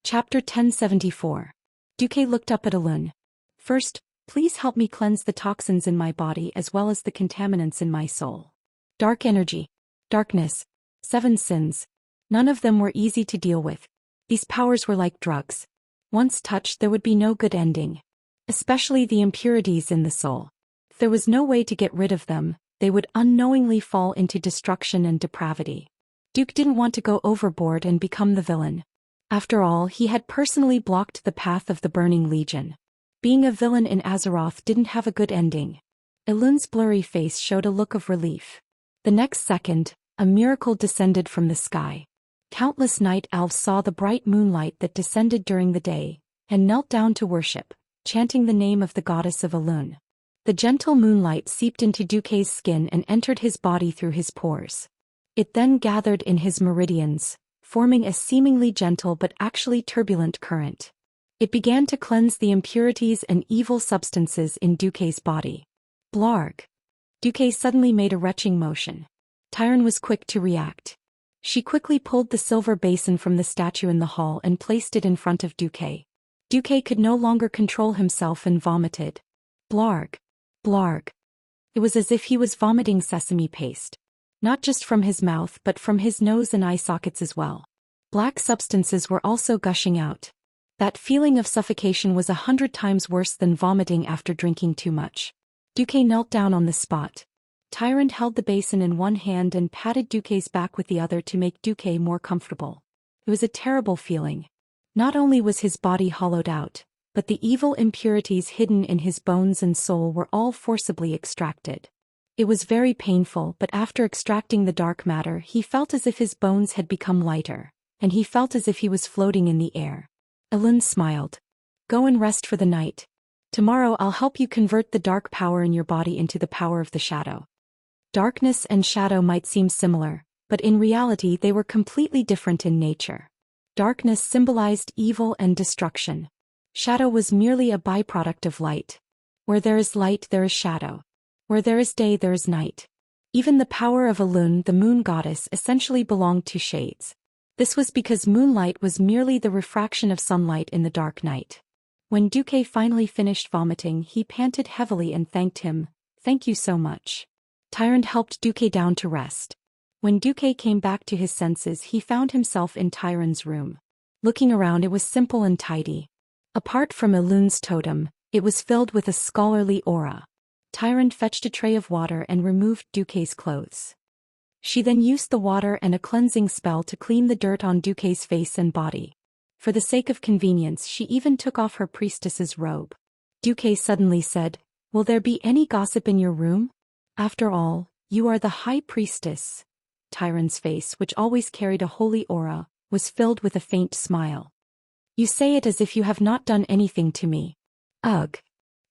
Chapter 1074. Duque looked up at Alun. First, please help me cleanse the toxins in my body as well as the contaminants in my soul. Dark energy. Darkness. 7 sins. None of them were easy to deal with. These powers were like drugs. Once touched, there would be no good ending. Especially the impurities in the soul. If there was no way to get rid of them, they would unknowingly fall into destruction and depravity. Duke didn't want to go overboard and become the villain. After all, he had personally blocked the path of the Burning Legion. Being a villain in Azeroth didn't have a good ending. Elun's blurry face showed a look of relief. The next second, a miracle descended from the sky. Countless night elves saw the bright moonlight that descended during the day, and knelt down to worship, chanting the name of the goddess of Elun. The gentle moonlight seeped into Duque's skin and entered his body through his pores. It then gathered in his meridians, forming a seemingly gentle but actually turbulent current. It began to cleanse the impurities and evil substances in Duque's body. Blarg. Duque suddenly made a retching motion. Tyron was quick to react. She quickly pulled the silver basin from the statue in the hall and placed it in front of Duque. Duque could no longer control himself and vomited. Blarg. Blarg. It was as if he was vomiting sesame paste. Not just from his mouth but from his nose and eye sockets as well. Black substances were also gushing out. That feeling of suffocation was 100 times worse than vomiting after drinking too much. Duque knelt down on the spot. Tyrant held the basin in one hand and patted Duque's back with the other to make Duque more comfortable. It was a terrible feeling. Not only was his body hollowed out, but the evil impurities hidden in his bones and soul were all forcibly extracted. It was very painful, but after extracting the dark matter he felt as if his bones had become lighter, and he felt as if he was floating in the air. Elun smiled. Go and rest for the night. Tomorrow I'll help you convert the dark power in your body into the power of the shadow. Darkness and shadow might seem similar, but in reality they were completely different in nature. Darkness symbolized evil and destruction. Shadow was merely a byproduct of light. Where there is light there is shadow. Where there is day there is night. Even the power of Elun, the moon goddess, essentially belonged to shades. This was because moonlight was merely the refraction of sunlight in the dark night. When Duque finally finished vomiting, he panted heavily and thanked him. Thank you so much. Tyrant helped Duque down to rest. When Duque came back to his senses, he found himself in Tyrant's room. Looking around, it was simple and tidy. Apart from Elun's totem, it was filled with a scholarly aura. Tyrant fetched a tray of water and removed Duque's clothes. She then used the water and a cleansing spell to clean the dirt on Duque's face and body. For the sake of convenience, she even took off her priestess's robe. Duque suddenly said, "Will there be any gossip in your room? After all, you are the high priestess." Tyrant's face, which always carried a holy aura, was filled with a faint smile. "You say it as if you have not done anything to me." Ugh.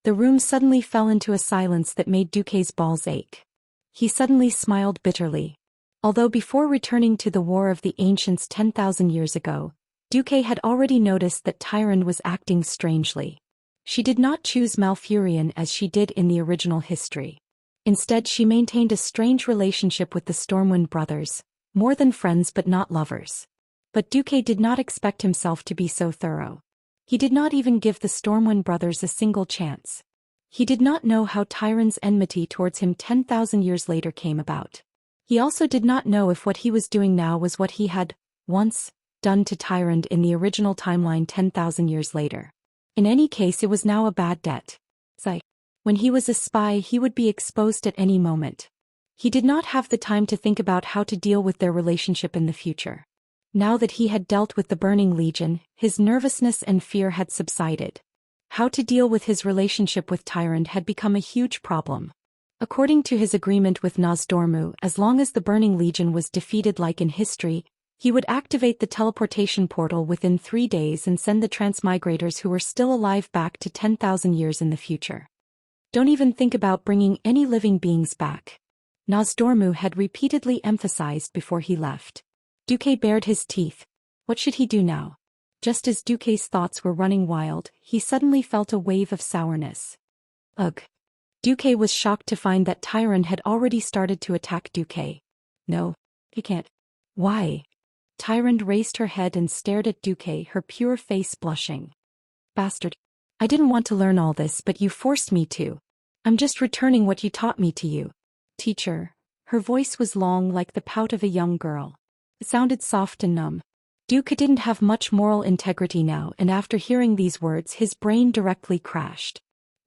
The room suddenly fell into a silence that made Duque's balls ache. He suddenly smiled bitterly. Although before returning to the War of the Ancients 10,000 years ago, Duque had already noticed that Tyrant was acting strangely. She did not choose Malfurion as she did in the original history. Instead, she maintained a strange relationship with the Stormwind brothers, more than friends but not lovers. But Duque did not expect himself to be so thorough. He did not even give the Stormwind brothers a single chance. He did not know how Tyrant's enmity towards him 10,000 years later came about. He also did not know if what he was doing now was what he had, once, done to Tyrant in the original timeline 10,000 years later. In any case, it was now a bad debt. When he was a spy, he would be exposed at any moment. He did not have the time to think about how to deal with their relationship in the future. Now that he had dealt with the Burning Legion, his nervousness and fear had subsided. How to deal with his relationship with Tyrant had become a huge problem. According to his agreement with Nozdormu, as long as the Burning Legion was defeated like in history, he would activate the teleportation portal within 3 days and send the transmigrators who were still alive back to 10,000 years in the future. Don't even think about bringing any living beings back. Nozdormu had repeatedly emphasized before he left. Duque bared his teeth. What should he do now? Just as Duque's thoughts were running wild, he suddenly felt a wave of sourness. Ugh. Duque was shocked to find that Tyrant had already started to attack Duque. No, he can't. Why? Tyrant raised her head and stared at Duque, her pure face blushing. Bastard. I didn't want to learn all this, but you forced me to. I'm just returning what you taught me to you. Teacher. Her voice was long like the pout of a young girl. It sounded soft and numb. Duque didn't have much moral integrity now, and after hearing these words his brain directly crashed.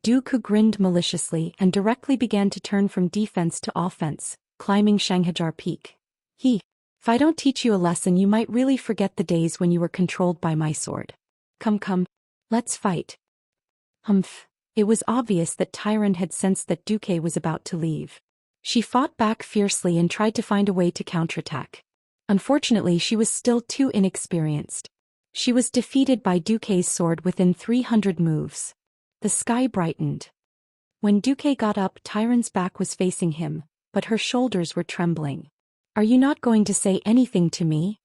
Duque grinned maliciously and directly began to turn from defense to offense, climbing Xianxia Peak. If I don't teach you a lesson, you might really forget the days when you were controlled by my sword. Come, let's fight. Humph. It was obvious that Tyrant had sensed that Duque was about to leave. She fought back fiercely and tried to find a way to counterattack. Unfortunately, she was still too inexperienced. She was defeated by Duque's sword within 300 moves. The sky brightened. When Duque got up, Tyrant's back was facing him, but her shoulders were trembling. Are you not going to say anything to me?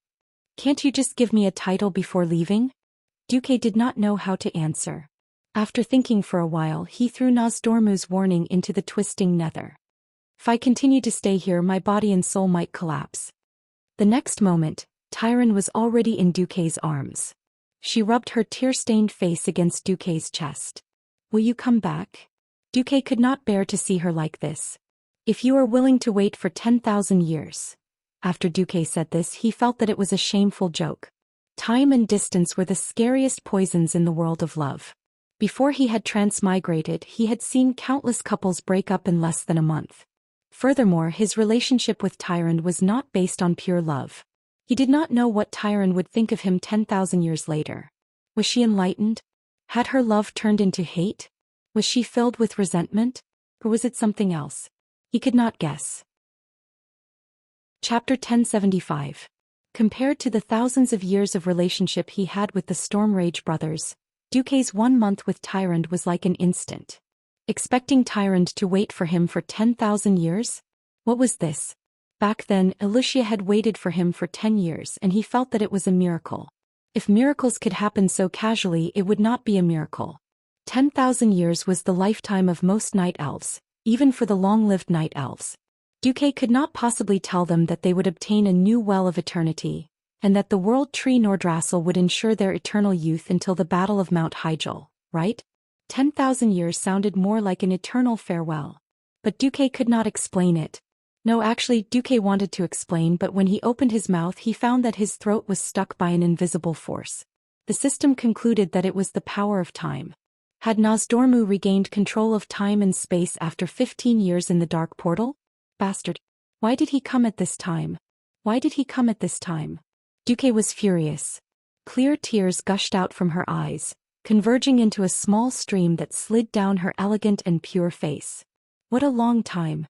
Can't you just give me a title before leaving? Duque did not know how to answer. After thinking for a while, he threw Nozdormu's warning into the twisting nether. If I continue to stay here, my body and soul might collapse. The next moment, Tyrant was already in Duque's arms. She rubbed her tear-stained face against Duque's chest. Will you come back? Duque could not bear to see her like this. If you are willing to wait for 10,000 years. After Duque said this, he felt that it was a shameful joke. Time and distance were the scariest poisons in the world of love. Before he had transmigrated, he had seen countless couples break up in less than a month. Furthermore, his relationship with Tyrant was not based on pure love. He did not know what Tyrant would think of him 10,000 years later. Was she enlightened? Had her love turned into hate? Was she filled with resentment? Or was it something else? He could not guess. Chapter 1075. Compared to the thousands of years of relationship he had with the Stormrage brothers, Duque's 1 month with Tyrant was like an instant. Expecting Tyrant to wait for him for 10,000 years? What was this? Back then, Wuxia had waited for him for 10 years and he felt that it was a miracle. If miracles could happen so casually, it would not be a miracle. 10,000 years was the lifetime of most night elves, even for the long-lived night elves. Duque could not possibly tell them that they would obtain a new well of eternity, and that the world tree Nordrassil would ensure their eternal youth until the Battle of Mount Hyjal, right? 10,000 years sounded more like an eternal farewell. But Duque could not explain it. No, actually, Duque wanted to explain, but when he opened his mouth he found that his throat was stuck by an invisible force. The system concluded that it was the power of time. Had Nozdormu regained control of time and space after 15 years in the Dark Portal? Bastard. Why did he come at this time? Why did he come at this time? Duque was furious. Clear tears gushed out from her eyes, converging into a small stream that slid down her elegant and pure face. What a long time.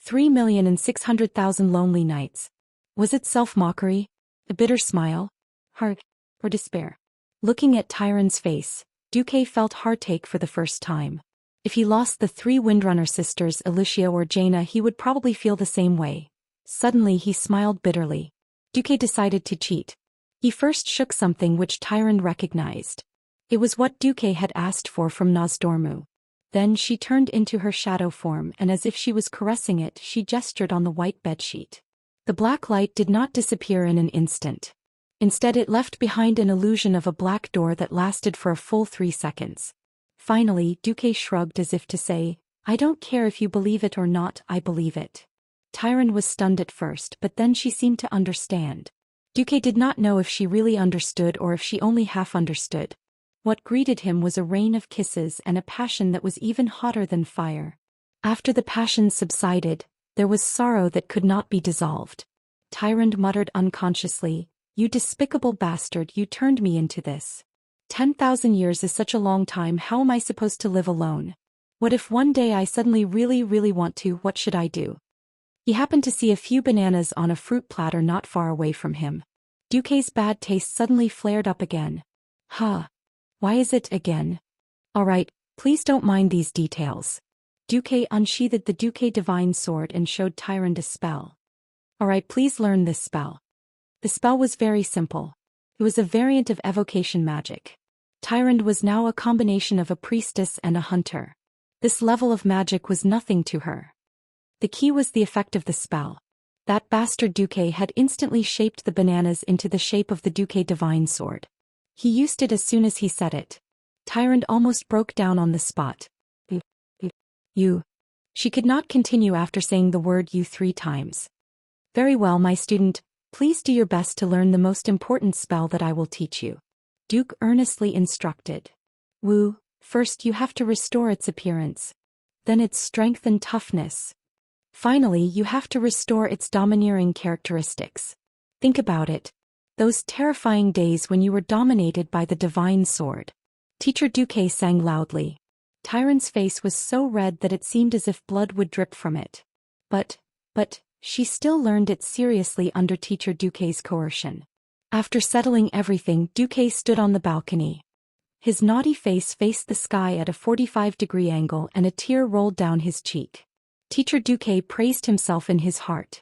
3,600,000 lonely nights. Was it self-mockery? A bitter smile? Heart? Or despair? Looking at Tyrant's face, Duque felt heartache for the first time. If he lost the 3 Windrunner sisters, Wuxia or Jaina, he would probably feel the same way. Suddenly he smiled bitterly. Duque decided to cheat. He first shook something which Tyrant recognized. It was what Duque had asked for from Nozdormu. Then she turned into her shadow form, and as if she was caressing it, she gestured on the white bedsheet. The black light did not disappear in an instant. Instead, it left behind an illusion of a black door that lasted for a full 3 seconds. Finally, Duque shrugged as if to say, I don't care if you believe it or not, I believe it. Tyrant was stunned at first, but then she seemed to understand. Duque did not know if she really understood or if she only half understood. What greeted him was a rain of kisses and a passion that was even hotter than fire. After the passion subsided, there was sorrow that could not be dissolved. Tyrant muttered unconsciously, You despicable bastard, you turned me into this. 10,000 years is such a long time, how am I supposed to live alone? What if one day I suddenly really want to, what should I do? He happened to see a few bananas on a fruit platter not far away from him. Duque's bad taste suddenly flared up again. Why is it again? Alright, please don't mind these details. Duque unsheathed the Duque divine sword and showed Tyrant a spell. Alright, please learn this spell. The spell was very simple. It was a variant of evocation magic. Tyrant was now a combination of a priestess and a hunter. This level of magic was nothing to her. The key was the effect of the spell. That bastard Duque had instantly shaped the bananas into the shape of the Duque divine sword. He used it as soon as he said it. Tyrant almost broke down on the spot. You. She could not continue after saying the word you 3 times. Very well, my student, please do your best to learn the most important spell that I will teach you. Duke earnestly instructed. Wu, first you have to restore its appearance. Then its strength and toughness. Finally, you have to restore its domineering characteristics. Think about it. Those terrifying days when you were dominated by the divine sword. Teacher Duque sang loudly. Tyrant's face was so red that it seemed as if blood would drip from it. But, she still learned it seriously under Teacher Duque's coercion. After settling everything, Duque stood on the balcony. His naughty face faced the sky at a 45-degree angle and a tear rolled down his cheek. Teacher Duque praised himself in his heart.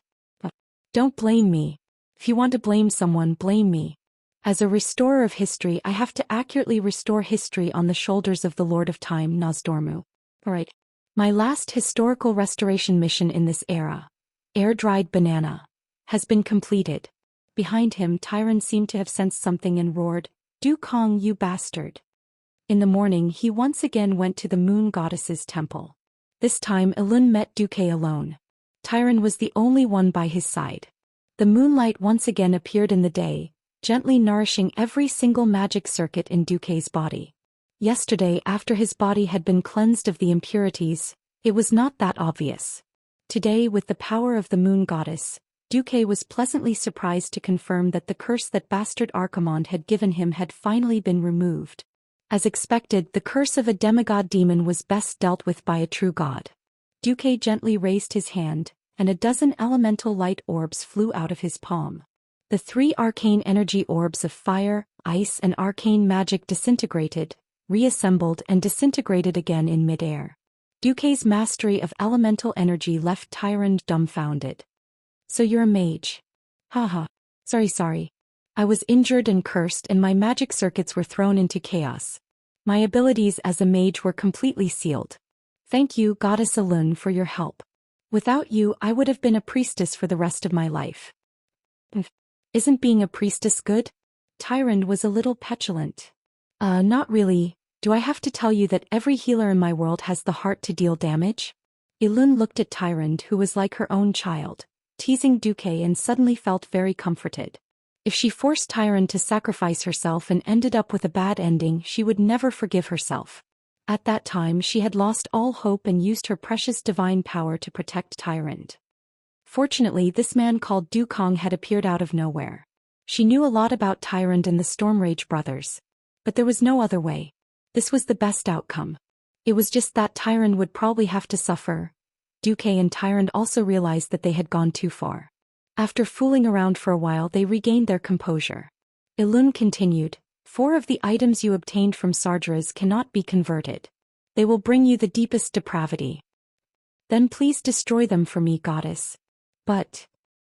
Don't blame me. If you want to blame someone, blame me. As a restorer of history, I have to accurately restore history on the shoulders of the Lord of Time, Nozdormu. Alright. My last historical restoration mission in this era, air-dried banana, has been completed. Behind him, Tyrant seemed to have sensed something and roared, Du Kong, you bastard. In the morning, he once again went to the moon goddess's temple. This time, Elun met Duque alone. Tyrant was the only one by his side. The moonlight once again appeared in the day, gently nourishing every single magic circuit in Duque's body. Yesterday, after his body had been cleansed of the impurities, it was not that obvious. Today, with the power of the moon goddess, Duque was pleasantly surprised to confirm that the curse that bastard Archimonde had given him had finally been removed. As expected, the curse of a demigod demon was best dealt with by a true god. Duque gently raised his hand, and a dozen elemental light orbs flew out of his palm. The 3 arcane energy orbs of fire, ice and arcane magic disintegrated, reassembled and disintegrated again in midair. Duque's mastery of elemental energy left Tyrant dumbfounded. So you're a mage. Haha. Sorry. I was injured and cursed and my magic circuits were thrown into chaos. My abilities as a mage were completely sealed. Thank you, Goddess Elun, for your help. Without you, I would have been a priestess for the rest of my life. Isn't being a priestess good? Tyrant was a little petulant. Not really. Do I have to tell you that every healer in my world has the heart to deal damage? Elun looked at Tyrant, who was like her own child, teasing Duque, and suddenly felt very comforted. If she forced Tyrant to sacrifice herself and ended up with a bad ending, she would never forgive herself. At that time, she had lost all hope and used her precious divine power to protect Tyrant. Fortunately, this man called Du Kong had appeared out of nowhere. She knew a lot about Tyrant and the Stormrage brothers. But there was no other way. This was the best outcome. It was just that Tyrant would probably have to suffer. Duque and Tyrant also realized that they had gone too far. After fooling around for a while, they regained their composure. Elun continued, 4 of the items you obtained from Sargeras cannot be converted. They will bring you the deepest depravity. Then please destroy them for me, goddess. But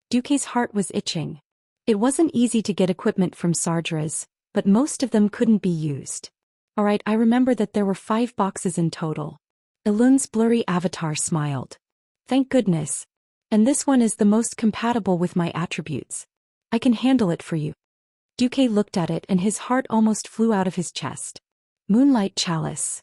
Duque's heart was itching. It wasn't easy to get equipment from Sargeras, but most of them couldn't be used. Alright, I remember that there were 5 boxes in total. Elun's blurry avatar smiled. Thank goodness. And this one is the most compatible with my attributes. I can handle it for you. Duque looked at it and his heart almost flew out of his chest. Moonlight Chalice.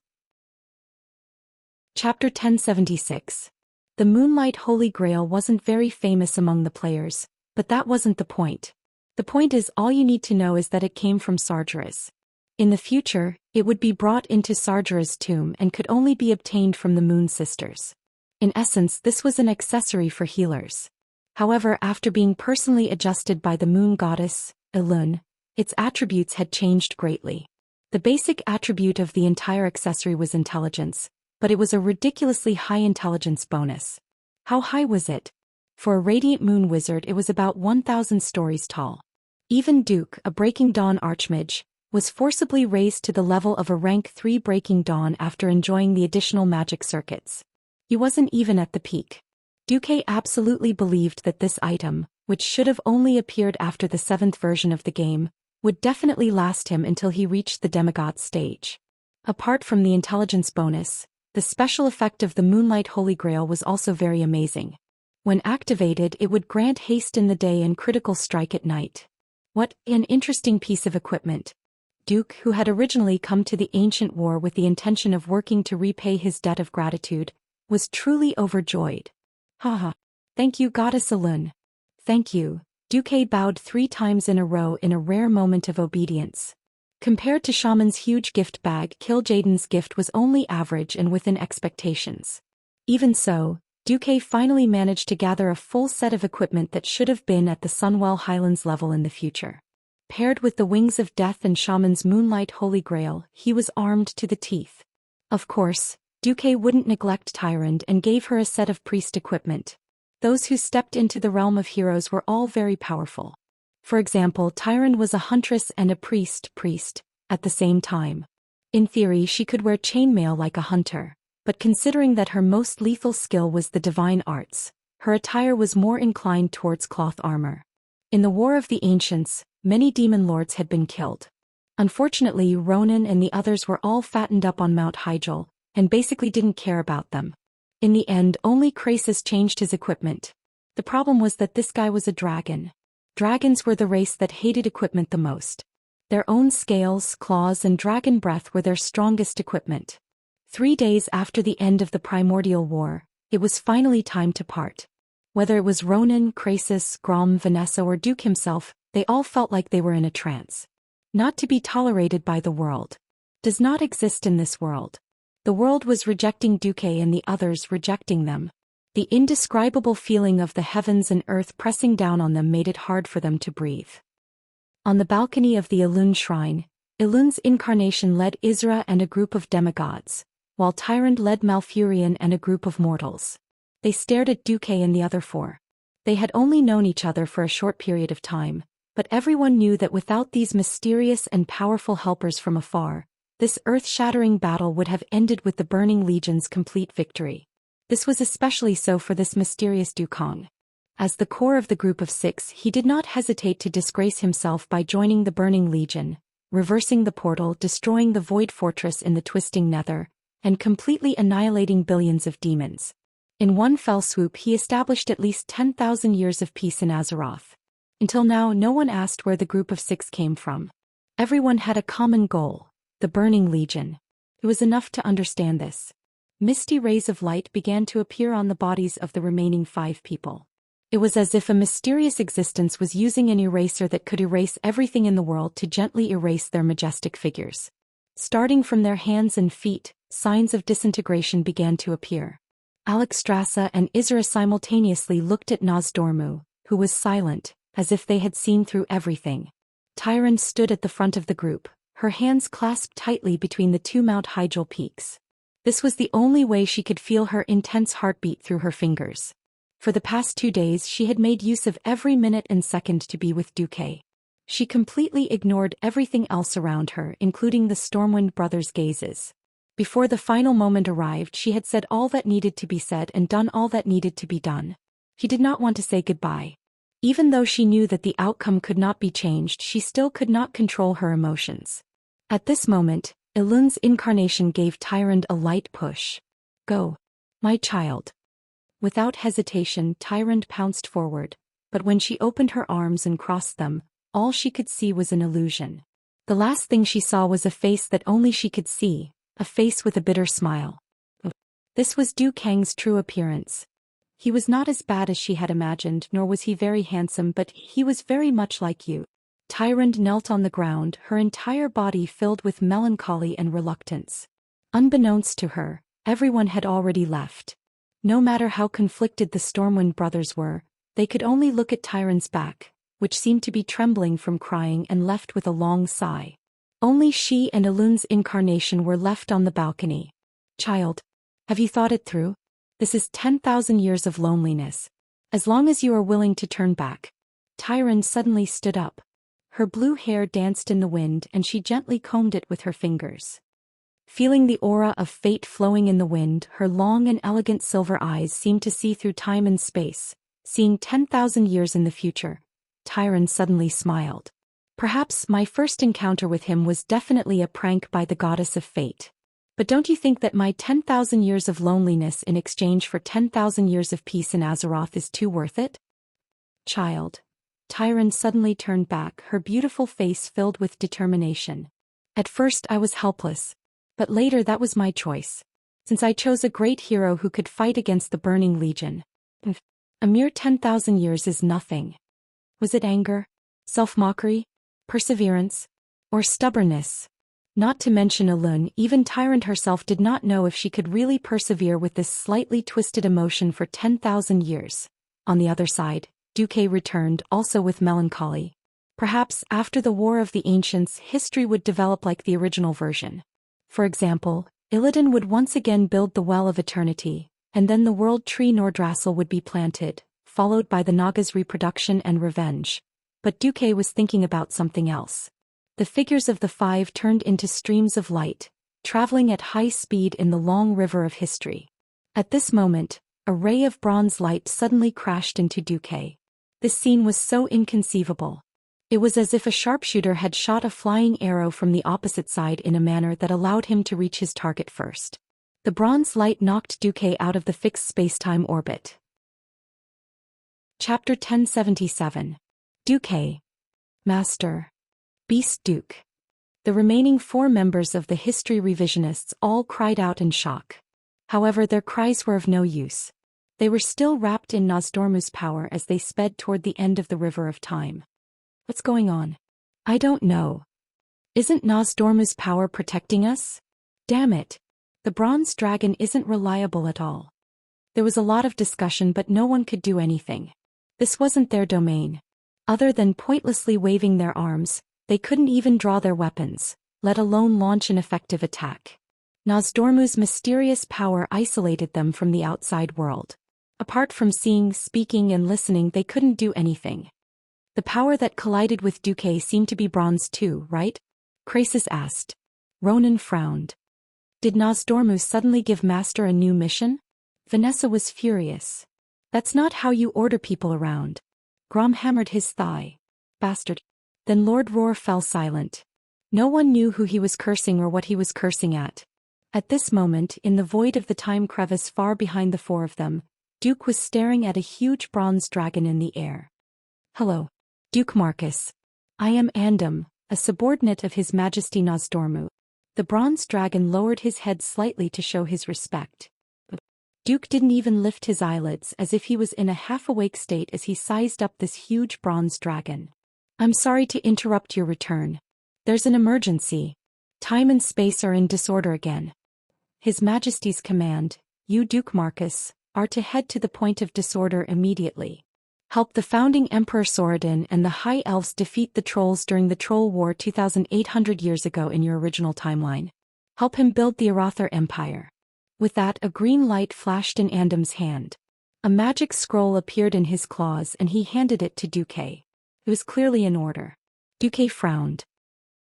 Chapter 1076. The Moonlight Holy Grail wasn't very famous among the players, but that wasn't the point. The point is, all you need to know is that it came from Sargeras. In the future, it would be brought into Sargeras' tomb and could only be obtained from the Moon Sisters. In essence, this was an accessory for healers. However, after being personally adjusted by the Moon Goddess, Elun, its attributes had changed greatly. The basic attribute of the entire accessory was intelligence, but it was a ridiculously high intelligence bonus. How high was it? For a Radiant Moon Wizard, it was about 1,000 stories tall. Even Duke, a Breaking Dawn Archmage, was forcibly raised to the level of a rank 3 Breaking Dawn after enjoying the additional magic circuits. He wasn't even at the peak. Duque absolutely believed that this item, which should have only appeared after the 7th version of the game, would definitely last him until he reached the demigod stage. Apart from the intelligence bonus, the special effect of the Moonlight Holy Grail was also very amazing. When activated, it would grant haste in the day and critical strike at night. What an interesting piece of equipment. Duke, who had originally come to the ancient war with the intention of working to repay his debt of gratitude, was truly overjoyed. Haha. Thank you, Goddess Alun. Thank you. Duque bowed 3 times in a row in a rare moment of obedience. Compared to Shaman's huge gift bag, Kil'jaeden's gift was only average and within expectations. Even so, Duque finally managed to gather a full set of equipment that should have been at the Sunwell Highlands level in the future. Paired with the Wings of Death and Shaman's Moonlight Holy Grail, he was armed to the teeth. Of course, Duque wouldn't neglect Tyrande and gave her a set of priest equipment. Those who stepped into the realm of heroes were all very powerful. For example, Tyrande was a huntress and a priest at the same time. In theory, she could wear chainmail like a hunter, but considering that her most lethal skill was the divine arts, her attire was more inclined towards cloth armor. In the War of the Ancients, many demon lords had been killed. Unfortunately, Ronan and the others were all fattened up on Mount Hyjal, and basically didn't care about them. In the end, only Krasus changed his equipment. The problem was that this guy was a dragon. Dragons were the race that hated equipment the most. Their own scales, claws, and dragon breath were their strongest equipment. 3 days after the end of the Primordial War, it was finally time to part. Whether it was Ronan, Krasus, Grom, Vanessa, or Duke himself, they all felt like they were in a trance. Not to be tolerated by the world. Does not exist in this world. The world was rejecting Duque and the others rejecting them. The indescribable feeling of the heavens and earth pressing down on them made it hard for them to breathe. On the balcony of the Elun shrine, Elun's incarnation led Isra and a group of demigods, while Tyrande led Malfurion and a group of mortals. They stared at Duque and the other 4. They had only known each other for a short period of time, but everyone knew that without these mysterious and powerful helpers from afar, this earth-shattering battle would have ended with the Burning Legion's complete victory. This was especially so for this mysterious Dukong. As the core of the group of 6, he did not hesitate to disgrace himself by joining the Burning Legion, reversing the portal, destroying the Void Fortress in the Twisting Nether, and completely annihilating billions of demons. In one fell swoop, he established at least 10,000 years of peace in Azeroth. Until now, no one asked where the group of 6 came from. Everyone had a common goal. The Burning Legion. It was enough to understand this. Misty rays of light began to appear on the bodies of the remaining 5 people. It was as if a mysterious existence was using an eraser that could erase everything in the world to gently erase their majestic figures. Starting from their hands and feet, signs of disintegration began to appear. Alexstrasza and Isra simultaneously looked at Nozdormu, who was silent, as if they had seen through everything. Tyrande stood at the front of the group, her hands clasped tightly between the 2 Mount Hyjal peaks. This was the only way she could feel her intense heartbeat through her fingers. For the past 2 days she had made use of every minute and second to be with Duque. She completely ignored everything else around her, including the Stormwind brothers' gazes. Before the final moment arrived, she had said all that needed to be said and done all that needed to be done. She did not want to say goodbye. Even though she knew that the outcome could not be changed, she still could not control her emotions. At this moment, Elun's incarnation gave Tyrande a light push. Go, my child. Without hesitation, Tyrande pounced forward, but when she opened her arms and crossed them, all she could see was an illusion. The last thing she saw was a face that only she could see, a face with a bitter smile. This was Du Kang's true appearance. He was not as bad as she had imagined, nor was he very handsome, but he was very much like you. Tyrande knelt on the ground, her entire body filled with melancholy and reluctance. Unbeknownst to her, everyone had already left. No matter how conflicted the Stormwind brothers were, they could only look at Tyrande's back, which seemed to be trembling from crying, and left with a long sigh. Only she and Elun's incarnation were left on the balcony. Child, have you thought it through? This is 10,000 years of loneliness. As long as you are willing to turn back. Tyrande suddenly stood up. Her blue hair danced in the wind and she gently combed it with her fingers. Feeling the aura of fate flowing in the wind, her long and elegant silver eyes seemed to see through time and space, seeing 10,000 years in the future. Tyrande suddenly smiled. Perhaps my first encounter with him was definitely a prank by the goddess of fate. But don't you think that my 10,000 years of loneliness in exchange for 10,000 years of peace in Azeroth is too worth it? Child. Tyron suddenly turned back, her beautiful face filled with determination. At first I was helpless. But later that was my choice. Since I chose a great hero who could fight against the Burning Legion. A mere 10,000 years is nothing. Was it anger? Self-mockery? Perseverance? Or stubbornness? Not to mention Elun, even Tyrant herself did not know if she could really persevere with this slightly twisted emotion for 10,000 years. On the other side, Duque returned, also with melancholy. Perhaps, after the War of the Ancients, history would develop like the original version. For example, Illidan would once again build the Well of Eternity, and then the World Tree Nordrassil would be planted, followed by the Naga's reproduction and revenge. But Duque was thinking about something else. The figures of the five turned into streams of light, traveling at high speed in the long river of history. At this moment, a ray of bronze light suddenly crashed into Duque. This scene was so inconceivable. It was as if a sharpshooter had shot a flying arrow from the opposite side in a manner that allowed him to reach his target first. The bronze light knocked Duque out of the fixed spacetime orbit. Chapter 1077. Duque. Master. Beast Duke. The remaining 4 members of the history revisionists all cried out in shock. However, their cries were of no use. They were still wrapped in Nozdormu's power as they sped toward the end of the River of Time. What's going on? I don't know. Isn't Nozdormu's power protecting us? Damn it. The bronze dragon isn't reliable at all. There was a lot of discussion, but no one could do anything. This wasn't their domain. Other than pointlessly waving their arms, they couldn't even draw their weapons, let alone launch an effective attack. Nozdormu's mysterious power isolated them from the outside world. Apart from seeing, speaking, and listening, they couldn't do anything. The power that collided with Duque seemed to be bronze too, right? Krasis asked. Ronan frowned. Did Nozdormu suddenly give Master a new mission? Vanessa was furious. That's not how you order people around. Grom hammered his thigh. Bastard. Then Lord Roar fell silent. No one knew who he was cursing or what he was cursing at. At this moment, in the void of the time crevice far behind the 4 of them, Duke was staring at a huge bronze dragon in the air. Hello. Duke Marcus. I am Andam, a subordinate of His Majesty Nozdormu. The bronze dragon lowered his head slightly to show his respect. Duke didn't even lift his eyelids, as if he was in a half-awake state as he sized up this huge bronze dragon. I'm sorry to interrupt your return. There's an emergency. Time and space are in disorder again. His Majesty's command, you Duke Marcus, are to head to the point of disorder immediately. Help the founding Emperor Sorodin and the High Elves defeat the Trolls during the Troll War 2,800 years ago in your original timeline. Help him build the Arather Empire. With that, a green light flashed in Andam's hand. A magic scroll appeared in his claws and he handed it to Duque. It was clearly an order. Duque frowned.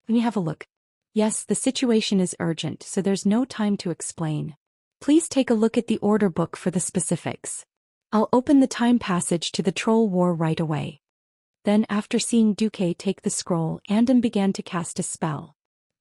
Let me have a look. Yes, the situation is urgent, so there's no time to explain. Please take a look at the order book for the specifics. I'll open the time passage to the Troll War right away. Then, after seeing Duque take the scroll, Andam began to cast a spell.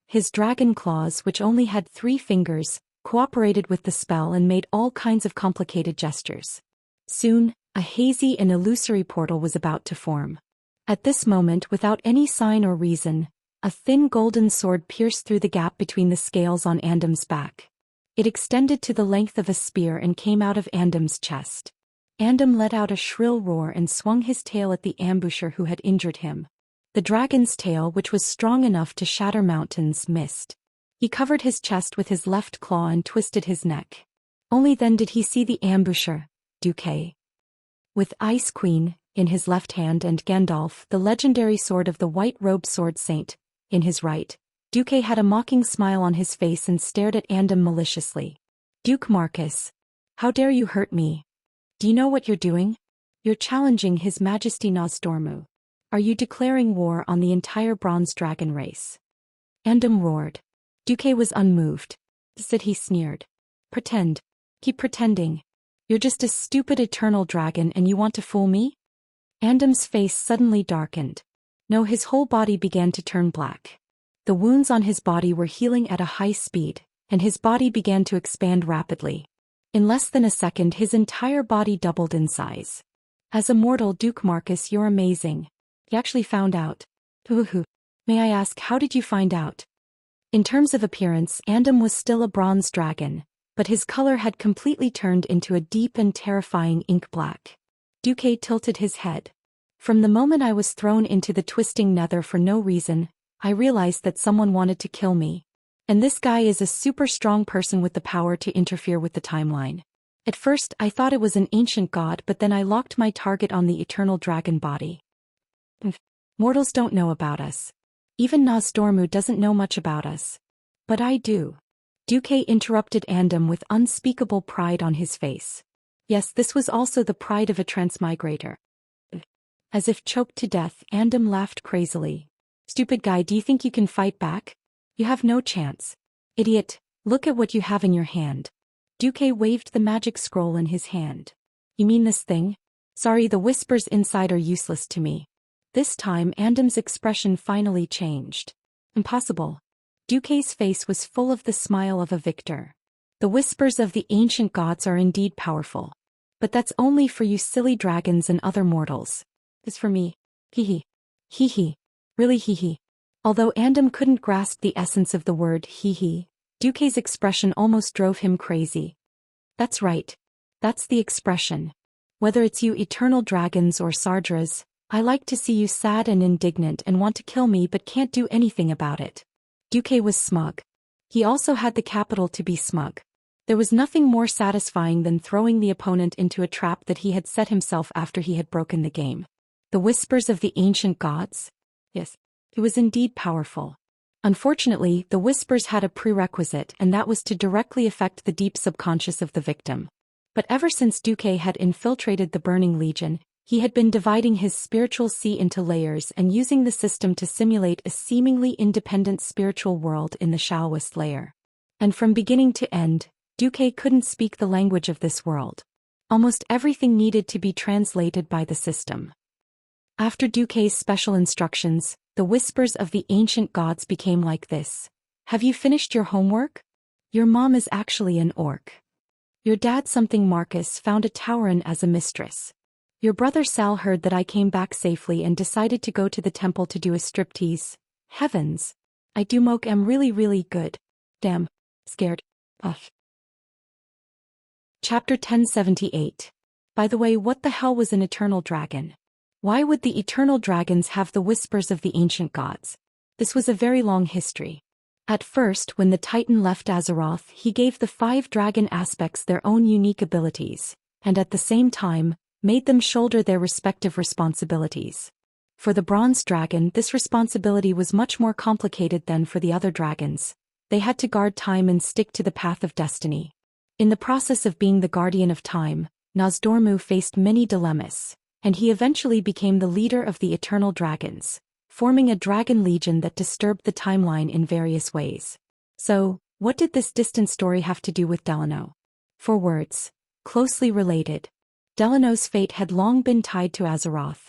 His dragon claws, which only had 3 fingers, cooperated with the spell and made all kinds of complicated gestures. Soon, a hazy and illusory portal was about to form. At this moment, without any sign or reason, a thin golden sword pierced through the gap between the scales on Andam's back. It extended to the length of a spear and came out of Andam's chest. Andam let out a shrill roar and swung his tail at the ambusher who had injured him. The dragon's tail, which was strong enough to shatter mountains, missed. He covered his chest with his left claw and twisted his neck. Only then did he see the ambusher, Duque. With Ice Queen in his left hand and Gandalf, the legendary sword of the white-robed sword saint, in his right, Duque had a mocking smile on his face and stared at Andam maliciously. Duke Marcus. How dare you hurt me? Do you know what you're doing? You're challenging His Majesty Nozdormu. Are you declaring war on the entire bronze dragon race? Andam roared. Duque was unmoved. Said he sneered. Pretend. Keep pretending. You're just a stupid eternal dragon and you want to fool me? Andam's face suddenly darkened. No, his whole body began to turn black. The wounds on his body were healing at a high speed, and his body began to expand rapidly. In less than a second, his entire body doubled in size. As a mortal, Duke Marcus, you're amazing. He actually found out. Hoo-hoo. May I ask, how did you find out? In terms of appearance, Andam was still a bronze dragon, but his color had completely turned into a deep and terrifying ink black. Duque tilted his head. From the moment I was thrown into the twisting nether for no reason, I realized that someone wanted to kill me. And this guy is a super strong person with the power to interfere with the timeline. At first, I thought it was an ancient god, but then I locked my target on the eternal dragon body. Mortals don't know about us. Even Nosdormu doesn't know much about us. But I do. Duque interrupted Andam with unspeakable pride on his face. Yes, this was also the pride of a transmigrator. As if choked to death, Andam laughed crazily. Stupid guy, do you think you can fight back? You have no chance. Idiot, look at what you have in your hand. Duque waved the magic scroll in his hand. You mean this thing? Sorry, the whispers inside are useless to me. This time, Andam's expression finally changed. Impossible. Duque's face was full of the smile of a victor. The whispers of the ancient gods are indeed powerful. But that's only for you silly dragons and other mortals. It's for me. Hee hee. Really hee hee. Although Andam couldn't grasp the essence of the word hee hee, Duque's expression almost drove him crazy. That's right. That's the expression. Whether it's you eternal dragons or Sardras, I like to see you sad and indignant and want to kill me but can't do anything about it. Duque was smug. He also had the capital to be smug. There was nothing more satisfying than throwing the opponent into a trap that he had set himself after he had broken the game. The whispers of the ancient gods? Yes. It was indeed powerful. Unfortunately, the whispers had a prerequisite, and that was to directly affect the deep subconscious of the victim. But ever since Duque had infiltrated the Burning Legion, he had been dividing his spiritual sea into layers and using the system to simulate a seemingly independent spiritual world in the shallowest layer. And from beginning to end, Duque couldn't speak the language of this world. Almost everything needed to be translated by the system. After Duque's special instructions, the whispers of the ancient gods became like this. Have you finished your homework? Your mom is actually an orc. Your dad something Marcus found a Tauren as a mistress. Your brother Sal heard that I came back safely and decided to go to the temple to do a striptease. Heavens. I do moke am really good. Damn. Scared. Ugh. Chapter 1078. By the way, what the hell was an eternal dragon? Why would the eternal dragons have the whispers of the ancient gods? This was a very long history. At first, when the Titan left Azeroth, he gave the 5 dragon aspects their own unique abilities, and at the same time, made them shoulder their respective responsibilities. For the bronze dragon, this responsibility was much more complicated than for the other dragons. They had to guard time and stick to the path of destiny. In the process of being the guardian of time, Nosdormu faced many dilemmas, and he eventually became the leader of the Eternal Dragons, forming a dragon legion that disturbed the timeline in various ways. So, what did this distant story have to do with Delano? 4 words. Closely related. Delano's fate had long been tied to Azeroth.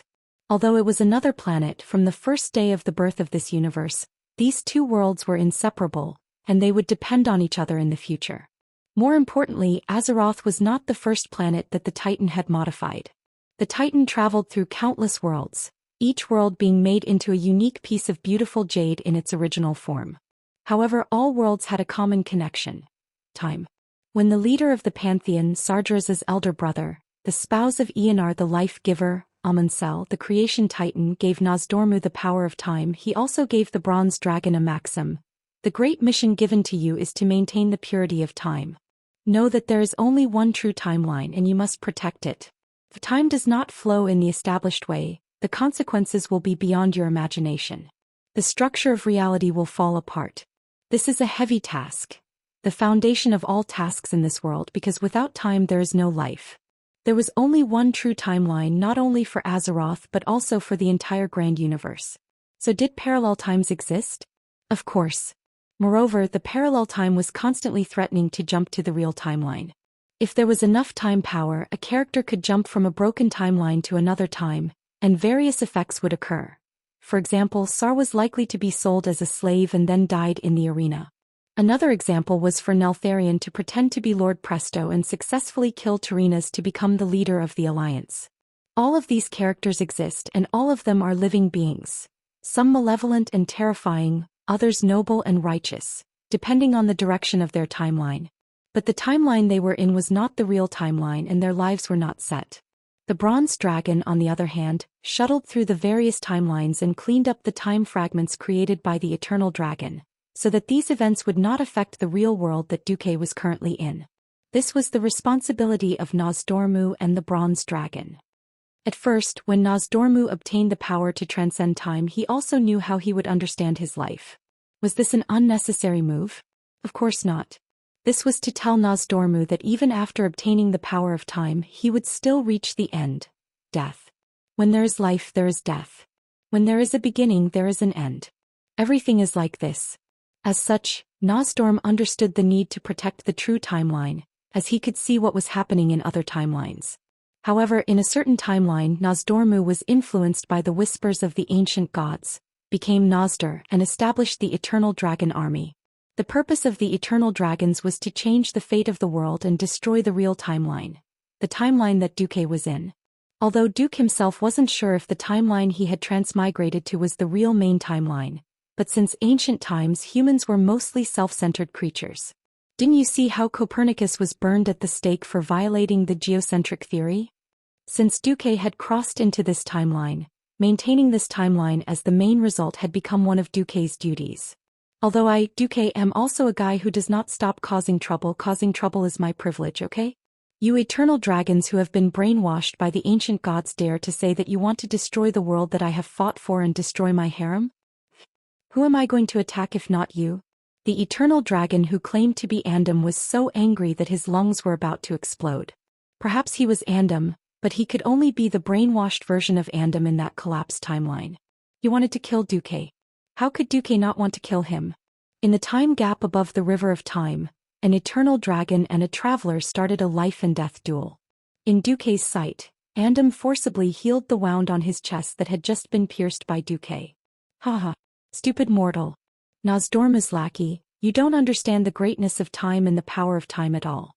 Although it was another planet from the first day of the birth of this universe, these 2 worlds were inseparable, and they would depend on each other in the future. More importantly, Azeroth was not the first planet that the Titan had modified. The Titan traveled through countless worlds, each world being made into a unique piece of beautiful jade in its original form. However, all worlds had a common connection: time. When the leader of the Pantheon, Sardra's elder brother, the spouse of Ionar the life-giver, Amuncel the creation titan, gave Nosdormu the power of time, he also gave the bronze dragon a maxim: the great mission given to you is to maintain the purity of time. Know that there is only one true timeline and you must protect it. If time does not flow in the established way, the consequences will be beyond your imagination. The structure of reality will fall apart. This is a heavy task, the foundation of all tasks in this world, because without time there is no life. There was only one true timeline, not only for Azeroth but also for the entire grand universe. So did parallel times exist? Of course. Moreover, the parallel time was constantly threatening to jump to the real timeline. If there was enough time power, a character could jump from a broken timeline to another time, and various effects would occur. For example, Sar was likely to be sold as a slave and then died in the arena. Another example was for Neltharion to pretend to be Lord Presto and successfully kill Tyrrhenas to become the leader of the alliance. All of these characters exist and all of them are living beings. Some malevolent and terrifying, others noble and righteous, depending on the direction of their timeline. But the timeline they were in was not the real timeline and their lives were not set. The bronze dragon, on the other hand, shuttled through the various timelines and cleaned up the time fragments created by the eternal dragon, so that these events would not affect the real world that Duque was currently in. This was the responsibility of Nozdormu and the bronze dragon. At first, when Nozdormu obtained the power to transcend time, he also knew how he would understand his life. Was this an unnecessary move? Of course not. This was to tell Nozdormu that even after obtaining the power of time, he would still reach the end. Death. When there is life, there is death. When there is a beginning, there is an end. Everything is like this. As such, Nozdorm understood the need to protect the true timeline, as he could see what was happening in other timelines. However, in a certain timeline, Nozdormu was influenced by the whispers of the ancient gods, became Nozdor, and established the Eternal Dragon Army. The purpose of the Eternal Dragons was to change the fate of the world and destroy the real timeline, the timeline that Duque was in. Although Duke himself wasn't sure if the timeline he had transmigrated to was the real main timeline, but since ancient times humans were mostly self-centered creatures. Didn't you see how Copernicus was burned at the stake for violating the geocentric theory? Since Duque had crossed into this timeline, maintaining this timeline as the main result had become one of Duque's duties. Although I, Duque, am also a guy who does not stop causing trouble is my privilege, okay? You eternal dragons who have been brainwashed by the ancient gods dare to say that you want to destroy the world that I have fought for and destroy my harem? Who am I going to attack if not you? The eternal dragon who claimed to be Andam was so angry that his lungs were about to explode. Perhaps he was Andam, but he could only be the brainwashed version of Andam in that collapsed timeline. He wanted to kill Duque. How could Duque not want to kill him? In the time gap above the river of time, an eternal dragon and a traveler started a life and death duel. In Duque's sight, Andam forcibly healed the wound on his chest that had just been pierced by Duque. Haha. Stupid mortal. Nozdormu's lackey, you don't understand the greatness of time and the power of time at all.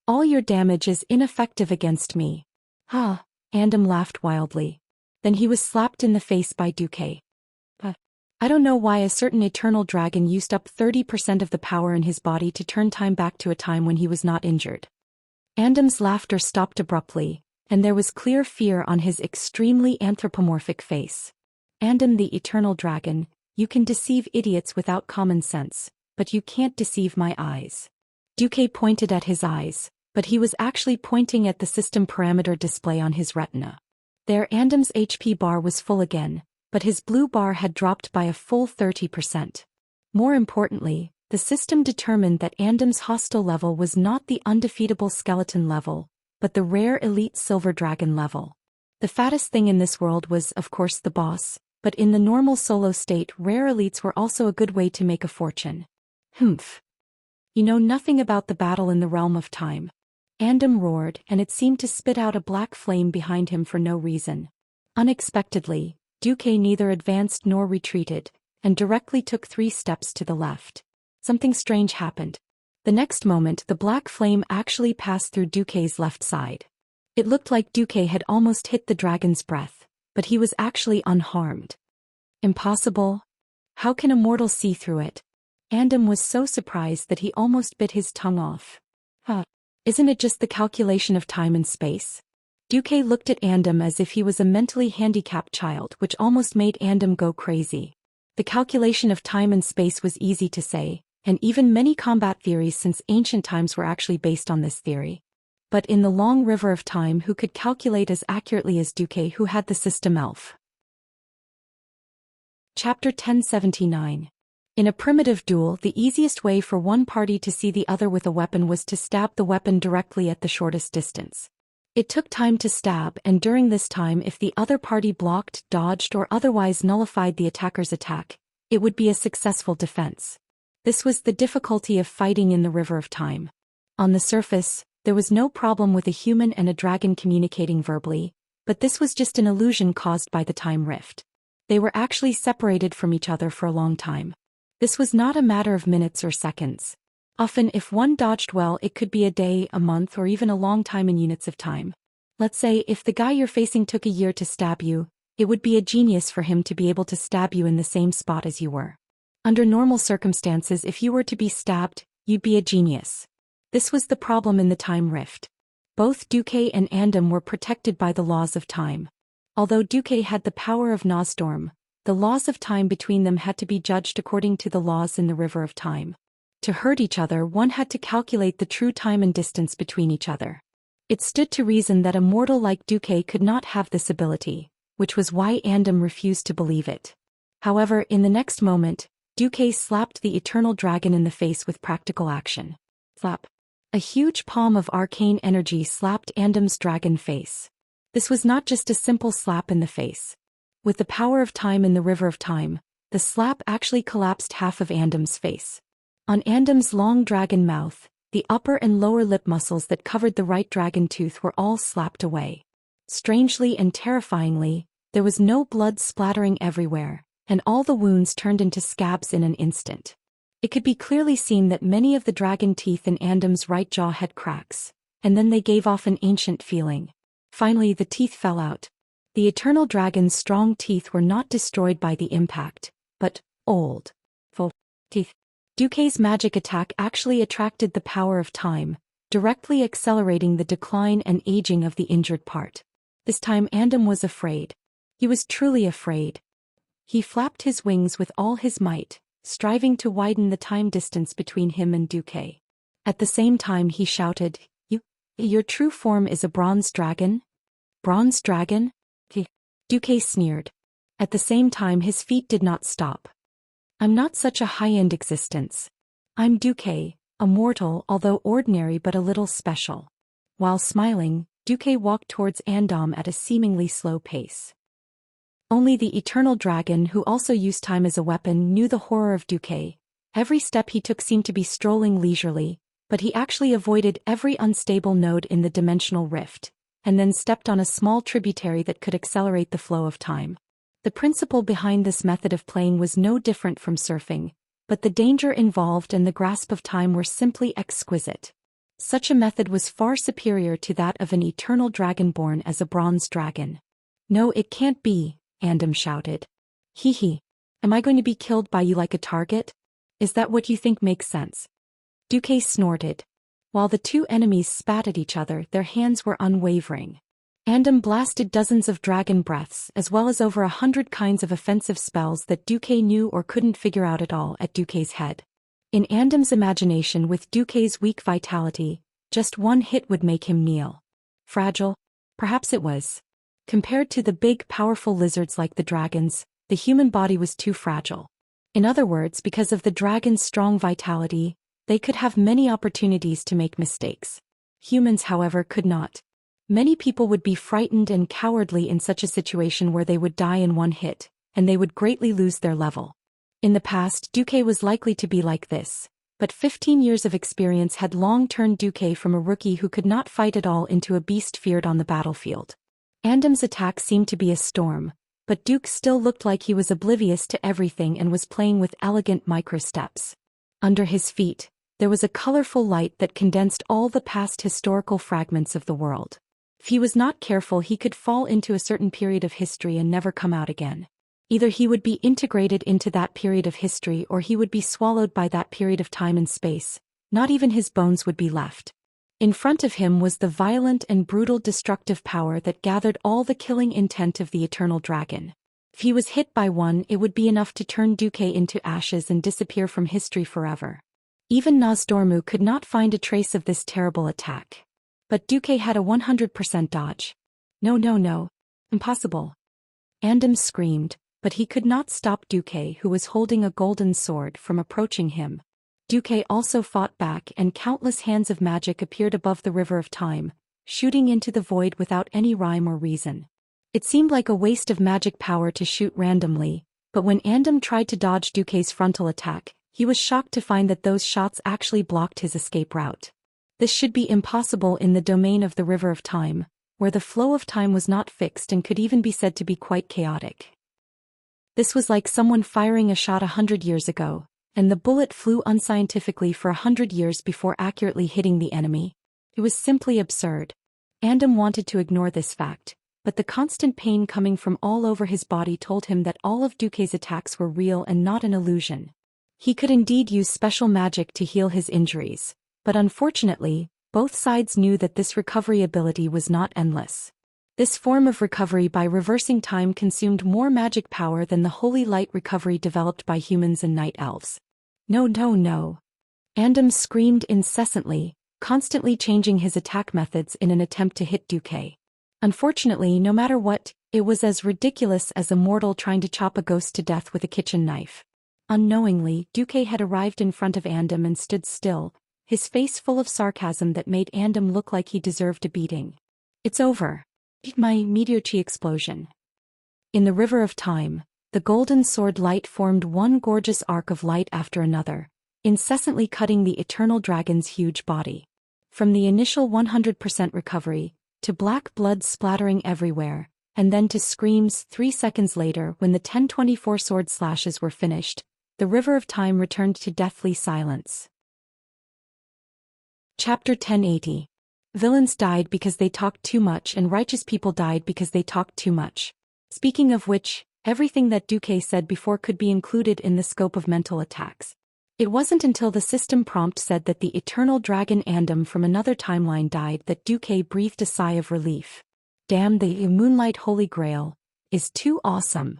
All your damage is ineffective against me. Ha! Andam laughed wildly. Then he was slapped in the face by Duque. I don't know why a certain eternal dragon used up 30% of the power in his body to turn time back to a time when he was not injured. Andam's laughter stopped abruptly, and there was clear fear on his extremely anthropomorphic face. Andam the eternal dragon, you can deceive idiots without common sense, but you can't deceive my eyes. Duque pointed at his eyes, but he was actually pointing at the system parameter display on his retina. There Andam's HP bar was full again, but his blue bar had dropped by a full 30%. More importantly, the system determined that Andam's hostile level was not the undefeatable skeleton level, but the rare elite silver dragon level. The fattest thing in this world was, of course, the boss, but in the normal solo state rare elites were also a good way to make a fortune. Humph. You know nothing about the battle in the realm of time. Andam roared, and it seemed to spit out a black flame behind him for no reason. Unexpectedly, Duque neither advanced nor retreated, and directly took 3 steps to the left. Something strange happened. The next moment the black flame actually passed through Duque's left side. It looked like Duque had almost hit the dragon's breath, but he was actually unharmed. Impossible? How can a mortal see through it? Andam was so surprised that he almost bit his tongue off. Isn't it just the calculation of time and space? Duque looked at Andam as if he was a mentally handicapped child, which almost made Andam go crazy. The calculation of time and space was easy to say, and even many combat theories since ancient times were actually based on this theory. But in the long river of time, who could calculate as accurately as Duque, who had the system elf? Chapter 1079. In a primitive duel, the easiest way for one party to see the other with a weapon was to stab the weapon directly at the shortest distance. It took time to stab, and during this time if the other party blocked, dodged or otherwise nullified the attacker's attack, it would be a successful defense. This was the difficulty of fighting in the river of time. On the surface, there was no problem with a human and a dragon communicating verbally, but this was just an illusion caused by the time rift. They were actually separated from each other for a long time. This was not a matter of minutes or seconds. Often, if one dodged well, it could be a day, a month, or even a long time in units of time. Let's say if the guy you're facing took a year to stab you, it would be a genius for him to be able to stab you in the same spot as you were. Under normal circumstances, if you were to be stabbed, you'd be a genius. This was the problem in the time rift. Both Duque and Andam were protected by the laws of time. Although Duque had the power of Nosdorm, the laws of time between them had to be judged according to the laws in the river of time. To hurt each other, one had to calculate the true time and distance between each other. It stood to reason that a mortal like Duque could not have this ability, which was why Andam refused to believe it. However, in the next moment, Duque slapped the eternal dragon in the face with practical action. Slap. A huge palm of arcane energy slapped Andam's dragon face. This was not just a simple slap in the face. With the power of time in the river of time, the slap actually collapsed half of Andam's face. On Andam's long dragon mouth, the upper and lower lip muscles that covered the right dragon tooth were all slapped away. Strangely and terrifyingly, there was no blood splattering everywhere, and all the wounds turned into scabs in an instant. It could be clearly seen that many of the dragon teeth in Andam's right jaw had cracks, and then they gave off an ancient feeling. Finally, the teeth fell out. The eternal dragon's strong teeth were not destroyed by the impact, but old, full teeth. Duque's magic attack actually attracted the power of time, directly accelerating the decline and aging of the injured part. This time Andam was afraid. He was truly afraid. He flapped his wings with all his might, striving to widen the time distance between him and Duque. At the same time he shouted, Your true form is a bronze dragon? Bronze dragon? Duque sneered. At the same time his feet did not stop. I'm not such a high-end existence. I'm Duque, a mortal although ordinary but a little special. While smiling, Duque walked towards Andam at a seemingly slow pace. Only the eternal dragon, who also used time as a weapon, knew the horror of Duque. Every step he took seemed to be strolling leisurely, but he actually avoided every unstable node in the dimensional rift, and then stepped on a small tributary that could accelerate the flow of time. The principle behind this method of playing was no different from surfing, but the danger involved and the grasp of time were simply exquisite. Such a method was far superior to that of an eternal dragon born as a bronze dragon. No, it can't be, Andam shouted. Hee. Am I going to be killed by you like a target? Is that what you think makes sense? Duque snorted. While the two enemies spat at each other, their hands were unwavering. Andam blasted dozens of dragon breaths as well as over 100 kinds of offensive spells that Duque knew or couldn't figure out at all at Duque's head. In Andam's imagination, with Duque's weak vitality, just one hit would make him kneel. Fragile? Perhaps it was. Compared to the big, powerful lizards like the dragons, the human body was too fragile. In other words, because of the dragon's strong vitality, they could have many opportunities to make mistakes. Humans, however, could not. Many people would be frightened and cowardly in such a situation where they would die in one hit, and they would greatly lose their level. In the past, Duque was likely to be like this, but 15 years of experience had long turned Duque from a rookie who could not fight at all into a beast feared on the battlefield. Andam's attack seemed to be a storm, but Duque still looked like he was oblivious to everything and was playing with elegant micro-steps. Under his feet, there was a colorful light that condensed all the past historical fragments of the world. If he was not careful, he could fall into a certain period of history and never come out again. Either he would be integrated into that period of history or he would be swallowed by that period of time and space. Not even his bones would be left. In front of him was the violent and brutal destructive power that gathered all the killing intent of the eternal dragon. If he was hit by one, it would be enough to turn Duque into ashes and disappear from history forever. Even Nosdormu could not find a trace of this terrible attack. But Duque had a 100% dodge. No. Impossible. Andam screamed, but he could not stop Duque, who was holding a golden sword, from approaching him. Duque also fought back, and countless hands of magic appeared above the river of time, shooting into the void without any rhyme or reason. It seemed like a waste of magic power to shoot randomly, but when Andam tried to dodge Duque's frontal attack, he was shocked to find that those shots actually blocked his escape route. This should be impossible in the domain of the river of time, where the flow of time was not fixed and could even be said to be quite chaotic. This was like someone firing a shot 100 years ago, and the bullet flew unscientifically for 100 years before accurately hitting the enemy. It was simply absurd. Andam wanted to ignore this fact, but the constant pain coming from all over his body told him that all of Duque's attacks were real and not an illusion. He could indeed use special magic to heal his injuries, but unfortunately, both sides knew that this recovery ability was not endless. This form of recovery by reversing time consumed more magic power than the holy light recovery developed by humans and night elves. No, no, no. Andam screamed incessantly, constantly changing his attack methods in an attempt to hit Duque. Unfortunately, no matter what, it was as ridiculous as a mortal trying to chop a ghost to death with a kitchen knife. Unknowingly, Duque had arrived in front of Andam and stood still, his face full of sarcasm that made Andam look like he deserved a beating. It's over. My meteor chi explosion. In the river of time, the golden sword light formed one gorgeous arc of light after another, incessantly cutting the eternal dragon's huge body. From the initial 100% recovery, to black blood splattering everywhere, and then to screams 3 seconds later when the 1024 sword slashes were finished, the river of time returned to deathly silence. Chapter 1080. Villains died because they talked too much and righteous people died because they talked too much. Speaking of which, everything that Duque said before could be included in the scope of mental attacks. It wasn't until the system prompt said that the eternal dragon Andam from another timeline died that Duque breathed a sigh of relief. Damn, the Moonlight Holy Grail is too awesome.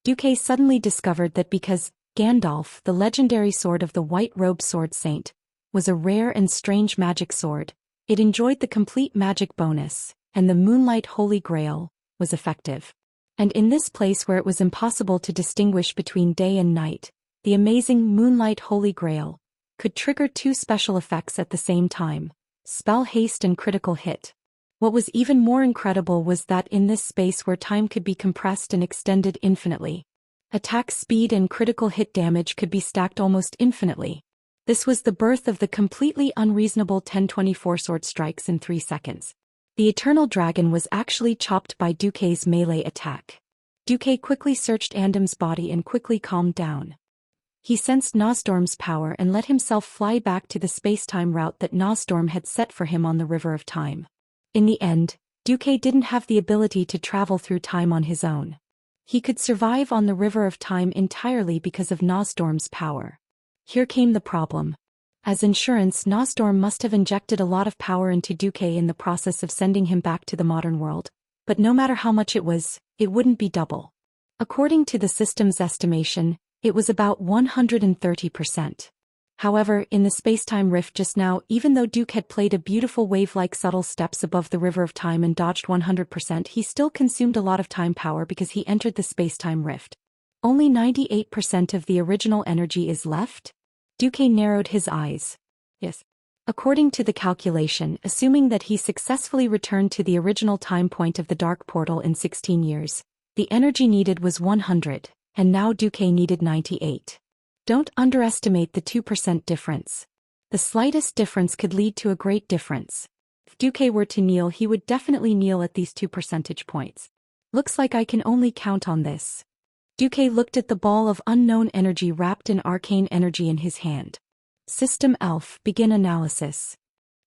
Duque suddenly discovered that because Gandalf, the legendary sword of the white-robed sword saint, was a rare and strange magic sword, it enjoyed the complete magic bonus, and the Moonlight Holy Grail was effective. And in this place where it was impossible to distinguish between day and night, the amazing Moonlight Holy Grail could trigger 2 special effects at the same time: spell haste and critical hit. What was even more incredible was that in this space where time could be compressed and extended infinitely, attack speed and critical hit damage could be stacked almost infinitely. This was the birth of the completely unreasonable 1024 sword strikes in 3 seconds. The Eternal Dragon was actually chopped by Duque's melee attack. Duque quickly searched Andam's body and quickly calmed down. He sensed Nosdorm's power and let himself fly back to the space-time route that Nosdorm had set for him on the River of Time. In the end, Duque didn't have the ability to travel through time on his own. He could survive on the River of Time entirely because of Nosdorm's power. Here came the problem. As insurance, Nosdorm must have injected a lot of power into Duque in the process of sending him back to the modern world, but no matter how much it wouldn't be double. According to the system's estimation, it was about 130%. However, in the space-time rift just now, even though Duque had played a beautiful wave-like subtle steps above the River of Time and dodged 100%, he still consumed a lot of time power because he entered the space-time rift. Only 98% of the original energy is left? Duque narrowed his eyes. Yes. According to the calculation, assuming that he successfully returned to the original time point of the Dark Portal in 16 years, the energy needed was 100, and now Duque needed 98. Don't underestimate the 2% difference. The slightest difference could lead to a great difference. If Duque were to kneel, he would definitely kneel at these 2 percentage points. Looks like I can only count on this. Duque looked at the ball of unknown energy wrapped in arcane energy in his hand. System Elf, begin analysis.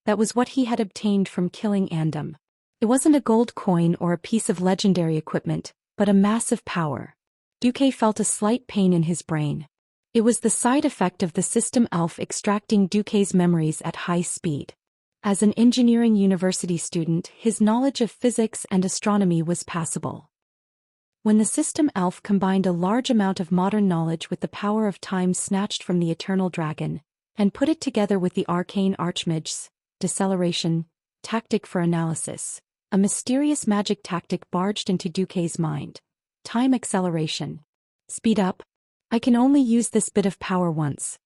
That was what he had obtained from killing Andam. It wasn't a gold coin or a piece of legendary equipment, but a massive power. Duque felt a slight pain in his brain. It was the side effect of the System Elf extracting Duque's memories at high speed. As an engineering university student, his knowledge of physics and astronomy was passable. When the System Elf combined a large amount of modern knowledge with the power of time snatched from the Eternal Dragon, and put it together with the arcane Archmage's deceleration tactic for analysis, a mysterious magic tactic barged into Duque's mind. Time acceleration. Speed up. I can only use this bit of power once.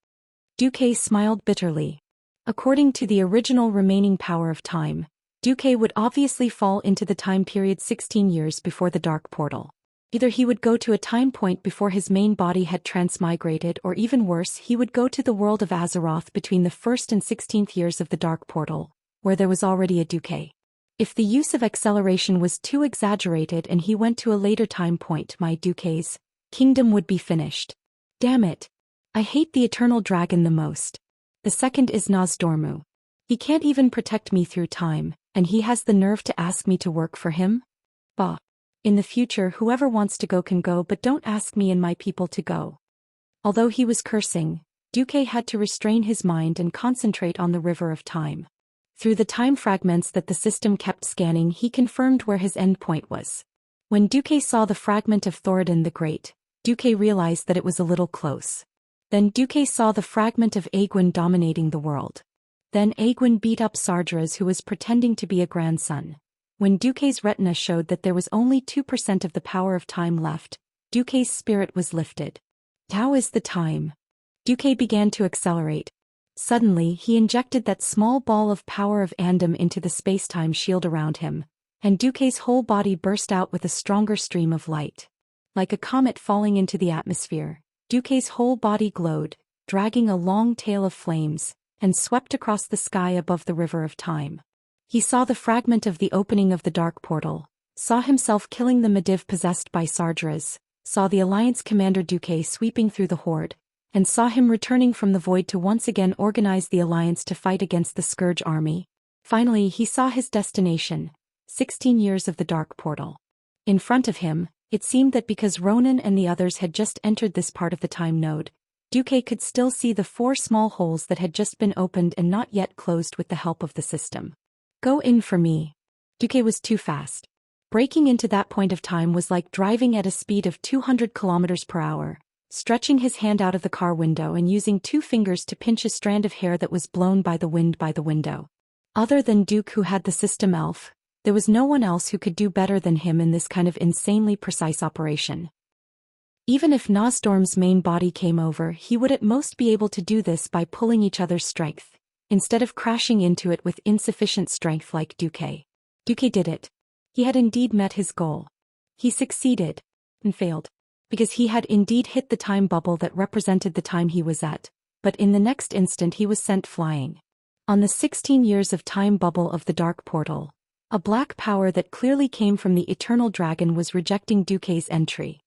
Duque smiled bitterly. According to the original remaining power of time, Duque would obviously fall into the time period 16 years before the Dark Portal. Either he would go to a time point before his main body had transmigrated, or even worse, he would go to the world of Azeroth between the 1st and 16th years of the Dark Portal, where there was already a Duque. If the use of acceleration was too exaggerated and he went to a later time point, my Duque's kingdom would be finished. Damn it. I hate the eternal dragon the most. The second is Nozdormu. He can't even protect me through time, and he has the nerve to ask me to work for him? Bah. In the future whoever wants to go can go, but don't ask me and my people to go. Although he was cursing, Duque had to restrain his mind and concentrate on the river of time. Through the time fragments that the system kept scanning, he confirmed where his endpoint was. When Duque saw the fragment of Thoradin the Great, Duque realized that it was a little close. Then Duque saw the fragment of Aegwin dominating the world. Then Aegwin beat up Sargeras, who was pretending to be a grandson. When Duque's retina showed that there was only 2% of the power of time left, Duque's spirit was lifted. Tao is the time. Duque began to accelerate. Suddenly he injected that small ball of power of Andam into the space-time shield around him, and Duque's whole body burst out with a stronger stream of light. Like a comet falling into the atmosphere, Duque's whole body glowed, dragging a long tail of flames, and swept across the sky above the river of time. He saw the fragment of the opening of the dark portal, saw himself killing the Mediv possessed by Sargeras, saw the Alliance commander Duque sweeping through the horde, and saw him returning from the void to once again organize the Alliance to fight against the Scourge army. Finally he saw his destination, 16 years of the dark portal. In front of him, it seemed that because Ronan and the others had just entered this part of the time node, Duque could still see the 4 small holes that had just been opened and not yet closed with the help of the system. Go in for me. Duque was too fast. Breaking into that point of time was like driving at a speed of 200 kilometers per hour, stretching his hand out of the car window and using 2 fingers to pinch a strand of hair that was blown by the wind by the window. Other than Duke, who had the system elf, there was no one else who could do better than him in this kind of insanely precise operation. Even if Nozdorm's main body came over, he would at most be able to do this by pulling each other's strength, instead of crashing into it with insufficient strength like Duque. Duque did it. He had indeed met his goal. He succeeded, and failed, because he had indeed hit the time bubble that represented the time he was at, but in the next instant he was sent flying. On the 16 years of time bubble of the dark portal, a black power that clearly came from the eternal dragon was rejecting Duque's entry.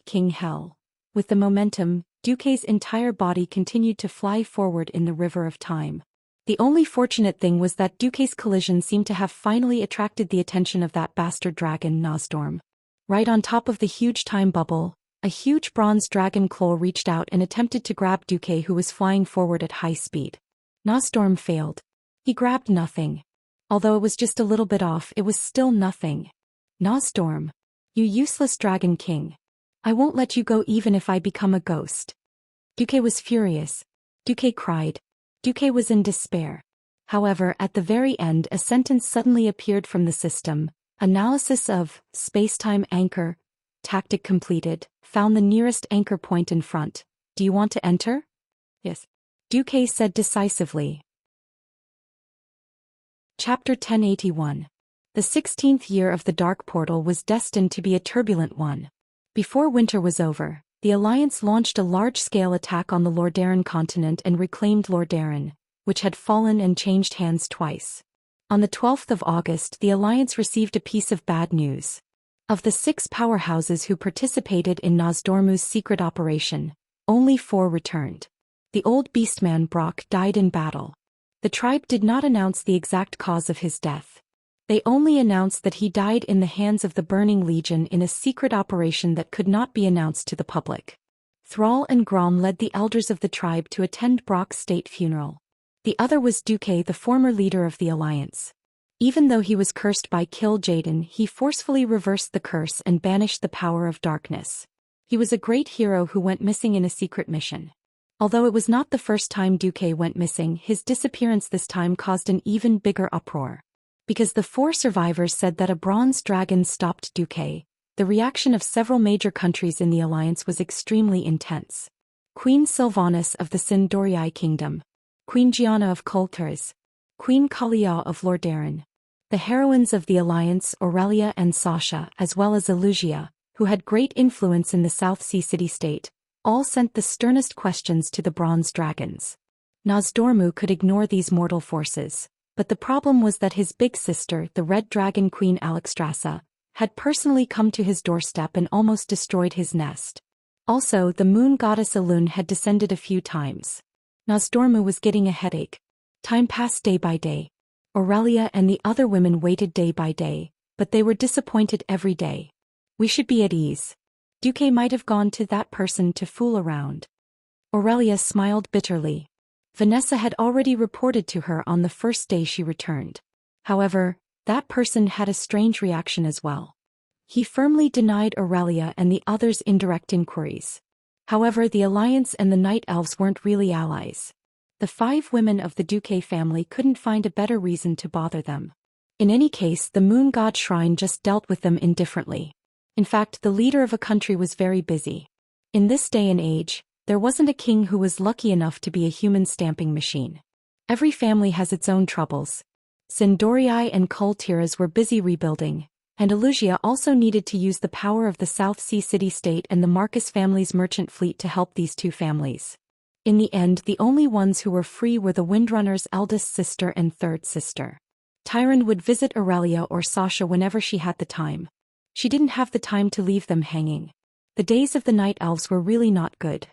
King Hell. With the momentum, Duque's entire body continued to fly forward in the river of time. The only fortunate thing was that Duque's collision seemed to have finally attracted the attention of that bastard dragon Nozdorm. Right on top of the huge time bubble, a huge bronze dragon claw reached out and attempted to grab Duque, who was flying forward at high speed. Nozdorm failed. He grabbed nothing. Although it was just a little bit off, it was still nothing. Nozdorm. You useless dragon king. I won't let you go even if I become a ghost. Duque was furious. Duque cried. Duque was in despair. However, at the very end a sentence suddenly appeared from the system. Analysis of space-time anchor. Tactic completed. Found the nearest anchor point in front. Do you want to enter? Yes. Duque said decisively. Chapter 1081. The 16th year of the Dark Portal was destined to be a turbulent one. Before winter was over, the Alliance launched a large-scale attack on the Lordaeron continent and reclaimed Lordaeron, which had fallen and changed hands twice. On the 12th of August, the Alliance received a piece of bad news. Of the 6 powerhouses who participated in Nozdormu's secret operation, only 4 returned. The old beastman Brock died in battle. The tribe did not announce the exact cause of his death. They only announced that he died in the hands of the Burning Legion in a secret operation that could not be announced to the public. Thrall and Grom led the elders of the tribe to attend Brock's state funeral. The other was Duque, the former leader of the Alliance. Even though he was cursed by Kill Jaden, he forcefully reversed the curse and banished the power of darkness. He was a great hero who went missing in a secret mission. Although it was not the first time Duque went missing, his disappearance this time caused an even bigger uproar. Because the 4 survivors said that a bronze dragon stopped Duque, the reaction of several major countries in the Alliance was extremely intense. Queen Sylvanas of the Sindorii Kingdom, Queen Gianna of Kulturs, Queen Kalia of Lordaeron. The heroines of the Alliance, Aurelia and Sasha, as well as Elugia, who had great influence in the South Sea city-state, all sent the sternest questions to the bronze dragons. Nozdormu could ignore these mortal forces, but the problem was that his big sister, the Red Dragon Queen Alexstrasza, had personally come to his doorstep and almost destroyed his nest. Also, the moon goddess Elun had descended a few times. Nozdormu was getting a headache. Time passed day by day. Aurelia and the other women waited day by day, but they were disappointed every day. We should be at ease. Duque might have gone to that person to fool around. Aurelia smiled bitterly. Vanessa had already reported to her on the first day she returned. However, that person had a strange reaction as well. He firmly denied Aurelia and the others' indirect inquiries. However, the Alliance and the Night Elves weren't really allies. The 5 women of the Duque family couldn't find a better reason to bother them. In any case, the moon god shrine just dealt with them indifferently. In fact, the leader of a country was very busy. In this day and age, there wasn't a king who was lucky enough to be a human stamping machine. Every family has its own troubles. Sindorii and Kultiras were busy rebuilding, and Alusia also needed to use the power of the South Sea city-state and the Marcus family's merchant fleet to help these 2 families. In the end, the only ones who were free were the Windrunner's eldest sister and third sister. Tyron would visit Aurelia or Sasha whenever she had the time. She didn't have the time to leave them hanging. The days of the Night Elves were really not good.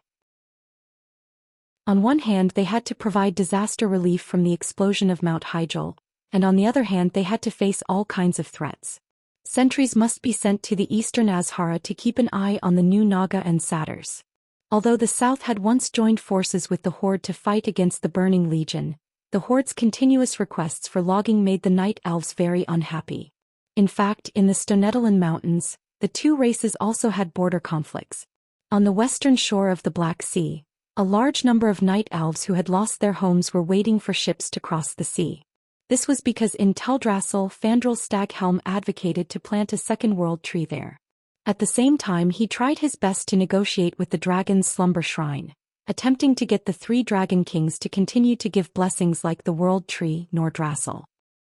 On one hand, they had to provide disaster relief from the explosion of Mount Hyjal, and on the other hand they had to face all kinds of threats. Sentries must be sent to the eastern Azhara to keep an eye on the new Naga and Satyrs. Although the south had once joined forces with the Horde to fight against the Burning Legion, the Horde's continuous requests for logging made the Night Elves very unhappy. In fact, in the Stonetalan Mountains, the 2 races also had border conflicts. On the western shore of the Black Sea, a large number of Night Elves who had lost their homes were waiting for ships to cross the sea. This was because in Teldrassil, Fandral Staghelm advocated to plant a second world tree there. At the same time, he tried his best to negotiate with the Dragon's Slumber Shrine, attempting to get the 3 Dragon Kings to continue to give blessings like the World Tree Nordrassil.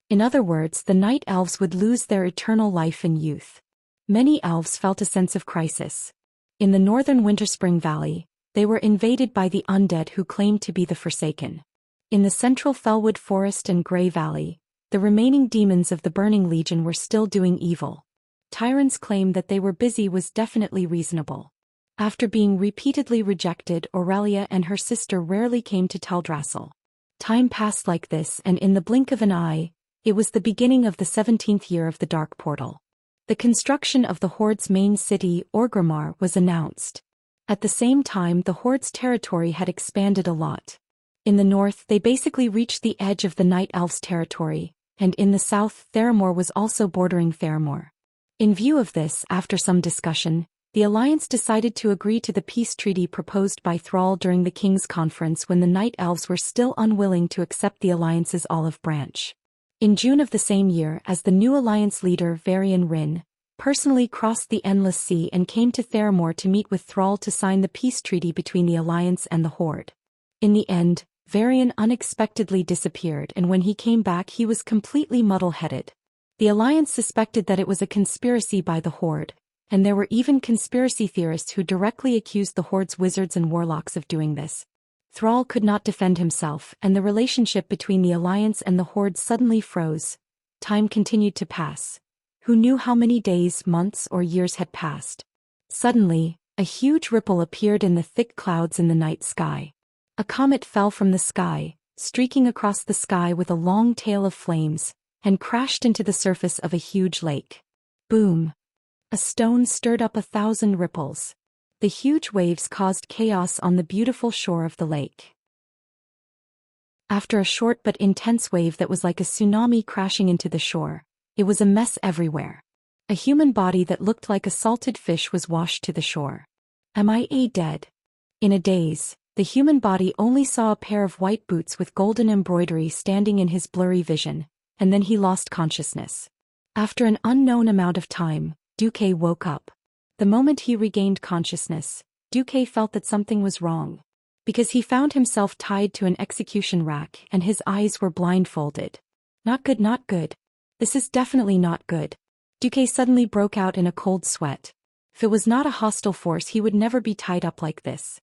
In other words, the Night Elves would lose their eternal life and youth. Many elves felt a sense of crisis. In the northern Winterspring Valley, they were invaded by the undead who claimed to be the Forsaken. In the central Fellwood Forest and Grey Valley, the remaining demons of the Burning Legion were still doing evil. Tyron's claim that they were busy was definitely reasonable. After being repeatedly rejected, Aurelia and her sister rarely came to Teldrassil. Time passed like this, and in the blink of an eye, it was the beginning of the 17th year of the Dark Portal. The construction of the Horde's main city, Orgrimmar, was announced. At the same time, the Horde's territory had expanded a lot. In the north, they basically reached the edge of the Night Elves' territory, and in the south, Theramore was also bordering Theramore. In view of this, after some discussion, the Alliance decided to agree to the peace treaty proposed by Thrall during the King's Conference when the Night Elves were still unwilling to accept the Alliance's olive branch. In June of the same year, as the new Alliance leader Varian Wrynn personally crossed the Endless Sea and came to Theramore to meet with Thrall to sign the peace treaty between the Alliance and the Horde. In the end, Varian unexpectedly disappeared, and when he came back he was completely muddle-headed. The Alliance suspected that it was a conspiracy by the Horde, and there were even conspiracy theorists who directly accused the Horde's wizards and warlocks of doing this. Thrall could not defend himself, and the relationship between the Alliance and the Horde suddenly froze. Time continued to pass. Who knew how many days, months, or years had passed? Suddenly, a huge ripple appeared in the thick clouds in the night sky. A comet fell from the sky, streaking across the sky with a long tail of flames, and crashed into the surface of a huge lake. Boom! A stone stirred up 1,000 ripples. The huge waves caused chaos on the beautiful shore of the lake. After a short but intense wave that was like a tsunami crashing into the shore, it was a mess everywhere. A human body that looked like a salted fish was washed to the shore. Am I dead? In a daze, the human body only saw a pair of white boots with golden embroidery standing in his blurry vision, and then he lost consciousness. After an unknown amount of time, Duque woke up. The moment he regained consciousness, Duque felt that something was wrong. Because he found himself tied to an execution rack and his eyes were blindfolded. Not good, not good. This is definitely not good. Duque suddenly broke out in a cold sweat. If it was not a hostile force, he would never be tied up like this.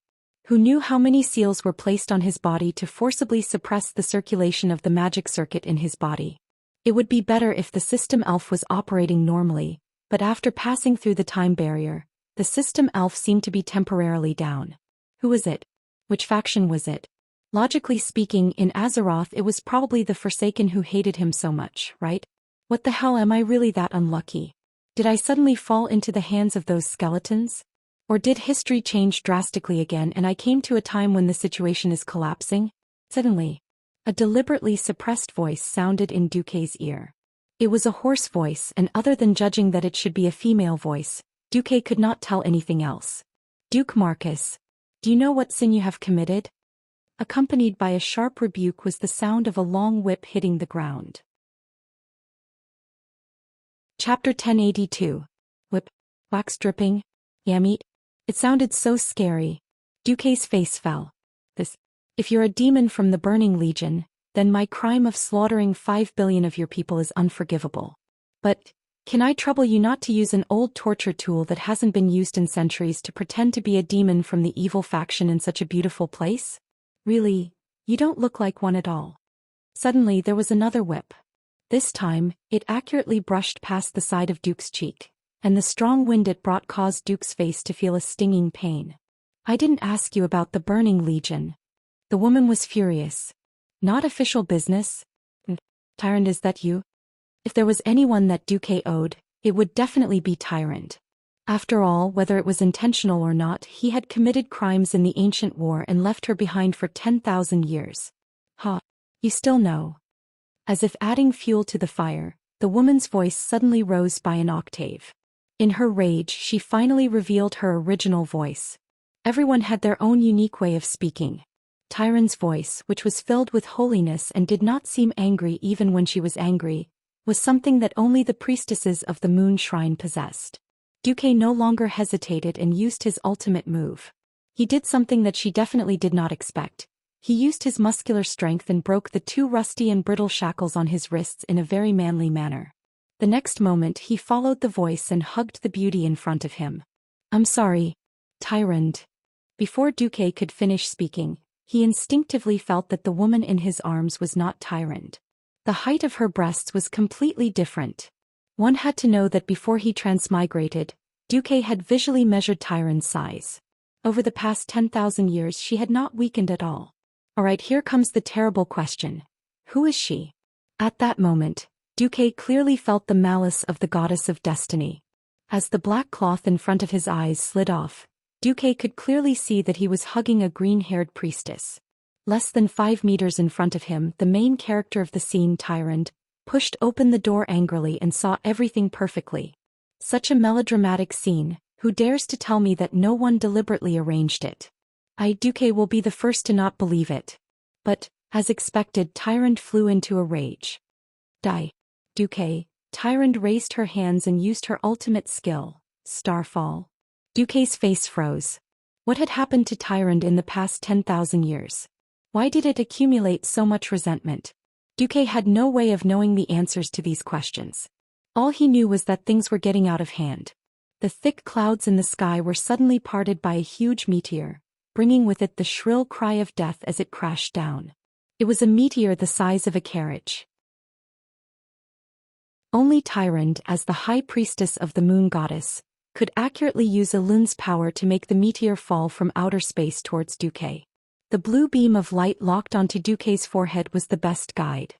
Who knew how many seals were placed on his body to forcibly suppress the circulation of the magic circuit in his body? It would be better if the system elf was operating normally, but after passing through the time barrier, The system elf seemed to be temporarily down. Who was it? Which faction was it? Logically speaking, in Azeroth it was probably the Forsaken who hated him so much, right? What the hell, am I really that unlucky? Did I suddenly fall into the hands of those skeletons? Or did history change drastically again and I came to a time when the situation is collapsing? Suddenly, a deliberately suppressed voice sounded in Duque's ear. It was a hoarse voice, and other than judging that it should be a female voice, Duque could not tell anything else. Duke Marcus, do you know what sin you have committed? Accompanied by a sharp rebuke was the sound of a long whip hitting the ground. Chapter 1082. Whip. Wax dripping. Yammeet. It sounded so scary. Duque's face fell. If you're a demon from the Burning Legion, then my crime of slaughtering 5 billion of your people is unforgivable. But, can I trouble you not to use an old torture tool that hasn't been used in centuries to pretend to be a demon from the evil faction in such a beautiful place? Really, you don't look like one at all. Suddenly there was another whip. This time, it accurately brushed past the side of Duke's cheek, and the strong wind it brought caused Duke's face to feel a stinging pain. I didn't ask you about the Burning Legion. The woman was furious. Not official business? Tyrant, is that you? If there was anyone that Duque owed, it would definitely be Tyrant. After all, whether it was intentional or not, he had committed crimes in the ancient war and left her behind for 10,000 years. Ha! You still know. As if adding fuel to the fire, the woman's voice suddenly rose by an octave. In her rage, she finally revealed her original voice. Everyone had their own unique way of speaking. Tyrant's voice, which was filled with holiness and did not seem angry even when she was angry, was something that only the priestesses of the Moon Shrine possessed. Duque no longer hesitated and used his ultimate move. He did something that she definitely did not expect. He used his muscular strength and broke the 2 rusty and brittle shackles on his wrists in a very manly manner. The next moment he followed the voice and hugged the beauty in front of him. I'm sorry, Tyrant. Before Duque could finish speaking, he instinctively felt that the woman in his arms was not Tyrant. The height of her breasts was completely different. One had to know that before he transmigrated, Duque had visually measured Tyrant's size. Over the past 10,000 years she had not weakened at all. Alright, here comes the terrible question. Who is she? At that moment, Duque clearly felt the malice of the goddess of destiny. As the black cloth in front of his eyes slid off, Duque could clearly see that he was hugging a green-haired priestess. Less than 5 meters in front of him, the main character of the scene, Tyrant, pushed open the door angrily and saw everything perfectly. Such a melodramatic scene. Who dares to tell me that no one deliberately arranged it? Duque will be the first to not believe it. But, as expected, Tyrant flew into a rage. Die. Duque. Tyrant raised her hands and used her ultimate skill, Starfall. Duque's face froze. What had happened to Tyrant in the past 10,000 years? Why did it accumulate so much resentment? Duque had no way of knowing the answers to these questions. All he knew was that things were getting out of hand. The thick clouds in the sky were suddenly parted by a huge meteor, bringing with it the shrill cry of death as it crashed down. It was a meteor the size of a carriage. Only Tyrant, as the high priestess of the moon goddess, could accurately use Elun's power to make the meteor fall from outer space towards Duque. The blue beam of light locked onto Duque's forehead was the best guide.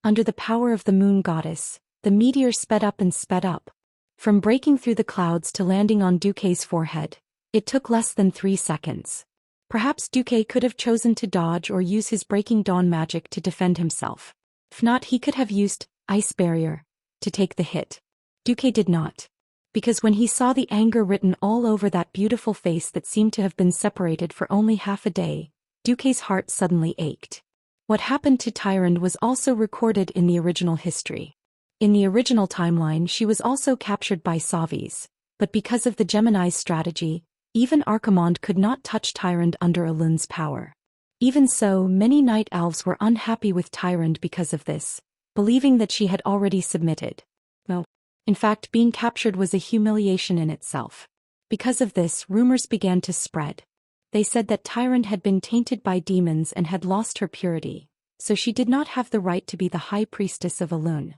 Under the power of the moon goddess, the meteor sped up and sped up. From breaking through the clouds to landing on Duque's forehead, it took less than 3 seconds. Perhaps Duque could have chosen to dodge or use his Breaking Dawn magic to defend himself. If not, he could have used Ice Barrier to take the hit. Duque did not. Because when he saw the anger written all over that beautiful face that seemed to have been separated for only half a day, Duque's heart suddenly ached. What happened to Tyrant was also recorded in the original history. In the original timeline she was also captured by Savis, but because of the Gemini's strategy, even Archimonde could not touch Tyrant under Elun's power. Even so, many night elves were unhappy with Tyrant because of this, believing that she had already submitted. No. In fact, being captured was a humiliation in itself. Because of this, rumors began to spread. They said that Tyrant had been tainted by demons and had lost her purity, so she did not have the right to be the high priestess of Elun.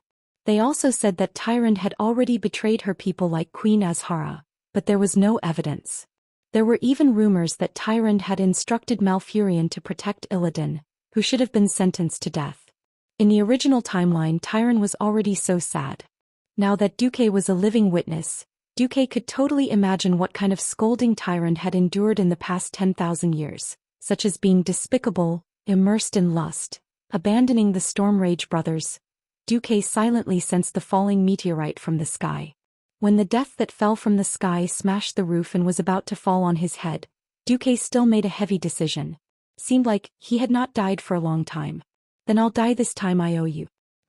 They also said that Tyrant had already betrayed her people like Queen Azhara, but there was no evidence. There were even rumors that Tyrande had instructed Malfurion to protect Illidan, who should have been sentenced to death. In the original timeline, Tyrande was already so sad. Now that Duque was a living witness, Duque could totally imagine what kind of scolding Tyrande had endured in the past 10,000 years, such as being despicable, immersed in lust, abandoning the Stormrage brothers. Duque silently sensed the falling meteorite from the sky. When the death that fell from the sky smashed the roof and was about to fall on his head, Duque still made a heavy decision. Seemed like he had not died for a long time. Then I'll die this time, I owe you.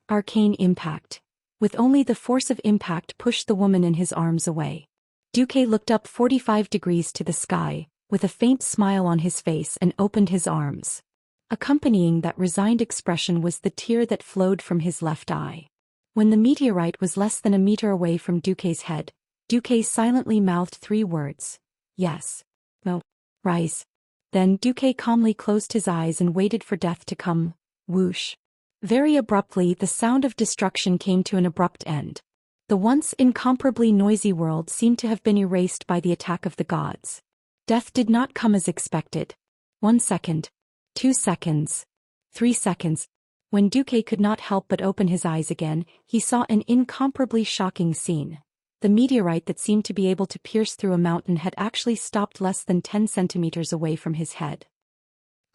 Arcane impact. With only the force of impact pushed the woman in his arms away. Duque looked up 45 degrees to the sky, with a faint smile on his face, and opened his arms. Accompanying that resigned expression was the tear that flowed from his left eye. When the meteorite was less than a meter away from Duque's head, Duque silently mouthed 3 words. Yes. No. Rise. Then Duque calmly closed his eyes and waited for death to come. Whoosh. Very abruptly, the sound of destruction came to an abrupt end. The once incomparably noisy world seemed to have been erased by the attack of the gods. Death did not come as expected. 1 second. 2 seconds. 3 seconds. When Duque could not help but open his eyes again, he saw an incomparably shocking scene. The meteorite that seemed to be able to pierce through a mountain had actually stopped less than 10 centimeters away from his head.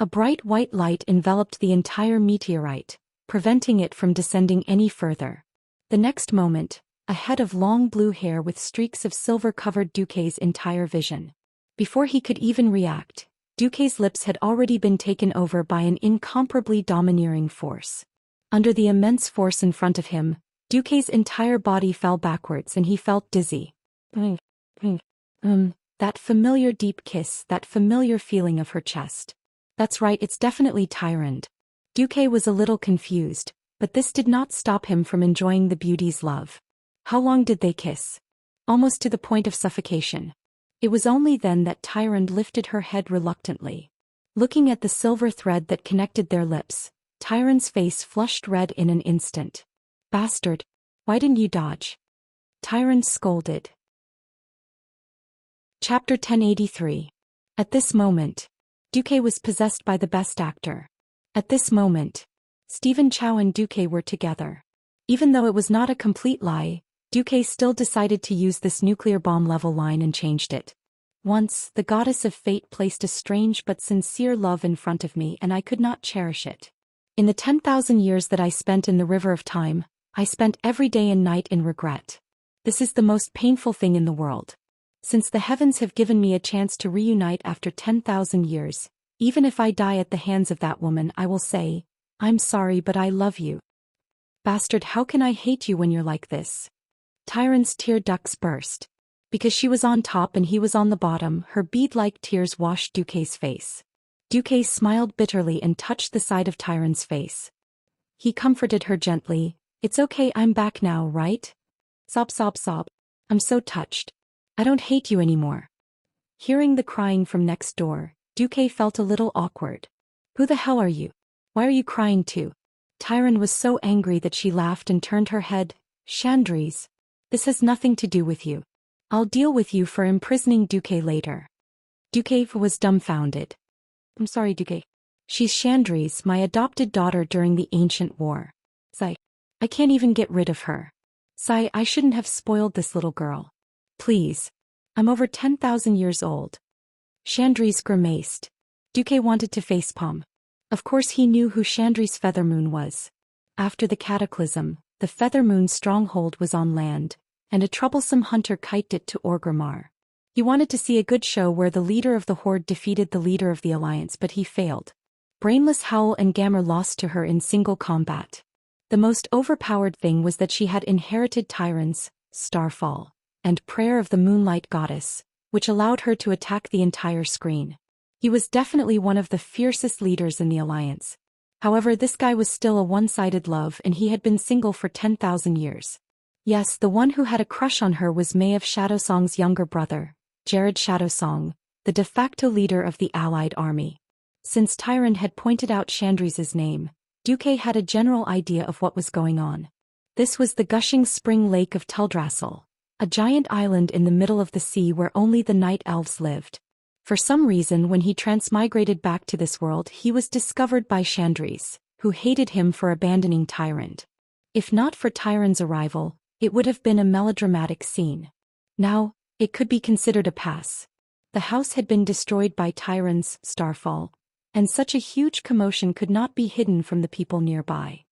A bright white light enveloped the entire meteorite, preventing it from descending any further. The next moment, a head of long blue hair with streaks of silver covered Duque's entire vision. Before he could even react, Duque's lips had already been taken over by an incomparably domineering force. Under the immense force in front of him, Duque's entire body fell backwards and he felt dizzy. That familiar deep kiss, that familiar feeling of her chest. That's right, it's definitely Tyrande. Duque was a little confused, but this did not stop him from enjoying the beauty's love. How long did they kiss? Almost to the point of suffocation. It was only then that Tyrande lifted her head reluctantly. Looking at the silver thread that connected their lips, Tyrande's face flushed red in an instant. Bastard! Why didn't you dodge? Tyrande scolded. Chapter 1083. At this moment, Duque was possessed by the best actor. At this moment, Stephen Chow and Duque were together. Even though it was not a complete lie, Duque still decided to use this nuclear bomb level line and changed it. Once, the goddess of fate placed a strange but sincere love in front of me and I could not cherish it. In the 10,000 years that I spent in the river of time, I spent every day and night in regret. This is the most painful thing in the world. Since the heavens have given me a chance to reunite after 10,000 years, even if I die at the hands of that woman, I will say, I'm sorry but I love you. Bastard, how can I hate you when you're like this? Tyrande's tear ducts burst. Because she was on top and he was on the bottom, her bead-like tears washed Duque's face. Duque smiled bitterly and touched the side of Tyrande's face. He comforted her gently. It's okay, I'm back now, right? Sob, sob, sob. I'm so touched. I don't hate you anymore. Hearing the crying from next door, Duque felt a little awkward. Who the hell are you? Why are you crying too? Tyrande was so angry that she laughed and turned her head. Chandrise. This has nothing to do with you. I'll deal with you for imprisoning Duque later. Duque was dumbfounded. I'm sorry, Duque. She's Chandrise, my adopted daughter during the ancient war. Sigh. I can't even get rid of her. Sigh, I shouldn't have spoiled this little girl. Please. I'm over 10,000 years old. Chandrise grimaced. Duque wanted to facepalm. Of course he knew who Chandrise Feathermoon was. After the cataclysm, the Feathermoon stronghold was on land, and a troublesome hunter kited it to Orgrimmar. He wanted to see a good show where the leader of the Horde defeated the leader of the Alliance, but he failed. Brainless Howl and Gammer lost to her in single combat. The most overpowered thing was that she had inherited Tyrande's Starfall and Prayer of the Moonlight Goddess, which allowed her to attack the entire screen. He was definitely one of the fiercest leaders in the Alliance. However, this guy was still a one-sided love and he had been single for 10,000 years. Yes, the one who had a crush on her was May of Shadowsong's younger brother, Jared Shadowsong, the de facto leader of the Allied army. Since Tyrande had pointed out Chandrise's name, Duque had a general idea of what was going on. This was the gushing spring lake of Teldrassil, A giant island in the middle of the sea where only the night elves lived. For some reason, when he transmigrated back to this world, he was discovered by Chandris, who hated him for abandoning Tyrant. If not for Tyrant's arrival, it would have been a melodramatic scene. Now, it could be considered a pass. The house had been destroyed by Tyrant's starfall, and such a huge commotion could not be hidden from the people nearby.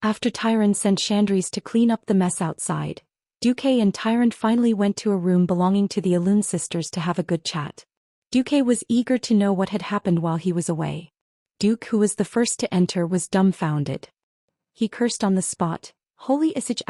After Tyrant sent Chandris to clean up the mess outside, Duque and Tyrant finally went to a room belonging to the Alun sisters to have a good chat. Duque was eager to know what had happened while he was away. Duke, who was the first to enter, was dumbfounded. He cursed on the spot, "Holy Isich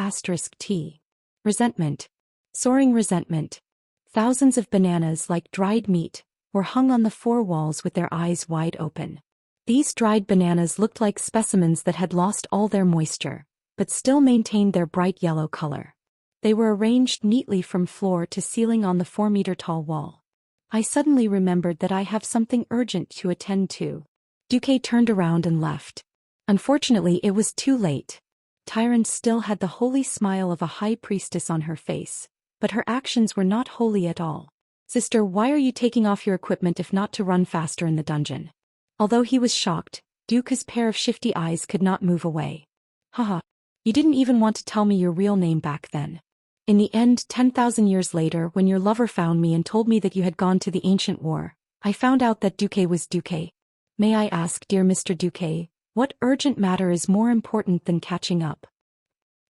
*T. Resentment. Soaring resentment." Thousands of bananas like dried meat were hung on the four walls with their eyes wide open. These dried bananas looked like specimens that had lost all their moisture, but still maintained their bright yellow color. They were arranged neatly from floor to ceiling on the 4-meter-tall wall. I suddenly remembered that I have something urgent to attend to. Duque turned around and left. Unfortunately, it was too late. Tyrant still had the holy smile of a high priestess on her face, but her actions were not holy at all. "Sister, why are you taking off your equipment if not to run faster in the dungeon?" Although he was shocked, Duke's pair of shifty eyes could not move away. "Haha, you didn't even want to tell me your real name back then. In the end, 10,000 years later, when your lover found me and told me that you had gone to the ancient war, I found out that Duque was Duque. May I ask, dear Mr. Duque, what urgent matter is more important than catching up?"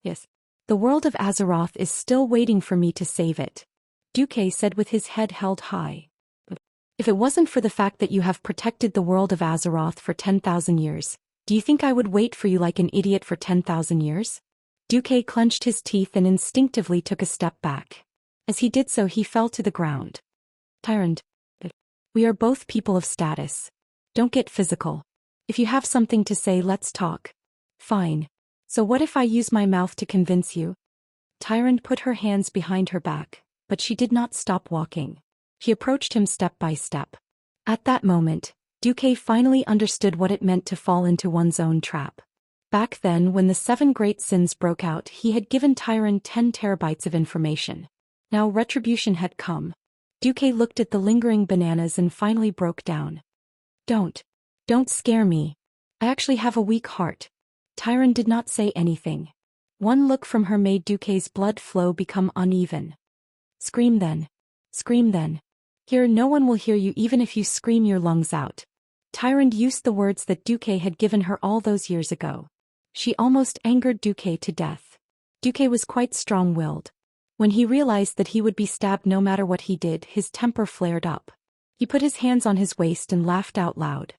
"Yes. The world of Azeroth is still waiting for me to save it," Duque said with his head held high. "But if it wasn't for the fact that you have protected the world of Azeroth for 10,000 years, do you think I would wait for you like an idiot for 10,000 years? Duque clenched his teeth and instinctively took a step back. As he did so, he fell to the ground. "Tyrant, we are both people of status. Don't get physical. If you have something to say, let's talk." "Fine. So what if I use my mouth to convince you?" Tyrant put her hands behind her back, but she did not stop walking. She approached him step by step. At that moment, Duque finally understood what it meant to fall into one's own trap. Back then, when the 7 great sins broke out, he had given Tyrant 10 terabytes of information. Now retribution had come. Duque looked at the lingering bananas and finally broke down. Don't scare me. I actually have a weak heart." Tyrant did not say anything. One look from her made Duque's blood flow become uneven. Scream then. Scream then. Here, no one will hear you even if you scream your lungs out." Tyrant used the words that Duque had given her all those years ago. She almost angered Duque to death. Duque was quite strong-willed. When he realized that he would be stabbed no matter what he did, his temper flared up. He put his hands on his waist and laughed out loud.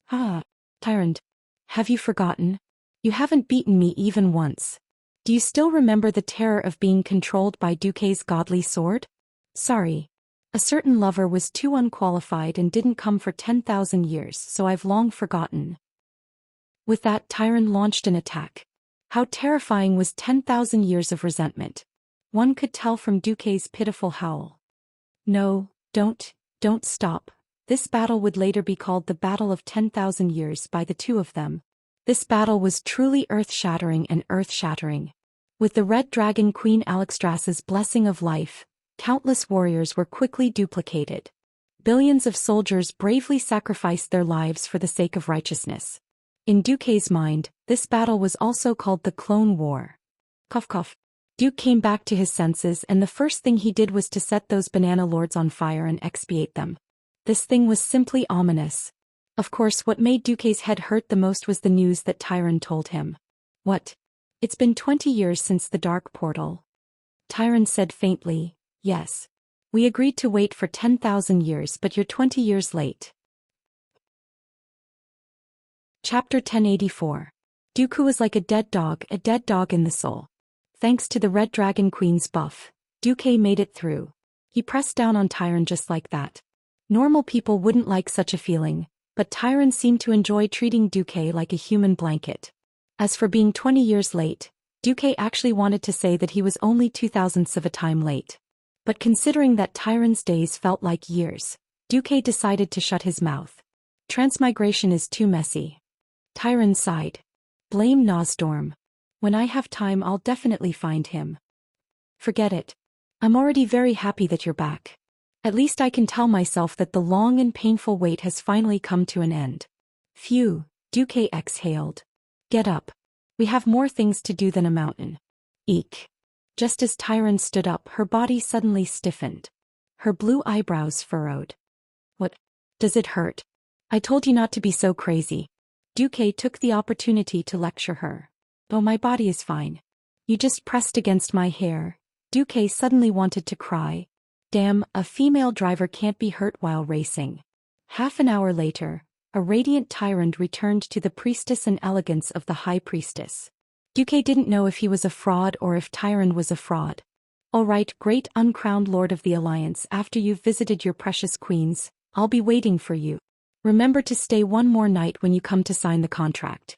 "Ah, Tyrant. Have you forgotten? You haven't beaten me even once. Do you still remember the terror of being controlled by Duque's godly sword? Sorry. A certain lover was too unqualified and didn't come for 10,000 years, so I've long forgotten." With that, Tyrant launched an attack. How terrifying was 10,000 years of resentment. One could tell from Duque's pitiful howl. "No, don't stop." This battle would later be called the Battle of 10,000 Years by the two of them. This battle was truly earth-shattering and earth-shattering. With the Red Dragon Queen Alexstrasza's blessing of life, countless warriors were quickly duplicated. Billions of soldiers bravely sacrificed their lives for the sake of righteousness. In Duque's mind, this battle was also called the Clone War. Cough cough. Duque came back to his senses, and the first thing he did was to set those banana lords on fire and expiate them. This thing was simply ominous. Of course, what made Duque's head hurt the most was the news that Tyrant told him. "What? It's been 20 years since the Dark Portal." Tyrant said faintly, "Yes. We agreed to wait for 10,000 years, but you're 20 years late." Chapter 1084. Duque was like a dead dog in the soul. Thanks to the Red Dragon Queen's buff, Duque made it through. He pressed down on Tyrant just like that. Normal people wouldn't like such a feeling, but Tyrant seemed to enjoy treating Duque like a human blanket. As for being 20 years late, Duque actually wanted to say that he was only 2,000ths of a time late. But considering that Tyrant's days felt like years, Duque decided to shut his mouth. Transmigration is too messy. Tyrant sighed. "Blame Nosdorm. When I have time, I'll definitely find him." "Forget it. I'm already very happy that you're back. At least I can tell myself that the long and painful wait has finally come to an end. Phew, Duque exhaled. Get up. We have more things to do than a mountain. Eek. Just as Tyron stood up, her body suddenly stiffened. Her blue eyebrows furrowed. What? Does it hurt? I told you not to be so crazy. Duque took the opportunity to lecture her. Oh, my body is fine. You just pressed against my hair. Duque suddenly wanted to cry. Damn, a female driver can't be hurt while racing. Half an hour later, a radiant Tyrant returned to the priestess and elegance of the high priestess. Duque didn't know if he was a fraud or if Tyrant was a fraud. All right, great uncrowned lord of the Alliance, after you've visited your precious queens, I'll be waiting for you. Remember to stay one more night when you come to sign the contract.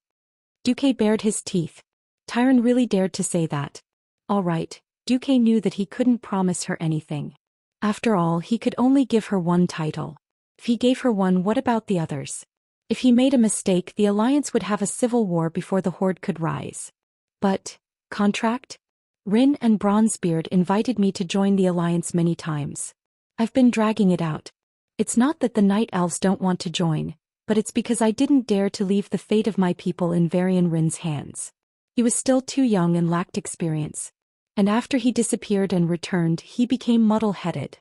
Duque bared his teeth. Tyrant really dared to say that. All right, Duque knew that he couldn't promise her anything. After all, he could only give her one title. If he gave her one, what about the others? If he made a mistake, the Alliance would have a civil war before the Horde could rise. But, contract? Rin and Bronzebeard invited me to join the Alliance many times. I've been dragging it out. It's not that the Night Elves don't want to join, but it's because I didn't dare to leave the fate of my people in Varian Rin's hands. He was still too young and lacked experience. And after he disappeared and returned, he became muddle-headed.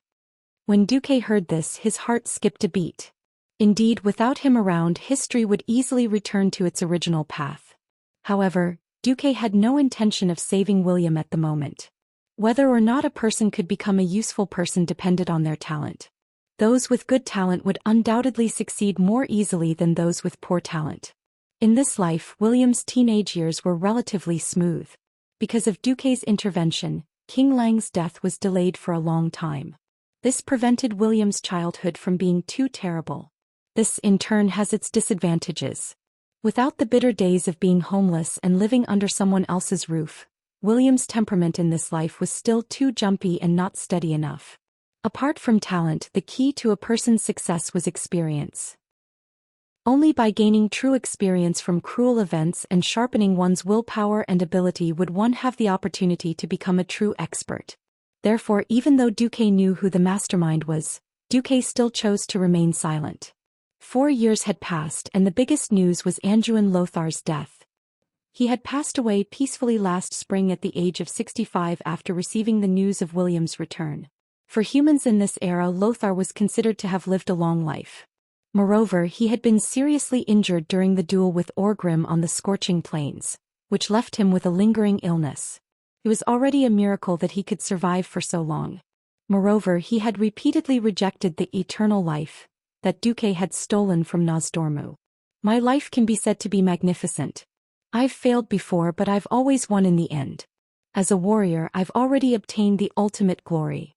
When Duque heard this, his heart skipped a beat. Indeed, without him around, history would easily return to its original path. However, Duque had no intention of saving William at the moment. Whether or not a person could become a useful person depended on their talent. Those with good talent would undoubtedly succeed more easily than those with poor talent. In this life, William's teenage years were relatively smooth. Because of Duque's intervention, King Lang's death was delayed for a long time. This prevented William's childhood from being too terrible. This, in turn, has its disadvantages. Without the bitter days of being homeless and living under someone else's roof, William's temperament in this life was still too jumpy and not steady enough. Apart from talent, the key to a person's success was experience. Only by gaining true experience from cruel events and sharpening one's willpower and ability would one have the opportunity to become a true expert. Therefore, even though Duque knew who the mastermind was, Duque still chose to remain silent. 4 years had passed, and the biggest news was Anduin Lothar's death. He had passed away peacefully last spring at the age of 65 after receiving the news of William's return. For humans in this era, Lothar was considered to have lived a long life. Moreover, he had been seriously injured during the duel with Orgrim on the scorching plains, which left him with a lingering illness. It was already a miracle that he could survive for so long. Moreover, he had repeatedly rejected the eternal life that Duque had stolen from Nozdormu. My life can be said to be magnificent. I've failed before, but I've always won in the end. As a warrior, I've already obtained the ultimate glory.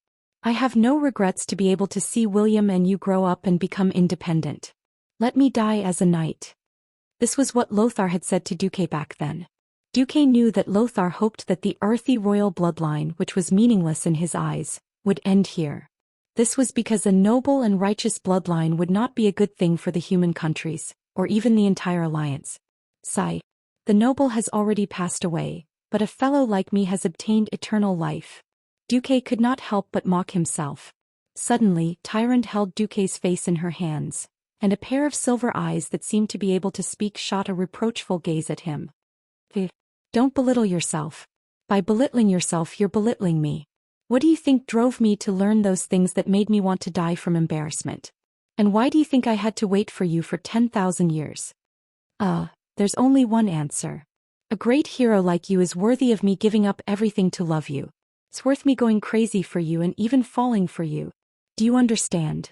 I have no regrets to be able to see William and you grow up and become independent. Let me die as a knight. This was what Lothar had said to Duque back then. Duque knew that Lothar hoped that the earthy royal bloodline, which was meaningless in his eyes, would end here. This was because a noble and righteous bloodline would not be a good thing for the human countries, or even the entire alliance. Sigh. The noble has already passed away, but a fellow like me has obtained eternal life. Duque could not help but mock himself. Suddenly, Tyrant held Duque's face in her hands, and a pair of silver eyes that seemed to be able to speak shot a reproachful gaze at him. Don't belittle yourself. By belittling yourself, you're belittling me. What do you think drove me to learn those things that made me want to die from embarrassment? And why do you think I had to wait for you for 10,000 years? There's only one answer. A great hero like you is worthy of me giving up everything to love you. It's worth me going crazy for you and even falling for you. Do you understand?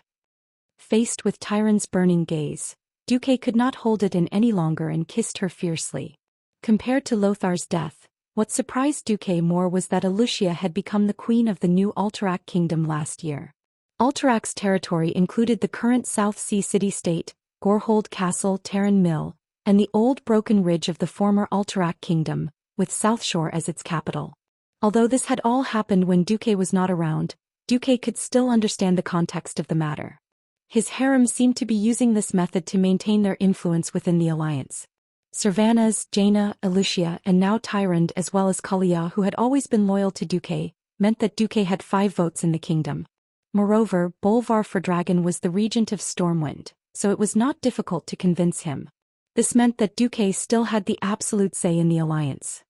Faced with Tyrant's burning gaze, Duque could not hold it in any longer and kissed her fiercely. Compared to Lothar's death, what surprised Duque more was that Wuxia had become the queen of the new Alterac kingdom last year. Alterac's territory included the current South Sea city-state, Gorehold Castle, Terran Mill, and the old broken ridge of the former Alterac kingdom, with Southshore as its capital. Although this had all happened when Duque was not around, Duque could still understand the context of the matter. His harem seemed to be using this method to maintain their influence within the alliance. Servanas, Jaina, Wuxia, and now Tyrant, as well as Kalia, who had always been loyal to Duque, meant that Duque had 5 votes in the kingdom. Moreover, Bolvar for Dragon was the regent of Stormwind, so it was not difficult to convince him. This meant that Duque still had the absolute say in the alliance.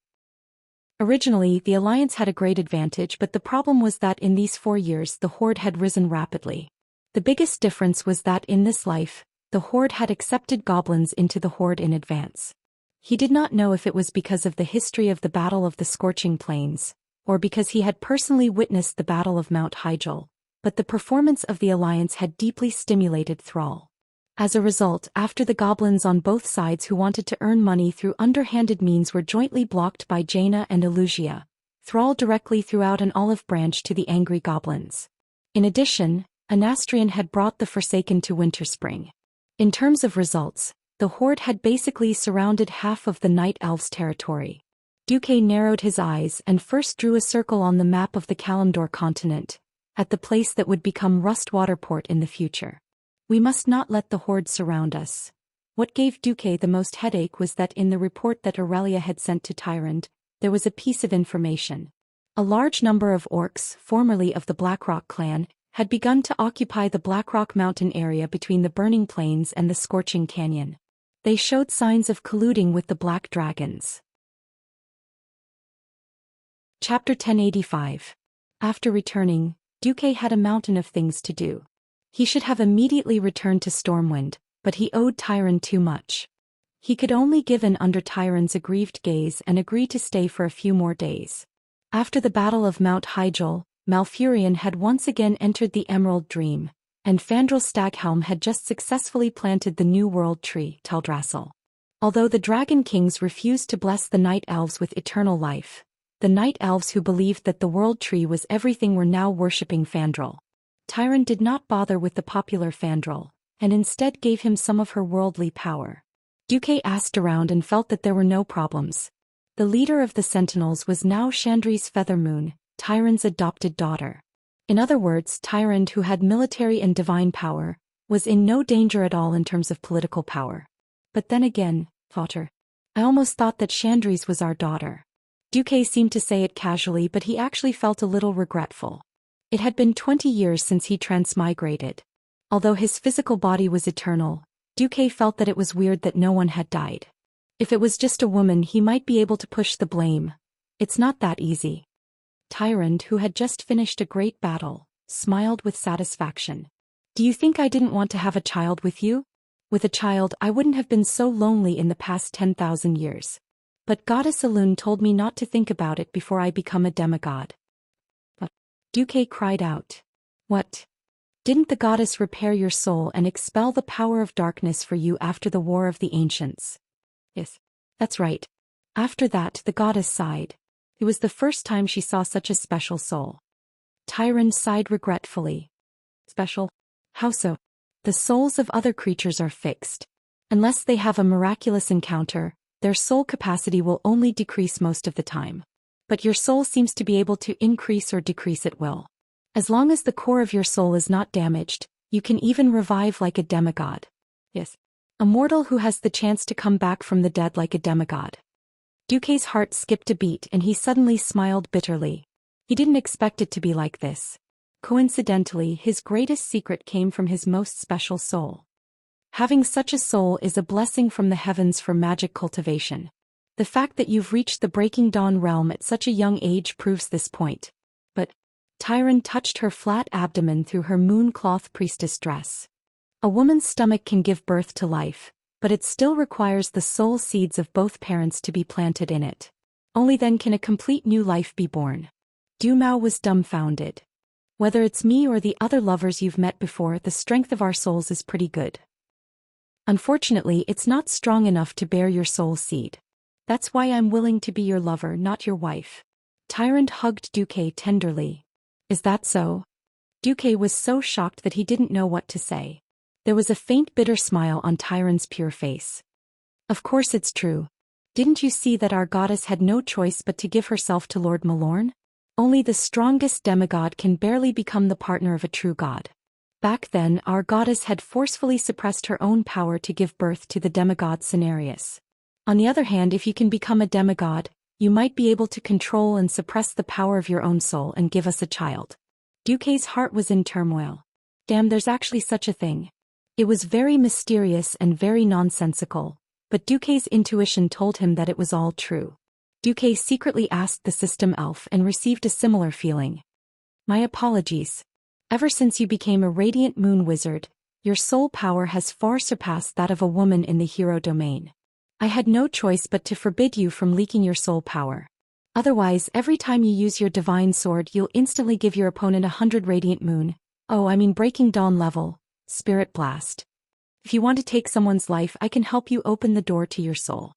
Originally, the alliance had a great advantage, but the problem was that in these 4 years the horde had risen rapidly. The biggest difference was that in this life, the horde had accepted goblins into the horde in advance. He did not know if it was because of the history of the Battle of the Scorching Plains, or because he had personally witnessed the Battle of Mount Hyjal, but the performance of the alliance had deeply stimulated Thrall. As a result, after the goblins on both sides who wanted to earn money through underhanded means were jointly blocked by Jaina and Elusia, Thrall directly threw out an olive branch to the angry goblins. In addition, Anastrian had brought the Forsaken to Winterspring. In terms of results, the horde had basically surrounded half of the Night Elves' territory. Duque narrowed his eyes and first drew a circle on the map of the Kalimdor continent, at the place that would become Rustwaterport in the future. We must not let the horde surround us. What gave Duque the most headache was that in the report that Aurelia had sent to Tyrande, there was a piece of information. A large number of orcs, formerly of the Blackrock clan, had begun to occupy the Blackrock mountain area between the Burning Plains and the Scorching Canyon. They showed signs of colluding with the Black Dragons. Chapter 1085. After returning, Duque had a mountain of things to do. He should have immediately returned to Stormwind, but he owed Tyrande too much. He could only give in under Tyrande's aggrieved gaze and agree to stay for a few more days. After the Battle of Mount Hyjal, Malfurion had once again entered the Emerald Dream, and Fandral Staghelm had just successfully planted the New World Tree, Teldrassil. Although the Dragon Kings refused to bless the Night Elves with eternal life, the Night Elves who believed that the World Tree was everything were now worshipping Fandral. Tyrande did not bother with the popular Fandral, and instead gave him some of her worldly power. Duque asked around and felt that there were no problems. The leader of the Sentinels was now Chandri's Feathermoon, Tyrande's adopted daughter. In other words, Tyrande, who had military and divine power, was in no danger at all in terms of political power. But then again, Potter, I almost thought that Chandri's was our daughter. Duque seemed to say it casually, but he actually felt a little regretful. It had been 20 years since he transmigrated. Although his physical body was eternal, Duque felt that it was weird that no one had died. If it was just a woman, he might be able to push the blame. It's not that easy. Tyrande, who had just finished a great battle, smiled with satisfaction. Do you think I didn't want to have a child with you? With a child, I wouldn't have been so lonely in the past 10,000 years. But Goddess Elune told me not to think about it before I become a demigod. But Duque cried out. What? Didn't the goddess repair your soul and expel the power of darkness for you after the War of the Ancients? Yes, that's right. After that, the goddess sighed. It was the first time she saw such a special soul. Tyrande sighed regretfully. Special? How so? The souls of other creatures are fixed. Unless they have a miraculous encounter, their soul capacity will only decrease most of the time. But your soul seems to be able to increase or decrease at will. As long as the core of your soul is not damaged, you can even revive like a demigod. Yes. A mortal who has the chance to come back from the dead like a demigod. Duque's heart skipped a beat and he suddenly smiled bitterly. He didn't expect it to be like this. Coincidentally, his greatest secret came from his most special soul. Having such a soul is a blessing from the heavens for magic cultivation. The fact that you've reached the Breaking Dawn realm at such a young age proves this point. But Tyrande touched her flat abdomen through her mooncloth priestess dress. A woman's stomach can give birth to life, but it still requires the soul seeds of both parents to be planted in it. Only then can a complete new life be born. Dumao was dumbfounded. Whether it's me or the other lovers you've met before, the strength of our souls is pretty good. Unfortunately, it's not strong enough to bear your soul seed. That's why I'm willing to be your lover, not your wife. Tyrande hugged Duque tenderly. Is that so? Duque was so shocked that he didn't know what to say. There was a faint bitter smile on Tyrande's pure face. Of course it's true. Didn't you see that our goddess had no choice but to give herself to Lord Malorn? Only the strongest demigod can barely become the partner of a true god. Back then, our goddess had forcefully suppressed her own power to give birth to the demigod Cenarius. On the other hand, if you can become a demigod, You might be able to control and suppress the power of your own soul and give us a child. Duque's heart was in turmoil. Damn, there's actually such a thing. It was very mysterious and very nonsensical, but Duque's intuition told him that it was all true. Duque secretly asked the system elf and received a similar feeling. My apologies. Ever since you became a radiant moon wizard, your soul power has far surpassed that of a woman in the hero domain. I had no choice but to forbid you from leaking your soul power. Otherwise, every time you use your divine sword, you'll instantly give your opponent 100 radiant moon. Breaking dawn level, spirit blast. If you want to take someone's life, I can help you open the door to your soul.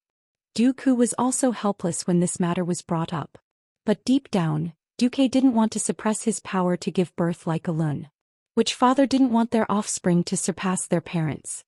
Duque was also helpless when this matter was brought up. But deep down, Duque didn't want to suppress his power to give birth like a Lun. Which father didn't want their offspring to surpass their parents?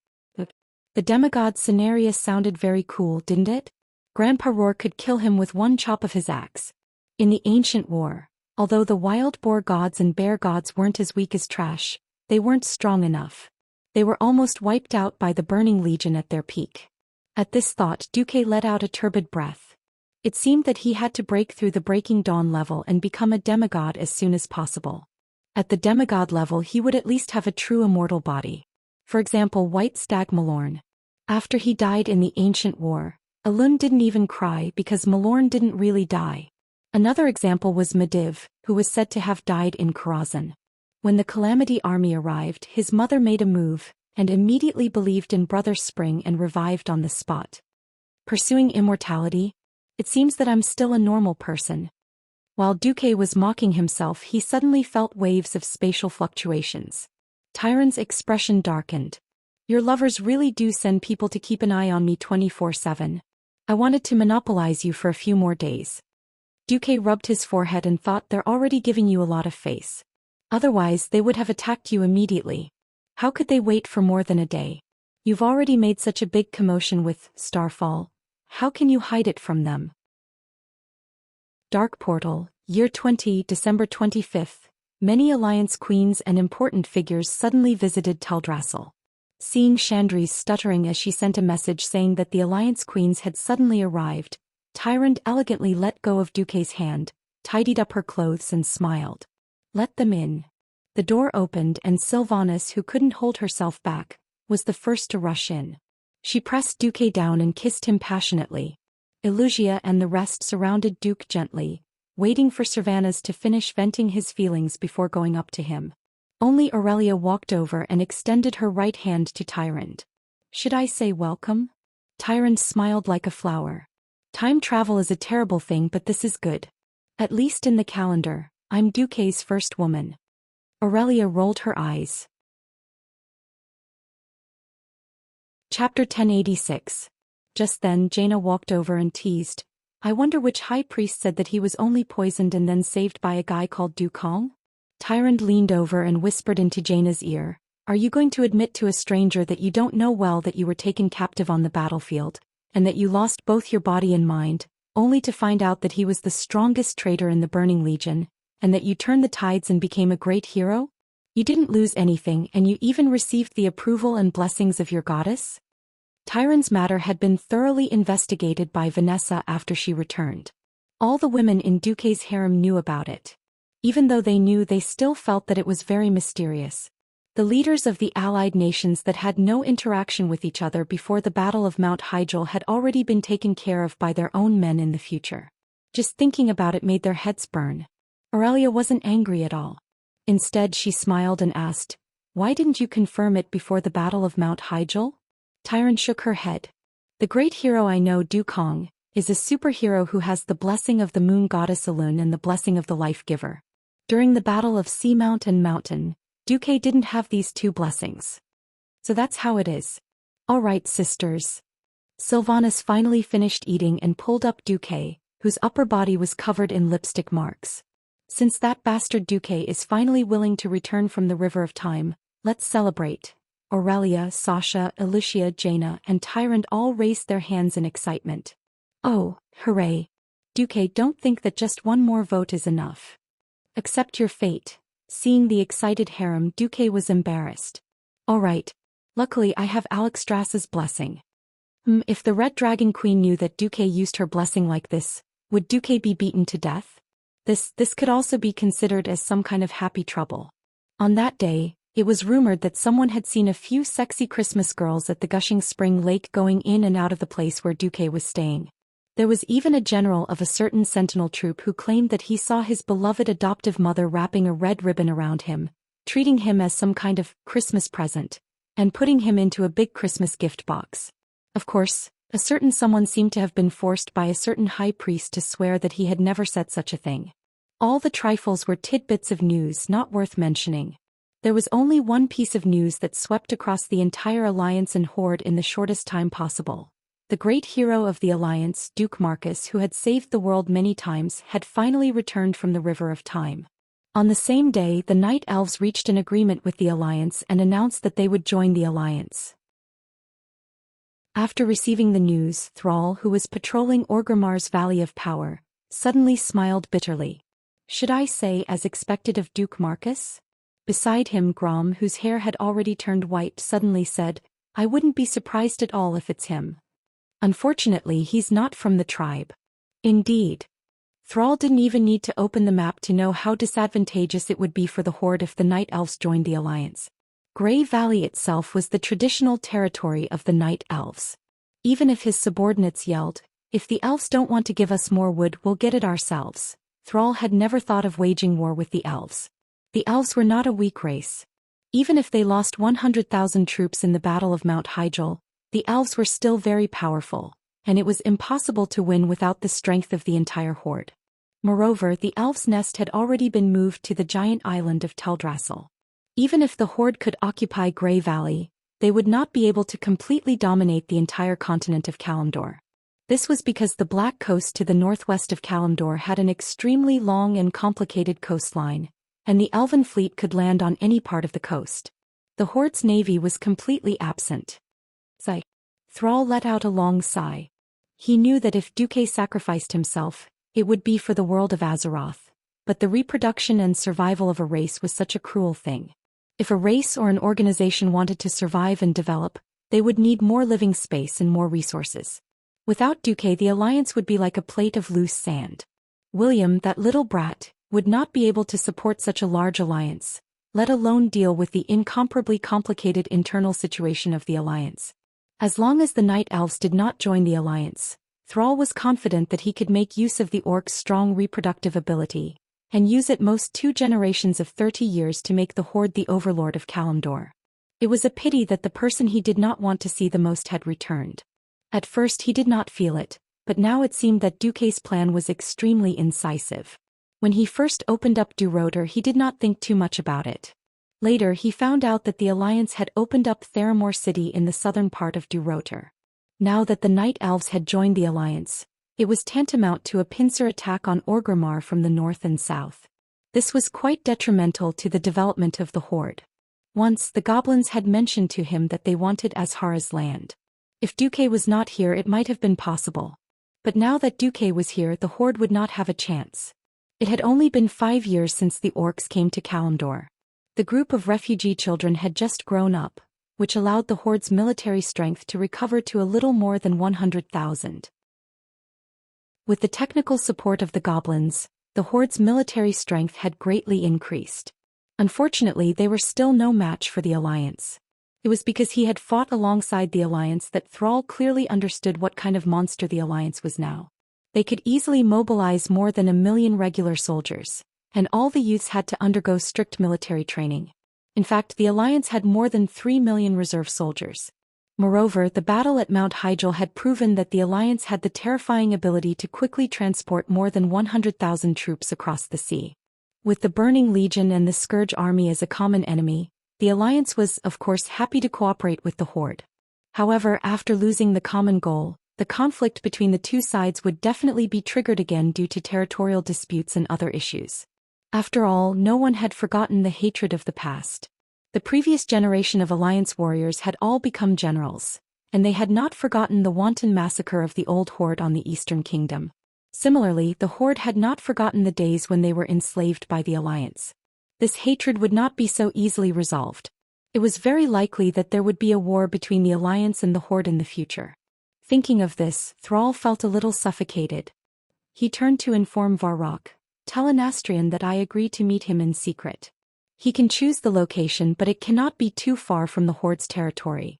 The demigod scenario sounded very cool, didn't it? Grandpa Roar could kill him with one chop of his axe. In the ancient war, although the wild boar gods and bear gods weren't as weak as trash, they weren't strong enough. They were almost wiped out by the Burning Legion at their peak. At this thought, Duque let out a turbid breath. It seemed that he had to break through the Breaking Dawn level and become a demigod as soon as possible. At the demigod level, he would at least have a true immortal body. For example, White Stag Malorn. After he died in the ancient war, Alun didn't even cry because Malorn didn't really die. Another example was Mediv, who was said to have died in Karazhan. When the Calamity army arrived, his mother made a move, and immediately believed in Brother Spring and revived on the spot. Pursuing immortality? It seems that I'm still a normal person. While Duque was mocking himself, he suddenly felt waves of spatial fluctuations. Tyron's expression darkened. Your lovers really do send people to keep an eye on me 24/7. I wanted to monopolize you for a few more days. Duque rubbed his forehead and thought they're already giving you a lot of face. Otherwise, they would have attacked you immediately. How could they wait for more than a day? You've already made such a big commotion with Starfall. How can you hide it from them? Dark Portal, Year 20, December 25th. Many Alliance queens and important figures suddenly visited Teldrassil. Seeing Chandri's stuttering as she sent a message saying that the Alliance queens had suddenly arrived, Tyrant elegantly let go of Duque's hand, tidied up her clothes and smiled. Let them in. The door opened and Sylvanas, who couldn't hold herself back, was the first to rush in. She pressed Duque down and kissed him passionately. Elugia and the rest surrounded Duque gently, waiting for Sylvanas to finish venting his feelings before going up to him. Only Aurelia walked over and extended her right hand to Tyrant. Should I say welcome? Tyrant smiled like a flower. Time travel is a terrible thing, but this is good. At least in the calendar, I'm Duque's first woman. Aurelia rolled her eyes. Chapter 1086. Just then Jaina walked over and teased, I wonder which high priest said that he was only poisoned and then saved by a guy called Dukong? Tyrant leaned over and whispered into Jaina's ear, Are you going to admit to a stranger that you don't know well that you were taken captive on the battlefield, and that you lost both your body and mind, only to find out that he was the strongest traitor in the Burning Legion, and that you turned the tides and became a great hero? You didn't lose anything, and you even received the approval and blessings of your goddess? Tyrant's matter had been thoroughly investigated by Vanessa after she returned. All the women in Duque's harem knew about it. Even though they knew, they still felt that it was very mysterious. The leaders of the allied nations that had no interaction with each other before the Battle of Mount Hyjal had already been taken care of by their own men in the future. Just thinking about it made their heads burn. Aurelia wasn't angry at all. Instead, she smiled and asked, Why didn't you confirm it before the Battle of Mount Hyjal? Tyrant shook her head. The great hero I know, Dukong, is a superhero who has the blessing of the moon goddess Alun and the blessing of the life giver. During the Battle of Seamount and Mountain, Duque didn't have these two blessings. So that's how it is. All right, sisters. Sylvanas finally finished eating and pulled up Duque, whose upper body was covered in lipstick marks. Since that bastard Duque is finally willing to return from the River of Time, let's celebrate. Aurelia, Sasha, Alicia, Jaina, and Tyrant all raised their hands in excitement. Oh, hooray. Duque, don't think that just one more vote is enough. Accept your fate. Seeing the excited harem, Duque was embarrassed. All right. Luckily I have Alexstrasza's blessing. If the Red Dragon Queen knew that Duque used her blessing like this, Would Duque be beaten to death? This could also be considered as some kind of happy trouble. On that day, it was rumored that someone had seen a few sexy Christmas girls at the gushing spring lake going in and out of the place where Duque was staying. There was even a general of a certain sentinel troop who claimed that he saw his beloved adoptive mother wrapping a red ribbon around him, treating him as some kind of Christmas present, and putting him into a big Christmas gift box. Of course, a certain someone seemed to have been forced by a certain high priest to swear that he had never said such a thing. All the trifles were tidbits of news not worth mentioning. There was only one piece of news that swept across the entire alliance and horde in the shortest time possible. The great hero of the alliance, Duke Marcus, who had saved the world many times, had finally returned from the River of Time. On the same day, the Night Elves reached an agreement with the alliance and announced that they would join the alliance. After receiving the news, Thrall, who was patrolling Orgrimmar's Valley of Power, suddenly smiled bitterly. Should I say as expected of Duke Marcus? Beside him, Grom, whose hair had already turned white, suddenly said, I wouldn't be surprised at all if it's him. Unfortunately, he's not from the tribe. Indeed. Thrall didn't even need to open the map to know how disadvantageous it would be for the Horde if the Night Elves joined the alliance. Grey Valley itself was the traditional territory of the Night Elves. Even if his subordinates yelled, if the elves don't want to give us more wood, we'll get it ourselves, Thrall had never thought of waging war with the elves. The elves were not a weak race. Even if they lost 100,000 troops in the Battle of Mount Hyjal, the elves were still very powerful, and it was impossible to win without the strength of the entire horde. Moreover, the elves' nest had already been moved to the giant island of Teldrassil. Even if the horde could occupy Grey Valley, they would not be able to completely dominate the entire continent of Kalimdor. This was because the Black Coast to the northwest of Kalimdor had an extremely long and complicated coastline, and the elven fleet could land on any part of the coast. The horde's navy was completely absent. Thrall let out a long sigh. He knew that if Duque sacrificed himself, it would be for the world of Azeroth, but the reproduction and survival of a race was such a cruel thing. If a race or an organization wanted to survive and develop, they would need more living space and more resources. Without Duque, the alliance would be like a plate of loose sand. William, that little brat, would not be able to support such a large alliance, let alone deal with the incomparably complicated internal situation of the alliance. As long as the Night Elves did not join the alliance, Thrall was confident that he could make use of the orc's strong reproductive ability, and use at most 2 generations of 30 years to make the horde the overlord of Kalimdor. It was a pity that the person he did not want to see the most had returned. At first he did not feel it, but now it seemed that Duque's plan was extremely incisive. When he first opened up Durotor, he did not think too much about it. Later he found out that the alliance had opened up Theramore City in the southern part of Durotor. Now that the Night Elves had joined the alliance, it was tantamount to a pincer attack on Orgrimmar from the north and south. This was quite detrimental to the development of the horde. Once the goblins had mentioned to him that they wanted Azhara's land. If Duque was not here, it might have been possible. But now that Duque was here, the horde would not have a chance. It had only been 5 years since the orcs came to Kalimdor. The group of refugee children had just grown up, which allowed the horde's military strength to recover to a little more than 100,000. With the technical support of the goblins, the horde's military strength had greatly increased. Unfortunately, they were still no match for the alliance. It was because he had fought alongside the alliance that Thrall clearly understood what kind of monster the alliance was now. They could easily mobilize more than 1 million regular soldiers, and all the youths had to undergo strict military training. In fact, the alliance had more than 3 million reserve soldiers. Moreover, the battle at Mount Hyjal had proven that the alliance had the terrifying ability to quickly transport more than 100,000 troops across the sea. With the Burning Legion and the Scourge Army as a common enemy, the alliance was, of course, happy to cooperate with the horde. However, after losing the common goal, the conflict between the two sides would definitely be triggered again due to territorial disputes and other issues. After all, no one had forgotten the hatred of the past. The previous generation of alliance warriors had all become generals, and they had not forgotten the wanton massacre of the old horde on the Eastern Kingdom. Similarly, the horde had not forgotten the days when they were enslaved by the alliance. This hatred would not be so easily resolved. It was very likely that there would be a war between the alliance and the horde in the future. Thinking of this, Thrall felt a little suffocated. He turned to inform Varrock, "Tell Anastrian that I agree to meet him in secret. He can choose the location, but it cannot be too far from the Horde's territory."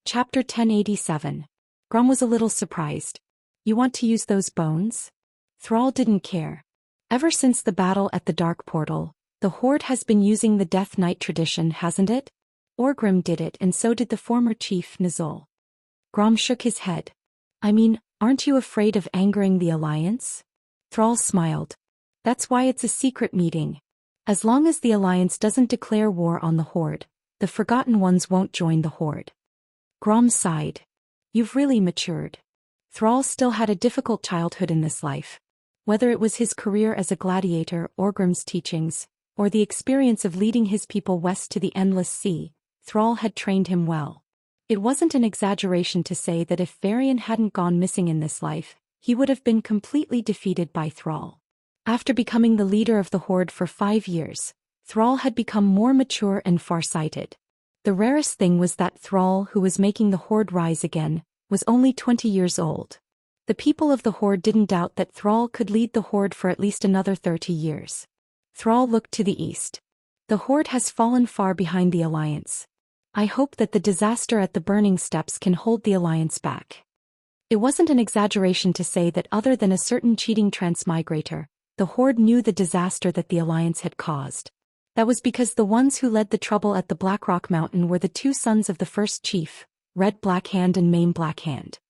Chapter 1087. Grom was a little surprised. "You want to use those bones?" Thrall didn't care. Ever since the battle at the Dark Portal, the Horde has been using the Death Knight tradition, hasn't it? Orgrim did it, and so did the former chief Nizul. Grom shook his head. "I mean, aren't you afraid of angering the Alliance?" Thrall smiled. "That's why it's a secret meeting. As long as the Alliance doesn't declare war on the Horde, the Forgotten Ones won't join the Horde." Grom sighed. "You've really matured." Thrall still had a difficult childhood in this life. Whether it was his career as a gladiator, Orgrim's teachings, or the experience of leading his people west to the Endless Sea, Thrall had trained him well. It wasn't an exaggeration to say that if Varian hadn't gone missing in this life, he would have been completely defeated by Thrall. After becoming the leader of the Horde for 5 years, Thrall had become more mature and far-sighted. The rarest thing was that Thrall, who was making the Horde rise again, was only 20 years old. The people of the Horde didn't doubt that Thrall could lead the Horde for at least another 30 years. Thrall looked to the east. The Horde has fallen far behind the Alliance. I hope that the disaster at the Burning Steps can hold the Alliance back. It wasn't an exaggeration to say that other than a certain cheating transmigrator, the Horde knew the disaster that the Alliance had caused. That was because the ones who led the trouble at the Blackrock Mountain were the 2 sons of the first chief, Red Blackhand and Mame Blackhand.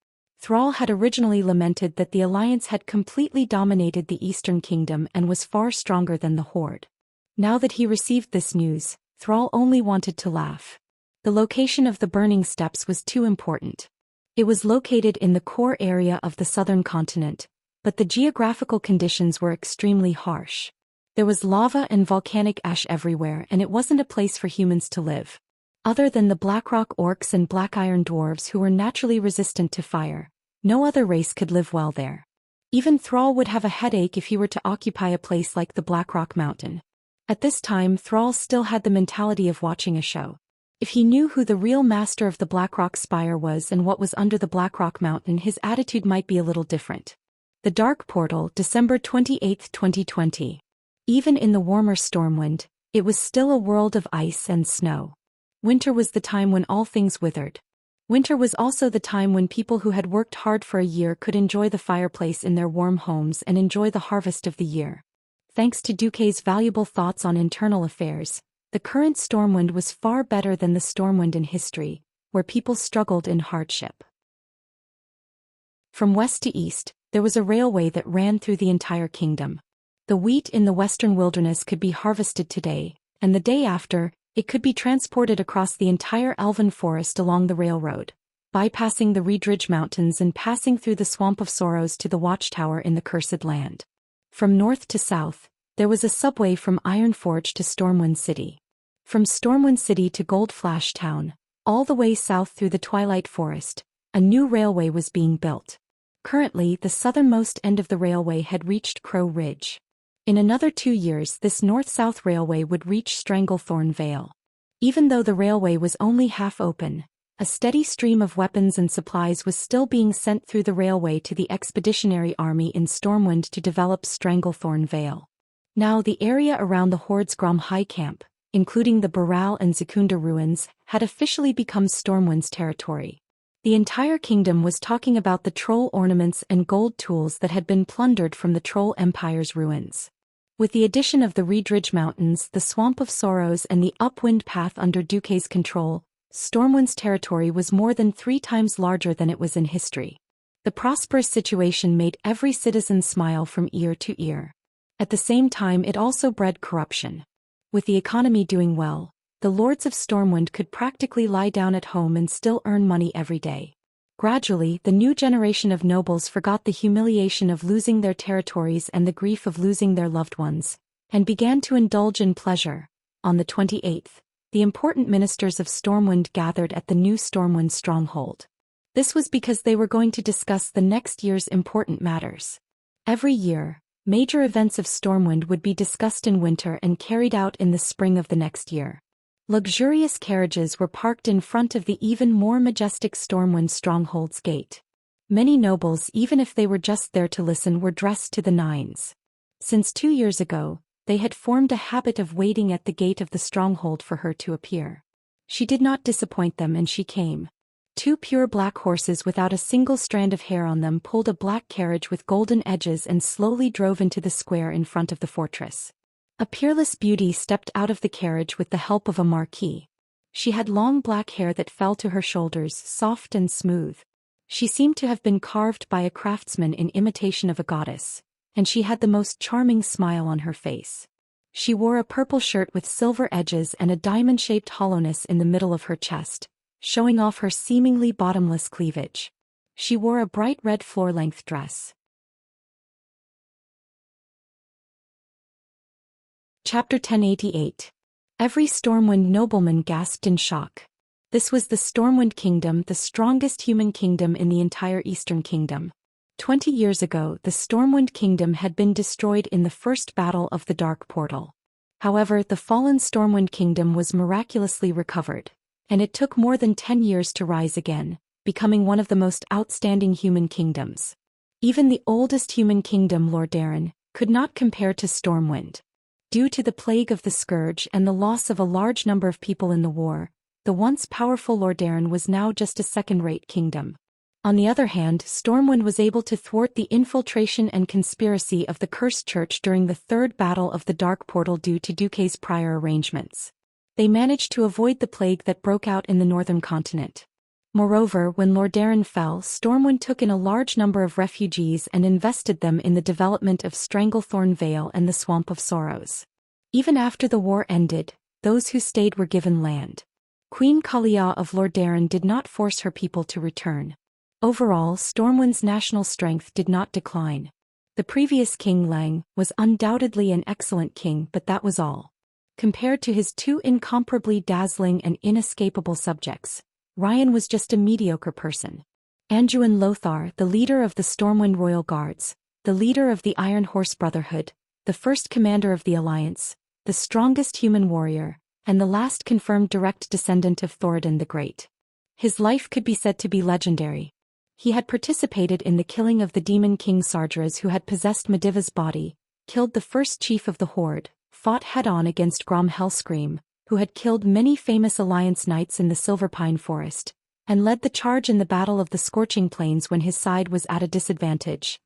Thrall had originally lamented that the Alliance had completely dominated the Eastern Kingdom and was far stronger than the Horde. Now that he received this news, Thrall only wanted to laugh. The location of the Burning Steps was too important. It was located in the core area of the southern continent, but the geographical conditions were extremely harsh. There was lava and volcanic ash everywhere, and it wasn't a place for humans to live. Other than the Blackrock Orcs and Black Iron Dwarves who were naturally resistant to fire, no other race could live well there. Even Thrall would have a headache if he were to occupy a place like the Blackrock Mountain. At this time, Thrall still had the mentality of watching a show. If he knew who the real master of the Blackrock Spire was and what was under the Blackrock Mountain, his attitude might be a little different. The Dark Portal, December 28, 2020. Even in the warmer Stormwind, it was still a world of ice and snow. Winter was the time when all things withered. Winter was also the time when people who had worked hard for a year could enjoy the fireplace in their warm homes and enjoy the harvest of the year. Thanks to Duque's valuable thoughts on internal affairs, the current Stormwind was far better than the Stormwind in history, where people struggled in hardship. From west to east, there was a railway that ran through the entire kingdom. The wheat in the western wilderness could be harvested today, and the day after, it could be transported across the entire elven forest along the railroad, bypassing the Reedridge Mountains and passing through the Swamp of Sorrows to the Watchtower in the Cursed Land. From north to south, there was a subway from Ironforge to Stormwind City. From Stormwind City to Goldflash Town, all the way south through the Twilight Forest, a new railway was being built. Currently, the southernmost end of the railway had reached Crow Ridge. In another 2 years, this north-south railway would reach Stranglethorn Vale. Even though the railway was only half open, a steady stream of weapons and supplies was still being sent through the railway to the Expeditionary Army in Stormwind to develop Stranglethorn Vale. Now the area around the Horde's Grom High Camp, including the Baral and Zakunda ruins, had officially become Stormwind's territory. The entire kingdom was talking about the troll ornaments and gold tools that had been plundered from the Troll Empire's ruins. With the addition of the Reedridge Mountains, the Swamp of Sorrows and the Upwind Path under Duque's control, Stormwind's territory was more than 3 times larger than it was in history. The prosperous situation made every citizen smile from ear to ear. At the same time, it also bred corruption. With the economy doing well, the lords of Stormwind could practically lie down at home and still earn money every day. Gradually, the new generation of nobles forgot the humiliation of losing their territories and the grief of losing their loved ones, and began to indulge in pleasure. On the 28th, the important ministers of Stormwind gathered at the new Stormwind stronghold. This was because they were going to discuss the next year's important matters. Every year, major events of Stormwind would be discussed in winter and carried out in the spring of the next year. Luxurious carriages were parked in front of the even more majestic Stormwind Stronghold's gate. Many nobles, even if they were just there to listen, were dressed to the nines. Since 2 years ago, they had formed a habit of waiting at the gate of the stronghold for her to appear. She did not disappoint them, and she came. 2 pure black horses without a single strand of hair on them pulled a black carriage with golden edges and slowly drove into the square in front of the fortress. A peerless beauty stepped out of the carriage with the help of a marquis. She had long black hair that fell to her shoulders, soft and smooth. She seemed to have been carved by a craftsman in imitation of a goddess, and she had the most charming smile on her face. She wore a purple shirt with silver edges and a diamond-shaped hollowness in the middle of her chest, showing off her seemingly bottomless cleavage. She wore a bright red floor-length dress. Chapter 1088. Every Stormwind nobleman gasped in shock. This was the Stormwind Kingdom, the strongest human kingdom in the entire Eastern Kingdom. 20 years ago, the Stormwind Kingdom had been destroyed in the first battle of the Dark Portal. However, the fallen Stormwind Kingdom was miraculously recovered, and it took more than 10 years to rise again, becoming one of the most outstanding human kingdoms. Even the oldest human kingdom, Lordaeron, could not compare to Stormwind. Due to the plague of the Scourge and the loss of a large number of people in the war, the once powerful Lordaeron was now just a second-rate kingdom. On the other hand, Stormwind was able to thwart the infiltration and conspiracy of the Cursed Church during the third battle of the Dark Portal due to Duque's prior arrangements. They managed to avoid the plague that broke out in the northern continent. Moreover, when Lordaeron fell, Stormwind took in a large number of refugees and invested them in the development of Stranglethorn Vale and the Swamp of Sorrows. Even after the war ended, those who stayed were given land. Queen Kalia of Lordaeron did not force her people to return. Overall, Stormwind's national strength did not decline. The previous king, Lang, was undoubtedly an excellent king, but that was all. Compared to his 2 incomparably dazzling and inescapable subjects, Ryan was just a mediocre person. Anduin Lothar, the leader of the Stormwind Royal Guards, the leader of the Iron Horse Brotherhood, the first commander of the Alliance, the strongest human warrior, and the last confirmed direct descendant of Thoradin the Great. His life could be said to be legendary. He had participated in the killing of the demon king Sardras, who had possessed Mediva's body, killed the first chief of the Horde, fought head-on against Grom Hellscream, who had killed many famous Alliance knights in the Silverpine Forest, and led the charge in the Battle of the Scorching Plains when his side was at a disadvantage.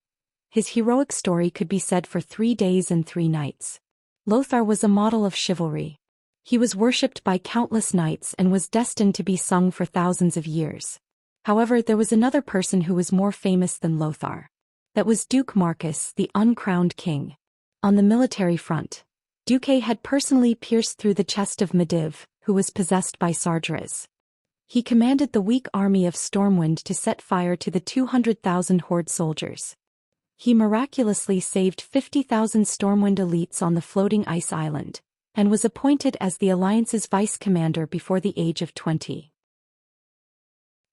His heroic story could be said for 3 days and 3 nights. Lothar was a model of chivalry. He was worshipped by countless knights and was destined to be sung for thousands of years. However, there was another person who was more famous than Lothar. That was Duke Marcus, the uncrowned king. On the military front, Duque had personally pierced through the chest of Mediv, who was possessed by Sardras. He commanded the weak army of Stormwind to set fire to the 200,000 Horde soldiers. He miraculously saved 50,000 Stormwind elites on the floating ice island, and was appointed as the Alliance's vice-commander before the age of 20.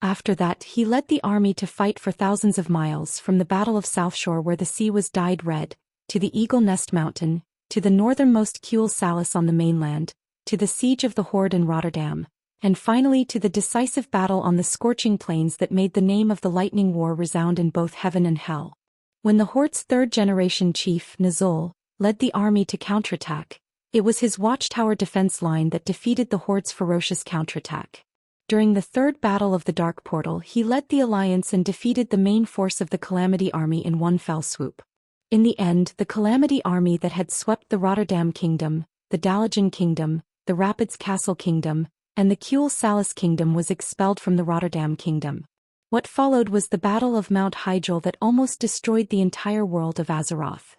After that, he led the army to fight for thousands of miles, from the Battle of Southshore where the sea was dyed red, to the Eagle Nest Mountain, to the northernmost Kuil Salis on the mainland, to the siege of the Horde in Rotterdam, and finally to the decisive battle on the Scorching Plains that made the name of the Lightning War resound in both heaven and hell. When the Horde's third-generation chief, Nazul, led the army to counterattack, it was his watchtower defense line that defeated the Horde's ferocious counterattack. During the third battle of the Dark Portal, he led the Alliance and defeated the main force of the Calamity Army in one fell swoop. In the end, the Calamity Army that had swept the Rotterdam Kingdom, the Dalajan Kingdom, the Rapids Castle Kingdom, and the Kuil Salis Kingdom was expelled from the Rotterdam Kingdom. What followed was the Battle of Mount Hyjal that almost destroyed the entire world of Azeroth.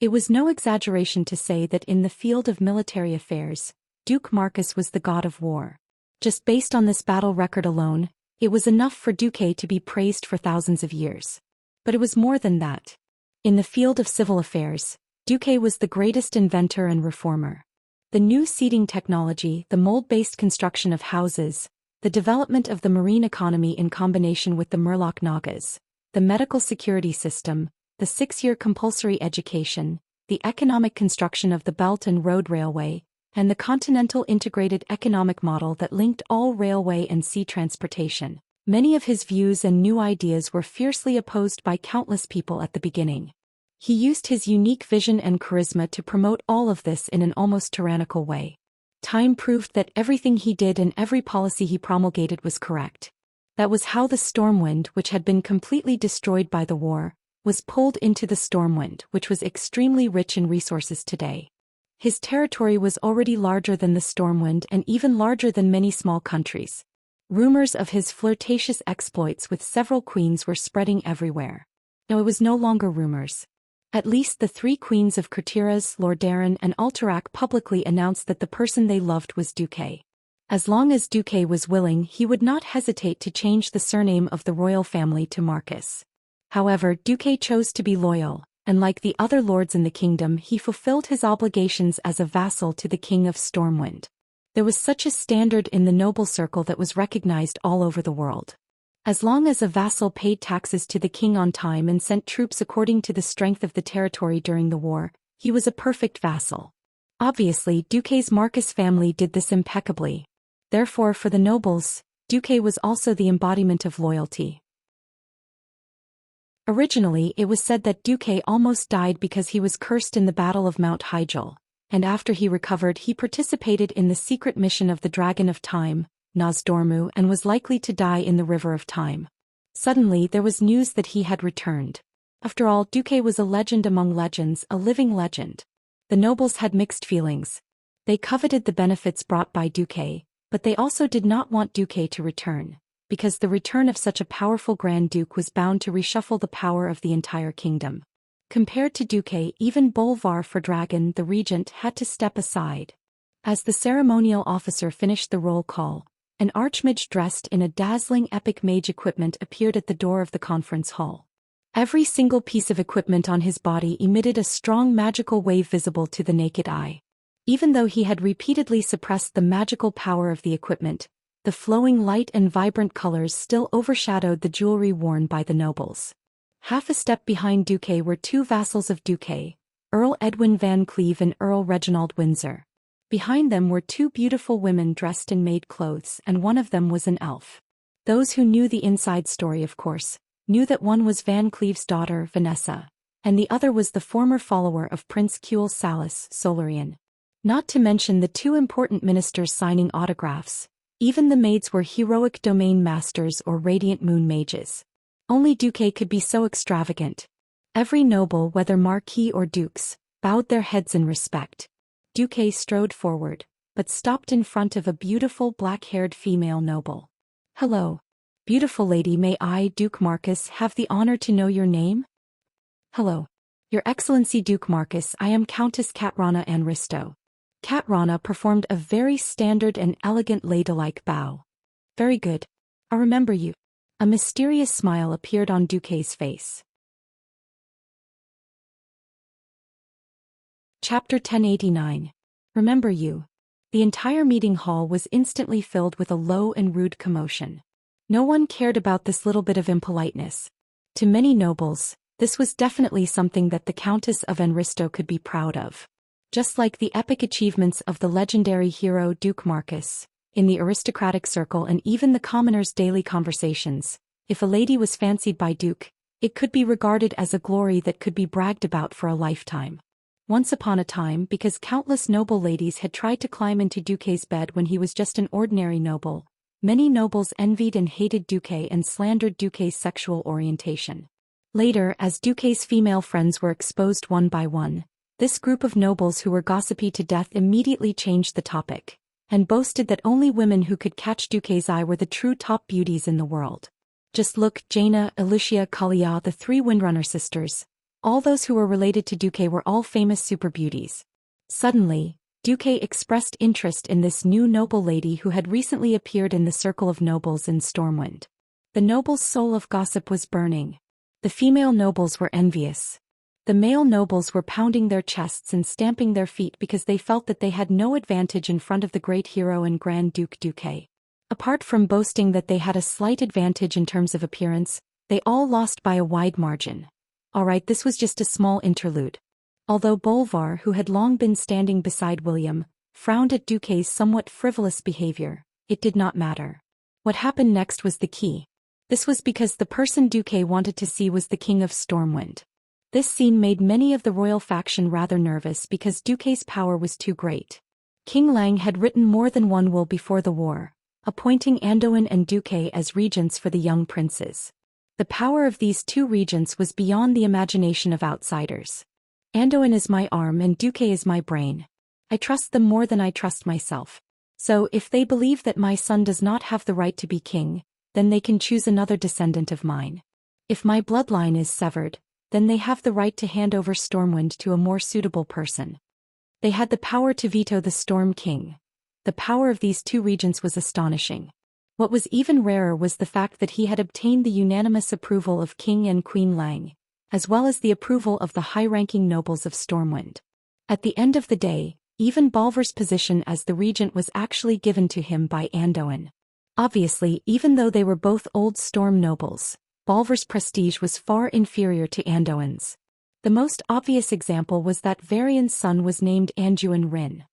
It was no exaggeration to say that in the field of military affairs, Duke Marcus was the god of war. Just based on this battle record alone, it was enough for Duque to be praised for thousands of years. But it was more than that. In the field of civil affairs, Duque was the greatest inventor and reformer. The new seeding technology, the mold-based construction of houses, the development of the marine economy in combination with the Murloc Nagas, the medical security system, the 6-year compulsory education, the economic construction of the Belt and Road Railway, and the continental integrated economic model that linked all railway and sea transportation. Many of his views and new ideas were fiercely opposed by countless people at the beginning. He used his unique vision and charisma to promote all of this in an almost tyrannical way. Time proved that everything he did and every policy he promulgated was correct. That was how the Stormwind, which had been completely destroyed by the war, was pulled into the Stormwind, which was extremely rich in resources today. His territory was already larger than the Stormwind and even larger than many small countries. Rumors of his flirtatious exploits with several queens were spreading everywhere. Now it was no longer rumors. At least the 3 queens of Kurtiras, Lordaeron and Alterac publicly announced that the person they loved was Duque. As long as Duque was willing, he would not hesitate to change the surname of the royal family to Marcus. However, Duque chose to be loyal, and like the other lords in the kingdom, he fulfilled his obligations as a vassal to the king of Stormwind. There was such a standard in the noble circle that was recognized all over the world. As long as a vassal paid taxes to the king on time and sent troops according to the strength of the territory during the war, he was a perfect vassal. Obviously, Duque's Marcus family did this impeccably. Therefore, for the nobles, Duque was also the embodiment of loyalty. Originally, it was said that Duque almost died because he was cursed in the Battle of Mount Hyjal, and after he recovered he participated in the secret mission of the Dragon of Time, Nosdormu, and was likely to die in the River of Time. Suddenly there was news that he had returned. After all, Duque was a legend among legends, a living legend. The nobles had mixed feelings. They coveted the benefits brought by Duque, but they also did not want Duque to return, because the return of such a powerful Grand Duke was bound to reshuffle the power of the entire kingdom. Compared to Duque, even Bolvar for Dragon, the regent, had to step aside. As the ceremonial officer finished the roll call, an archmage dressed in a dazzling epic mage equipment appeared at the door of the conference hall. Every single piece of equipment on his body emitted a strong magical wave visible to the naked eye. Even though he had repeatedly suppressed the magical power of the equipment, the flowing light and vibrant colors still overshadowed the jewelry worn by the nobles. Half a step behind Duque were 2 vassals of Duque, Earl Edwin Van Cleve and Earl Reginald Windsor. Behind them were 2 beautiful women dressed in maid clothes, and one of them was an elf. Those who knew the inside story, of course, knew that one was Van Cleve's daughter, Vanessa, and the other was the former follower of Prince Kuel Salus, Solarian. Not to mention the 2 important ministers signing autographs. Even the maids were heroic domain masters or radiant moon mages. Only Duque could be so extravagant. Every noble, whether marquis or dukes, bowed their heads in respect. Duque strode forward, but stopped in front of a beautiful black-haired female noble. "Hello. Beautiful lady, may I, Duke Marcus, have the honor to know your name?" "Hello. Your Excellency Duke Marcus, I am Countess Katrana Anristo." Katrana performed a very standard and elegant ladylike bow. "Very good. I remember you." A mysterious smile appeared on Duque's face. Chapter 1089. Remember you. The entire meeting hall was instantly filled with a low and rude commotion. No one cared about this little bit of impoliteness. To many nobles, this was definitely something that the Countess of Anristo could be proud of. Just like the epic achievements of the legendary hero Duke Marcus, in the aristocratic circle and even the commoners' daily conversations, if a lady was fancied by Duke, it could be regarded as a glory that could be bragged about for a lifetime. Once upon a time, because countless noble ladies had tried to climb into Duque's bed when he was just an ordinary noble, many nobles envied and hated Duque and slandered Duque's sexual orientation. Later, as Duque's female friends were exposed one by one, this group of nobles who were gossipy to death immediately changed the topic, and boasted that only women who could catch Duque's eye were the true top beauties in the world. Just look, Jaina, Elucia, Kalia, the 3 Windrunner sisters. All those who were related to Duque were all famous super beauties. Suddenly, Duque expressed interest in this new noble lady who had recently appeared in the circle of nobles in Stormwind. The noble's soul of gossip was burning. The female nobles were envious. The male nobles were pounding their chests and stamping their feet because they felt that they had no advantage in front of the great hero and Grand Duke Duque. Apart from boasting that they had a slight advantage in terms of appearance, they all lost by a wide margin. Alright, this was just a small interlude. Although Bolvar, who had long been standing beside William, frowned at Duque's somewhat frivolous behavior, it did not matter. What happened next was the key. This was because the person Duque wanted to see was the King of Stormwind. This scene made many of the royal faction rather nervous because Duque's power was too great. King Lang had written more than one will before the war, appointing Anduin and Duque as regents for the young princes. The power of these two regents was beyond the imagination of outsiders. Anduin is my arm and Duque is my brain. I trust them more than I trust myself. So if they believe that my son does not have the right to be king, then they can choose another descendant of mine. If my bloodline is severed, then they have the right to hand over Stormwind to a more suitable person. They had the power to veto the Storm King. The power of these two regents was astonishing. What was even rarer was the fact that he had obtained the unanimous approval of King and Queen Lang, as well as the approval of the high-ranking nobles of Stormwind. At the end of the day, even Bolvar's position as the regent was actually given to him by Anduin. Obviously, even though they were both old Storm nobles, Bolvar's prestige was far inferior to Anduin's. The most obvious example was that Varian's son was named Anduin Rin.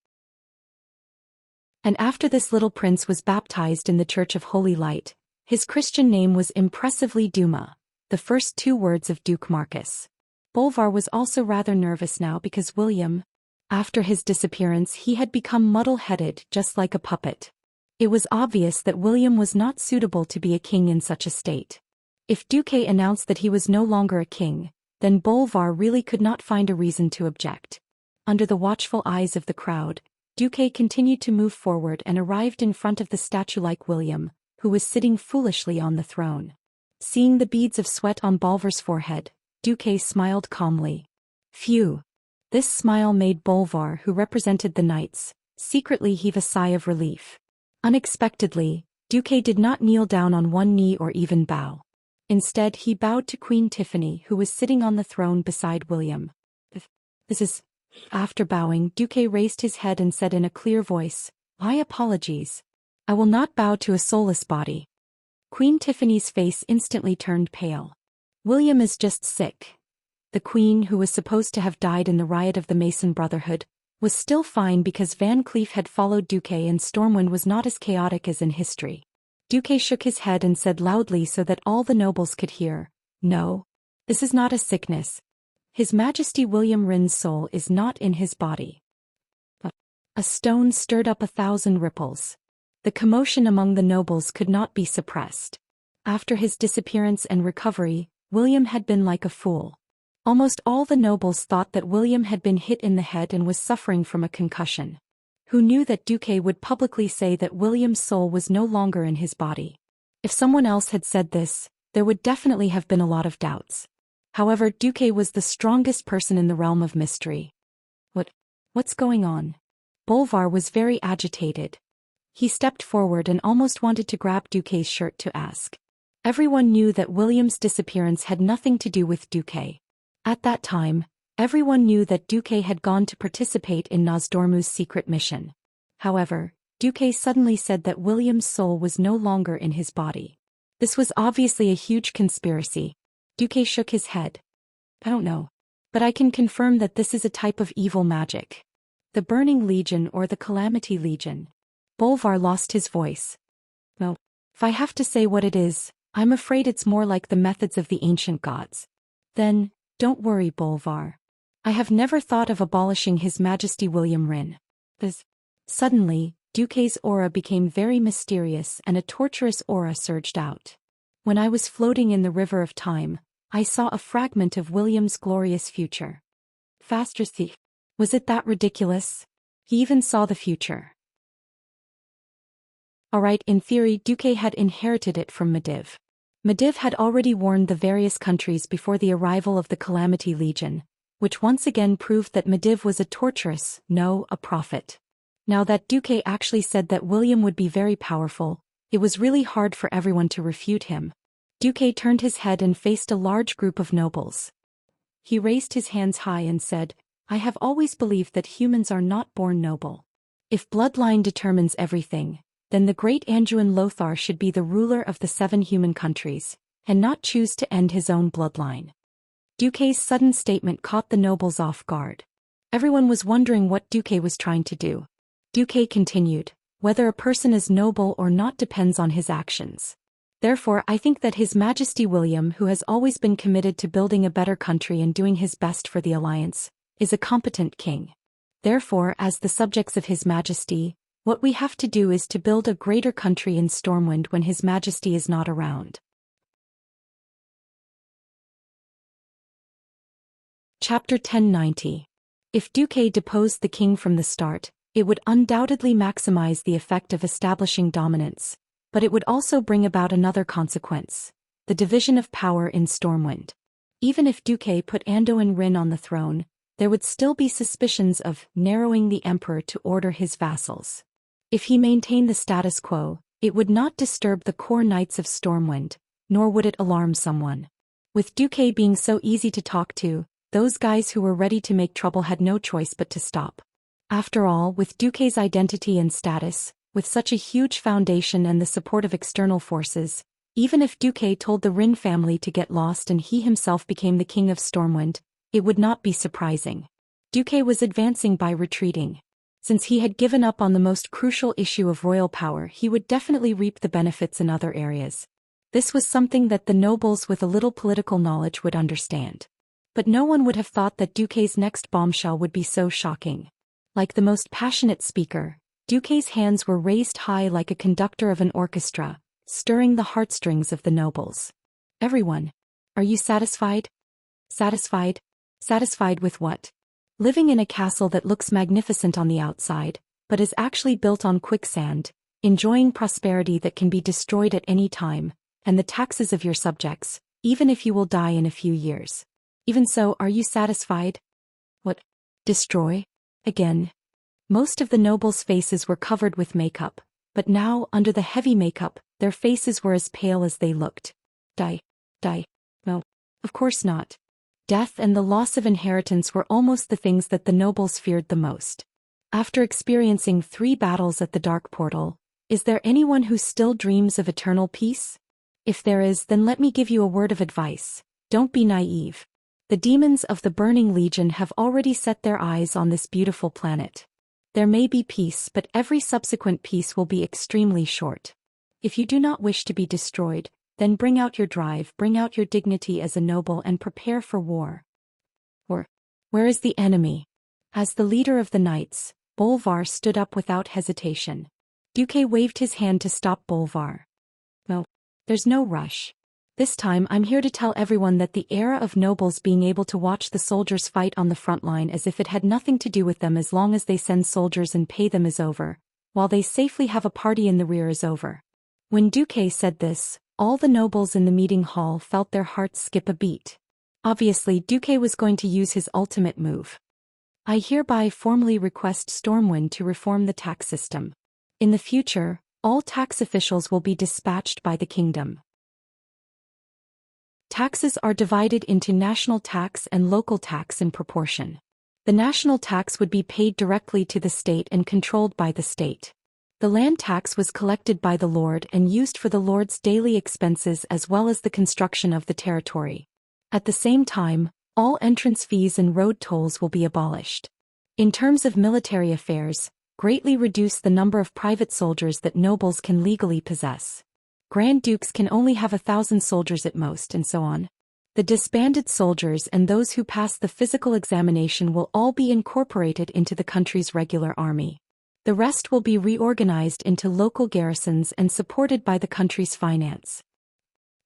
And after this little prince was baptized in the Church of Holy Light, his Christian name was impressively Duma, the first two words of Duke Marcus. Bolvar was also rather nervous now because William, after his disappearance, he had become muddle-headed just like a puppet. It was obvious that William was not suitable to be a king in such a state. If Duque announced that he was no longer a king, then Bolvar really could not find a reason to object. Under the watchful eyes of the crowd, Duque continued to move forward and arrived in front of the statue-like William, who was sitting foolishly on the throne. Seeing the beads of sweat on Bolvar's forehead, Duque smiled calmly. Phew! This smile made Bolvar, who represented the knights, secretly heave a sigh of relief. Unexpectedly, Duque did not kneel down on one knee or even bow. Instead, he bowed to Queen Tiffany, who was sitting on the throne beside William. This is... After bowing, Duque raised his head and said in a clear voice, "My apologies. I will not bow to a soulless body." Queen Tiffany's face instantly turned pale. William is just sick. The queen, who was supposed to have died in the riot of the Mason Brotherhood, was still fine because Van Cleef had followed Duque and Stormwind was not as chaotic as in history. Duque shook his head and said loudly so that all the nobles could hear, "No. This is not a sickness. His Majesty William Rin's soul is not in his body." A stone stirred up 1,000 ripples. The commotion among the nobles could not be suppressed. After his disappearance and recovery, William had been like a fool. Almost all the nobles thought that William had been hit in the head and was suffering from a concussion. Who knew that Duque would publicly say that William's soul was no longer in his body? If someone else had said this, there would definitely have been a lot of doubts. However, Duque was the strongest person in the realm of mystery. What's going on? Bolvar was very agitated. He stepped forward and almost wanted to grab Duque's shirt to ask. Everyone knew that William's disappearance had nothing to do with Duque. At that time, everyone knew that Duque had gone to participate in Nozdormu's secret mission. However, Duque suddenly said that William's soul was no longer in his body. This was obviously a huge conspiracy. Duque shook his head. "I don't know. But I can confirm that this is a type of evil magic. The Burning Legion or the Calamity Legion." Bolvar lost his voice. "No. If I have to say what it is, I'm afraid it's more like the methods of the ancient gods." "Then, don't worry, Bolvar. I have never thought of abolishing His Majesty William Rin." Suddenly, Duque's aura became very mysterious and a torturous aura surged out. "When I was floating in the river of time, I saw a fragment of William's glorious future." Faster thief. Was it that ridiculous? He even saw the future. Alright, in theory, Duque had inherited it from Medivh. Medivh had already warned the various countries before the arrival of the Calamity Legion, which once again proved that Medivh was a torturous, no, a prophet. Now that Duque actually said that William would be very powerful, it was really hard for everyone to refute him. Duque turned his head and faced a large group of nobles. He raised his hands high and said, "I have always believed that humans are not born noble. If bloodline determines everything, then the great Anduin Lothar should be the ruler of the 7 human countries, and not choose to end his own bloodline." Duque's sudden statement caught the nobles off guard. Everyone was wondering what Duque was trying to do. Duque continued, "Whether a person is noble or not depends on his actions. Therefore, I think that His Majesty William, who has always been committed to building a better country and doing his best for the alliance, is a competent king. Therefore, as the subjects of His Majesty, what we have to do is to build a greater country in Stormwind when His Majesty is not around. Chapter 1090. If Duque deposed the king from the start, it would undoubtedly maximize the effect of establishing dominance, but it would also bring about another consequence: the division of power in Stormwind. Even if Duque put Anduin Rin on the throne, there would still be suspicions of narrowing the emperor to order his vassals. If he maintained the status quo, it would not disturb the core knights of Stormwind, nor would it alarm someone. With Duque being so easy to talk to, those guys who were ready to make trouble had no choice but to stop. After all, with Duque's identity and status, with such a huge foundation and the support of external forces, even if Duque told the Rin family to get lost and he himself became the king of Stormwind, it would not be surprising. Duque was advancing by retreating. Since he had given up on the most crucial issue of royal power, he would definitely reap the benefits in other areas. This was something that the nobles with a little political knowledge would understand. But no one would have thought that Duque's next bombshell would be so shocking. Like the most passionate speaker, Duque's hands were raised high like a conductor of an orchestra, stirring the heartstrings of the nobles. Everyone, are you satisfied? Satisfied? Satisfied with what? Living in a castle that looks magnificent on the outside, but is actually built on quicksand, enjoying prosperity that can be destroyed at any time, and the taxes of your subjects, even if you will die in a few years. Even so, are you satisfied? What? Destroy? Again. Most of the nobles' faces were covered with makeup, but now, under the heavy makeup, their faces were as pale as they looked. Die. No. Of course not. Death and the loss of inheritance were almost the things that the nobles feared the most. After experiencing 3 battles at the Dark Portal, is there anyone who still dreams of eternal peace? If there is, then let me give you a word of advice. Don't be naive. The demons of the Burning Legion have already set their eyes on this beautiful planet. There may be peace, but every subsequent peace will be extremely short. If you do not wish to be destroyed, then bring out your drive, bring out your dignity as a noble and prepare for war. Or, where is the enemy? As the leader of the knights, Bolvar stood up without hesitation. Duque waved his hand to stop Bolvar. No, there's no rush. This time I'm here to tell everyone that the era of nobles being able to watch the soldiers fight on the front line as if it had nothing to do with them as long as they send soldiers and pay them is over, while they safely have a party in the rear is over. When Duque said this, all the nobles in the meeting hall felt their hearts skip a beat. Obviously, Duque was going to use his ultimate move. I hereby formally request Stormwind to reform the tax system. In the future, all tax officials will be dispatched by the kingdom. Taxes are divided into national tax and local tax in proportion. The national tax would be paid directly to the state and controlled by the state. The land tax was collected by the lord and used for the lord's daily expenses as well as the construction of the territory. At the same time, all entrance fees and road tolls will be abolished. In terms of military affairs, greatly reduce the number of private soldiers that nobles can legally possess. Grand dukes can only have 1,000 soldiers at most, and so on. The disbanded soldiers and those who pass the physical examination will all be incorporated into the country's regular army. The rest will be reorganized into local garrisons and supported by the country's finance.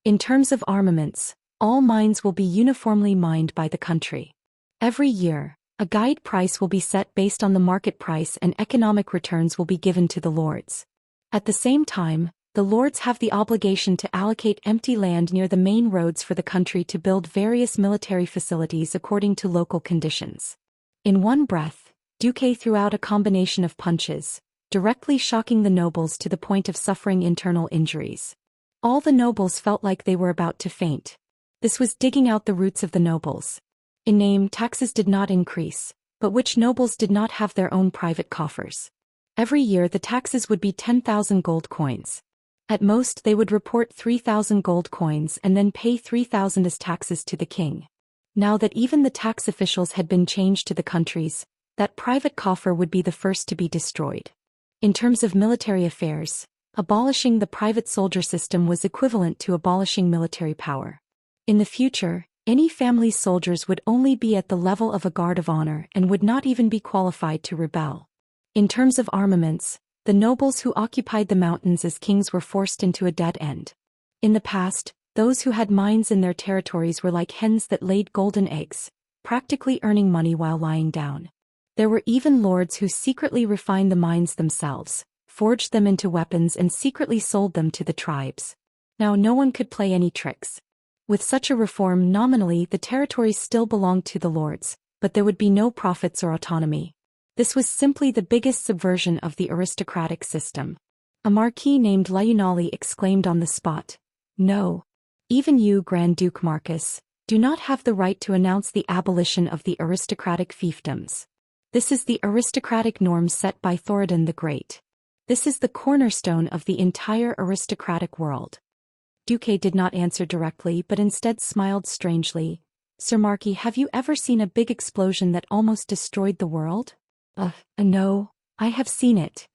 In terms of armaments, all mines will be uniformly mined by the country. Every year, a guide price will be set based on the market price and economic returns will be given to the lords. At the same time, the lords have the obligation to allocate empty land near the main roads for the country to build various military facilities according to local conditions. In one breath, Duque threw out a combination of punches, directly shocking the nobles to the point of suffering internal injuries. All the nobles felt like they were about to faint. This was digging out the roots of the nobles. In name, taxes did not increase, but which nobles did not have their own private coffers? Every year the taxes would be 10,000 gold coins. At most they would report 3,000 gold coins and then pay 3,000 as taxes to the king. Now that even the tax officials had been changed to the countries, that private coffer would be the first to be destroyed. In terms of military affairs, Abolishing the private soldier system was equivalent to abolishing military power. In the future, any family's soldiers would only be at the level of a guard of honor and would not even be qualified to rebel. In terms of armaments, the nobles who occupied the mountains as kings were forced into a dead end. In the past, those who had mines in their territories were like hens that laid golden eggs, practically earning money while lying down. There were even lords who secretly refined the mines themselves, forged them into weapons and secretly sold them to the tribes. Now no one could play any tricks. With such a reform, nominally the territories still belonged to the lords, but there would be no profits or autonomy. This was simply the biggest subversion of the aristocratic system. A marquis named Leonali exclaimed on the spot, "No. Even you, Grand Duke Marcus, do not have the right to announce the abolition of the aristocratic fiefdoms. This is the aristocratic norm set by Thoradin the Great. This is the cornerstone of the entire aristocratic world." Duque did not answer directly but instead smiled strangely. "Sir Marquis, have you ever seen a big explosion that almost destroyed the world?" No, I have seen it."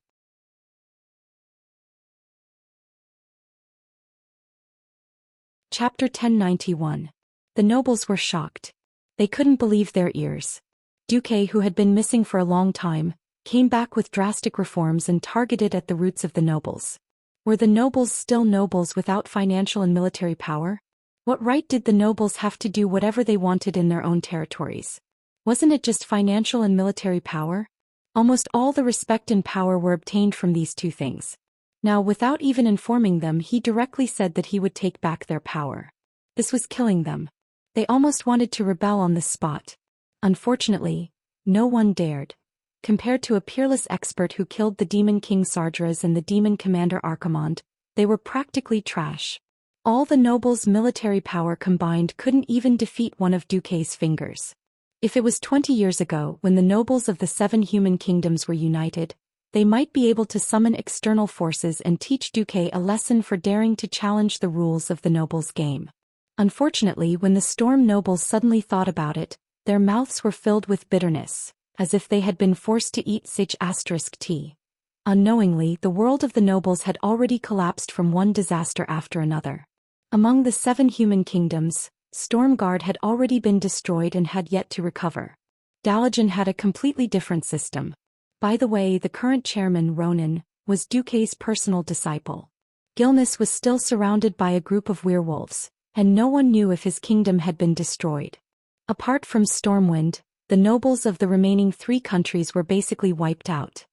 Chapter 1091. The nobles were shocked. They couldn't believe their ears. Duque, who had been missing for a long time, came back with drastic reforms and targeted at the roots of the nobles. Were the nobles still nobles without financial and military power? What right did the nobles have to do whatever they wanted in their own territories? Wasn't it just financial and military power? Almost all the respect and power were obtained from these two things. Now, without even informing them, he directly said that he would take back their power. This was killing them. They almost wanted to rebel on the spot. Unfortunately, no one dared. Compared to a peerless expert who killed the demon king Sardras and the demon commander Archimond, they were practically trash. All the nobles' military power combined couldn't even defeat one of Duque's fingers. If it was 20 years ago when the nobles of the 7 human kingdoms were united, they might be able to summon external forces and teach Duque a lesson for daring to challenge the rules of the nobles' game. Unfortunately, when the storm nobles suddenly thought about it, their mouths were filled with bitterness, as if they had been forced to eat tea. Unknowingly, the world of the nobles had already collapsed from one disaster after another. Among the 7 human kingdoms, Stormguard had already been destroyed and had yet to recover. Dalajan had a completely different system. By the way, the current chairman, Ronan, was Duque's personal disciple. Gilnis was still surrounded by a group of werewolves, and no one knew if his kingdom had been destroyed. Apart from Stormwind, the nobles of the remaining 3 countries were basically wiped out.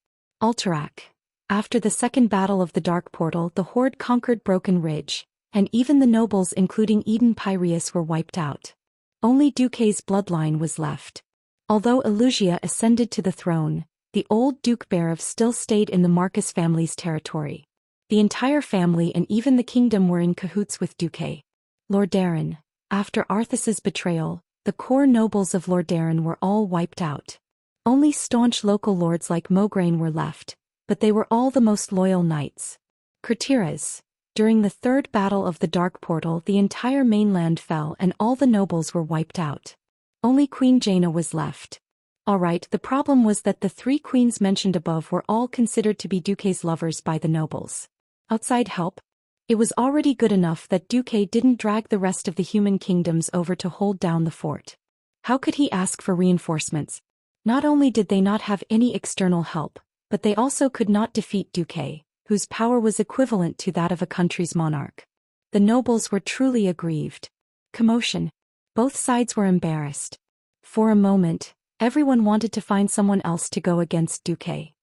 Alterac. After the second battle of the Dark Portal, the Horde conquered Broken Ridge, and even the nobles including Eden Pyreus were wiped out. Only Duque's bloodline was left. Although Elusia ascended to the throne, the old Duke Berev still stayed in the Marcus family's territory. The entire family and even the kingdom were in cahoots with Duque. Lordaeron. After Arthas's betrayal, the core nobles of Lordaeron were all wiped out. Only staunch local lords like Mograine were left, but they were all the most loyal knights. Cratiras. During the third battle of the Dark Portal, the entire mainland fell and all the nobles were wiped out. Only Queen Jaina was left. Alright, the problem was that the 3 queens mentioned above were all considered to be Duque's lovers by the nobles. Outside help? It was already good enough that Duque didn't drag the rest of the human kingdoms over to hold down the fort. How could he ask for reinforcements? Not only did they not have any external help, but they also could not defeat Duque, whose power was equivalent to that of a country's monarch. The nobles were truly aggrieved. Commotion. Both sides were embarrassed. For a moment, everyone wanted to find someone else to go against Duque.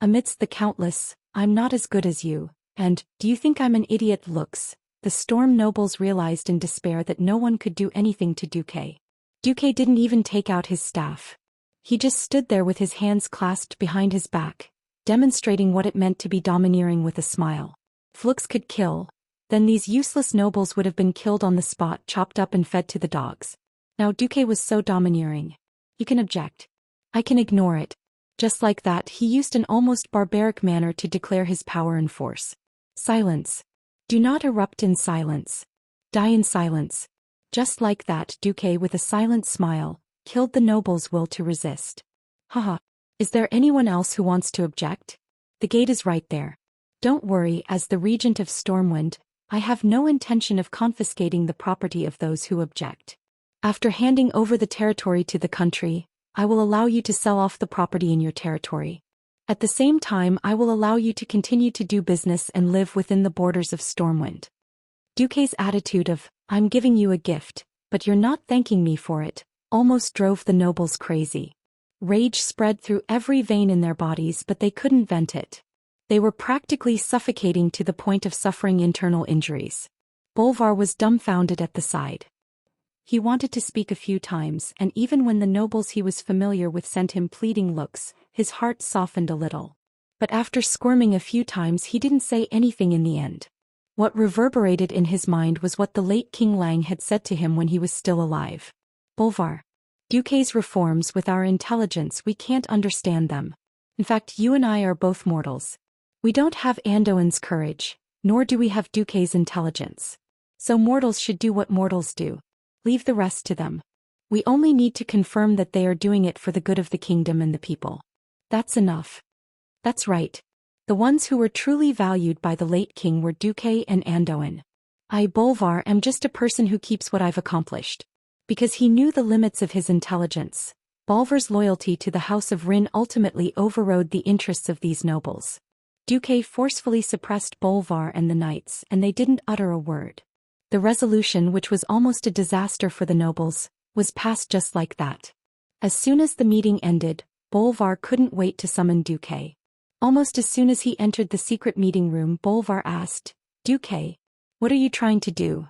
Amidst the countless, "I'm not as good as you," and "Do you think I'm an idiot" looks, the storm nobles realized in despair that no one could do anything to Duque. Duque didn't even take out his staff. He just stood there with his hands clasped behind his back, demonstrating what it meant to be domineering with a smile. If looks could kill, then these useless nobles would have been killed on the spot, chopped up and fed to the dogs. Now Duque was so domineering. You can object. I can ignore it. Just like that, he used an almost barbaric manner to declare his power and force. Silence. Do not erupt in silence. Die in silence. Just like that, Duque, with a silent smile, killed the nobles' will to resist. Haha. Is there anyone else who wants to object? The gate is right there. Don't worry, as the regent of Stormwind, I have no intention of confiscating the property of those who object. After handing over the territory to the country, I will allow you to sell off the property in your territory. At the same time, I will allow you to continue to do business and live within the borders of Stormwind. Duque's attitude of, I'm giving you a gift, but you're not thanking me for it, almost drove the nobles crazy. Rage spread through every vein in their bodies, but they couldn't vent it. They were practically suffocating to the point of suffering internal injuries. Bolvar was dumbfounded at the sight. He wanted to speak a few times, and even when the nobles he was familiar with sent him pleading looks, his heart softened a little. But after squirming a few times, he didn't say anything in the end. What reverberated in his mind was what the late King Lang had said to him when he was still alive. Bolvar. Duque's reforms, with our intelligence we can't understand them. In fact, you and I are both mortals. We don't have Anduin's courage, nor do we have Duque's intelligence. So mortals should do what mortals do. Leave the rest to them. We only need to confirm that they are doing it for the good of the kingdom and the people. That's enough. That's right. The ones who were truly valued by the late king were Duque and Anduin. I, Bolvar, am just a person who keeps what I've accomplished. Because he knew the limits of his intelligence, Bolvar's loyalty to the House of Rin ultimately overrode the interests of these nobles. Duque forcefully suppressed Bolvar and the knights, and they didn't utter a word. The resolution, which was almost a disaster for the nobles, was passed just like that. As soon as the meeting ended, Bolvar couldn't wait to summon Duque. Almost as soon as he entered the secret meeting room, Bolvar asked, Duque, what are you trying to do?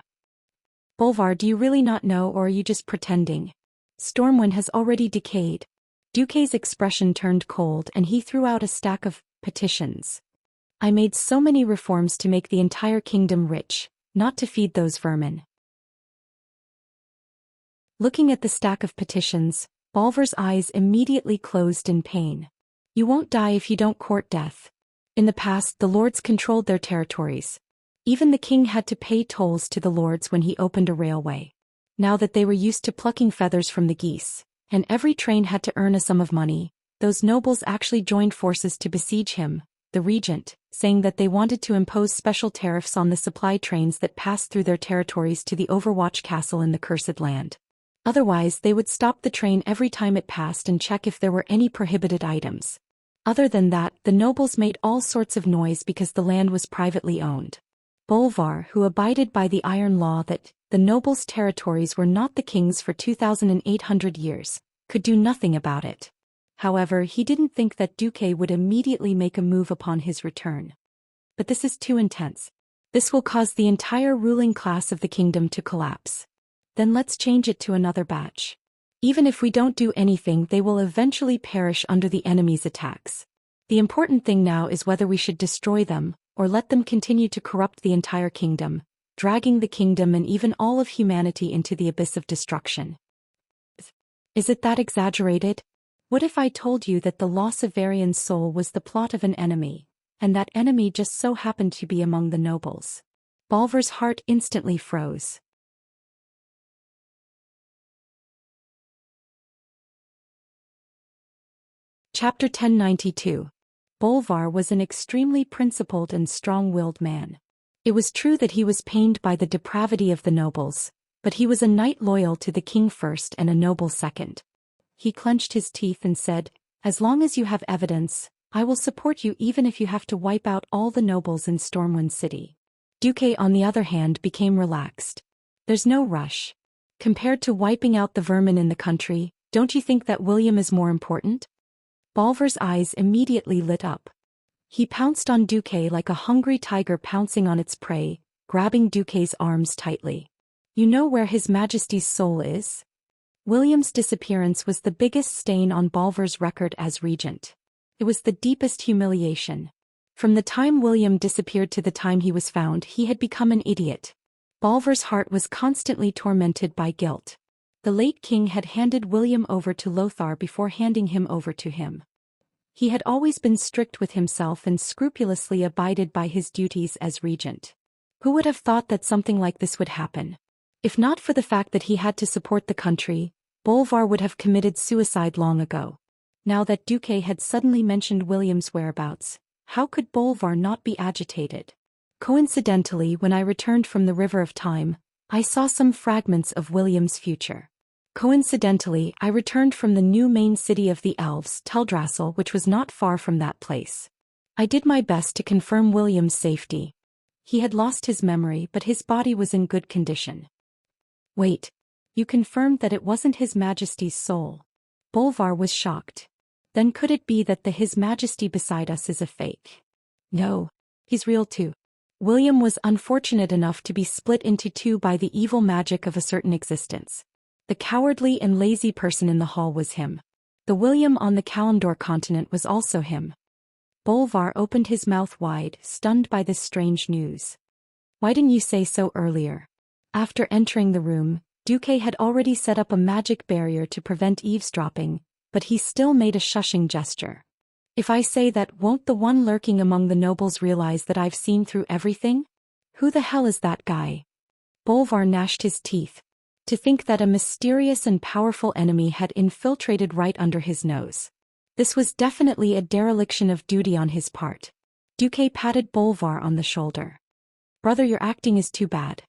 Bolvar, do you really not know, or are you just pretending? Stormwind has already decayed. Duque's expression turned cold and he threw out a stack of petitions. I made so many reforms to make the entire kingdom rich, not to feed those vermin. Looking at the stack of petitions, Bolvar's eyes immediately closed in pain. You won't die if you don't court death. In the past, the lords controlled their territories. Even the king had to pay tolls to the lords when he opened a railway. Now that they were used to plucking feathers from the geese, and every train had to earn a sum of money, those nobles actually joined forces to besiege him, the regent, saying that they wanted to impose special tariffs on the supply trains that passed through their territories to the Overwatch Castle in the Cursed Land. Otherwise, they would stop the train every time it passed and check if there were any prohibited items. Other than that, the nobles made all sorts of noise because the land was privately owned. Bolvar, who abided by the iron law that the nobles' territories were not the king's for 2,800 years, could do nothing about it. However, he didn't think that Duque would immediately make a move upon his return. But this is too intense. This will cause the entire ruling class of the kingdom to collapse. Then let's change it to another batch. Even if we don't do anything, they will eventually perish under the enemy's attacks. The important thing now is whether we should destroy them, or let them continue to corrupt the entire kingdom, dragging the kingdom and even all of humanity into the abyss of destruction. Is it that exaggerated? What if I told you that the loss of Varian's soul was the plot of an enemy, and that enemy just so happened to be among the nobles? Bolvar's heart instantly froze. Chapter 1092. Bolvar was an extremely principled and strong-willed man. It was true that he was pained by the depravity of the nobles, but he was a knight loyal to the king first and a noble second. He clenched his teeth and said, as long as you have evidence, I will support you even if you have to wipe out all the nobles in Stormwind City. Duque, on the other hand, became relaxed. There's no rush. Compared to wiping out the vermin in the country, don't you think that William is more important? Bolvar's eyes immediately lit up. He pounced on Duque like a hungry tiger pouncing on its prey, grabbing Duque's arms tightly. You know where His Majesty's soul is? William's disappearance was the biggest stain on Bolvar's record as regent. It was the deepest humiliation. From the time William disappeared to the time he was found, he had become an idiot. Bolvar's heart was constantly tormented by guilt. The late king had handed William over to Lothar before handing him over to him. He had always been strict with himself and scrupulously abided by his duties as regent. Who would have thought that something like this would happen? If not for the fact that he had to support the country, Bolvar would have committed suicide long ago. Now that Duque had suddenly mentioned William's whereabouts, How could Bolvar not be agitated? Coincidentally, when I returned from the River of Time, I saw some fragments of William's future. Coincidentally, I returned from the new main city of the elves, Teldrassil, which was not far from that place. I did my best to confirm William's safety. He had lost his memory, but his body was in good condition. Wait. You confirmed that it wasn't His Majesty's soul? Bolvar was shocked. Then could it be that the His Majesty beside us is a fake? No. He's real too. William was unfortunate enough to be split into two by the evil magic of a certain existence. The cowardly and lazy person in the hall was him. The William on the Kalimdor continent was also him. Bolvar opened his mouth wide, stunned by this strange news. Why didn't you say so earlier? After entering the room, Duque had already set up a magic barrier to prevent eavesdropping, but he still made a shushing gesture. If I say that, won't the one lurking among the nobles realize that I've seen through everything? Who the hell is that guy? Bolvar gnashed his teeth. To think that a mysterious and powerful enemy had infiltrated right under his nose. This was definitely a dereliction of duty on his part. Duque patted Bolvar on the shoulder. Brother, your acting is too bad.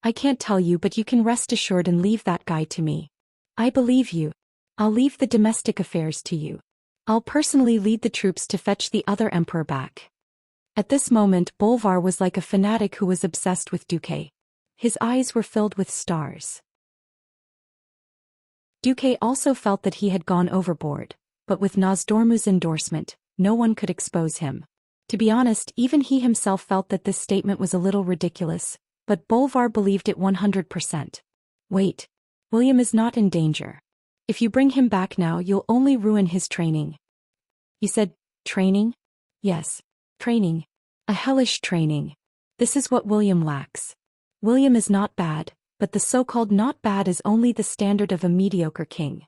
I can't tell you, but you can rest assured and leave that guy to me. I believe you. I'll leave the domestic affairs to you. I'll personally lead the troops to fetch the other emperor back. At this moment, Bolvar was like a fanatic who was obsessed with Duque. His eyes were filled with stars. Duque also felt that he had gone overboard, but with Nozdormu's endorsement, no one could expose him. To be honest, even he himself felt that this statement was a little ridiculous, but Bolvar believed it 100%. Wait. William is not in danger. If you bring him back now, you'll only ruin his training. You said, training? Yes. Training. A hellish training. This is what William lacks. William is not bad, but the so-called not bad is only the standard of a mediocre king.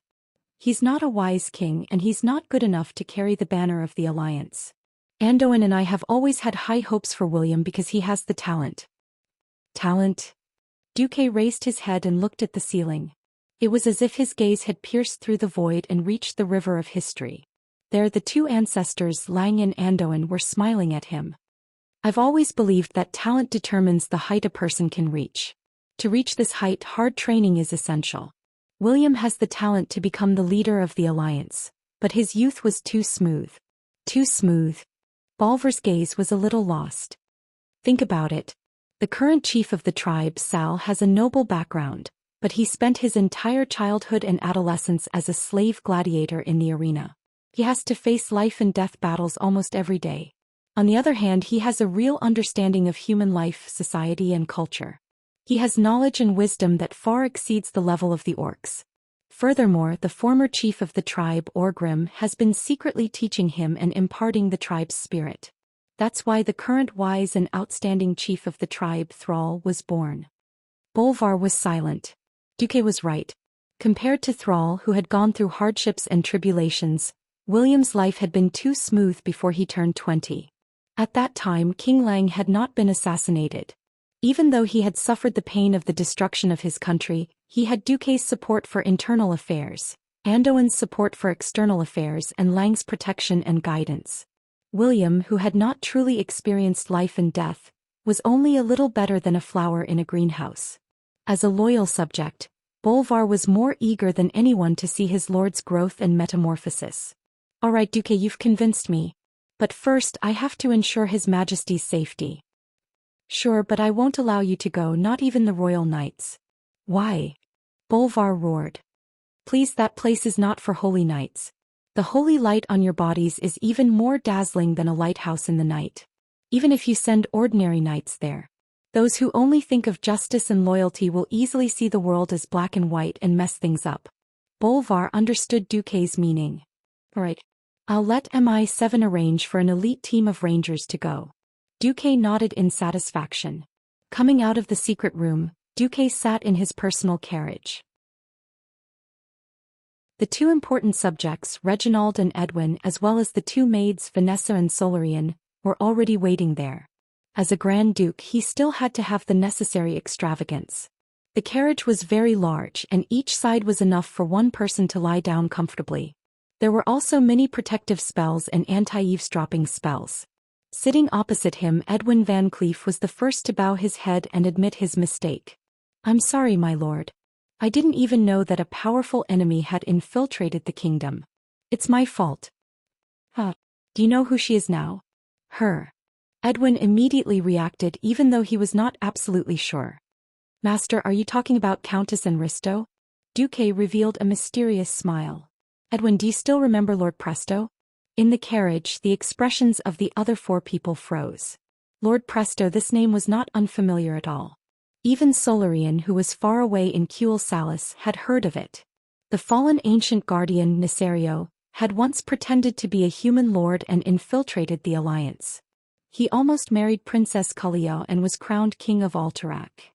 He's not a wise king, and he's not good enough to carry the banner of the Alliance. Anduin and I have always had high hopes for William because he has the talent. Talent? Duque raised his head and looked at the ceiling. It was as if his gaze had pierced through the void and reached the river of history. There the two ancestors, Lang and Anduin, were smiling at him. I've always believed that talent determines the height a person can reach. To reach this height, hard training is essential. William has the talent to become the leader of the Alliance, but his youth was too smooth. Too smooth. Bolvar's gaze was a little lost. Think about it. The current chief of the tribe, Sal, has a noble background, but he spent his entire childhood and adolescence as a slave gladiator in the arena. He has to face life and death battles almost every day. On the other hand, he has a real understanding of human life, society, and culture. He has knowledge and wisdom that far exceeds the level of the orcs. Furthermore, the former chief of the tribe, Orgrim, has been secretly teaching him and imparting the tribe's spirit. That's why the current wise and outstanding chief of the tribe, Thrall, was born. Bolvar was silent. Duque was right. Compared to Thrall, who had gone through hardships and tribulations, William's life had been too smooth before he turned 20. At that time, King Lang had not been assassinated. Even though he had suffered the pain of the destruction of his country, he had Duque's support for internal affairs, Anduin's support for external affairs, and Lang's protection and guidance. William, who had not truly experienced life and death, was only a little better than a flower in a greenhouse. As a loyal subject, Bolvar was more eager than anyone to see his lord's growth and metamorphosis. All right, Duque, you've convinced me. But first, I have to ensure His Majesty's safety. Sure, but I won't allow you to go, not even the royal knights. Why? Bolvar roared. Please, that place is not for holy knights. The holy light on your bodies is even more dazzling than a lighthouse in the night. Even if you send ordinary knights there, those who only think of justice and loyalty will easily see the world as black and white and mess things up. Bolvar understood Duque's meaning. All right. I'll let MI7 arrange for an elite team of rangers to go. Duque nodded in satisfaction. Coming out of the secret room, Duque sat in his personal carriage. The two important subjects, Reginald and Edwin, as well as the two maids, Vanessa and Solarian, were already waiting there. As a Grand Duke, he still had to have the necessary extravagance. The carriage was very large, and each side was enough for one person to lie down comfortably. There were also many protective spells and anti-eavesdropping spells. Sitting opposite him, Edwin Van Cleef was the first to bow his head and admit his mistake. "I'm sorry, my lord. I didn't even know that a powerful enemy had infiltrated the kingdom. It's my fault." "Huh. Do you know who she is now?" "Her." Edwin immediately reacted even though he was not absolutely sure. "Master, are you talking about Countess Enristo?" Duque revealed a mysterious smile. "Edwin, do you still remember Lord Presto?" In the carriage, the expressions of the other four people froze. Lord Presto, this name was not unfamiliar at all. Even Solarian, who was far away in Cuel Salis, had heard of it. The fallen ancient guardian, Nisario, had once pretended to be a human lord and infiltrated the alliance. He almost married Princess Kaliao and was crowned king of Alterac.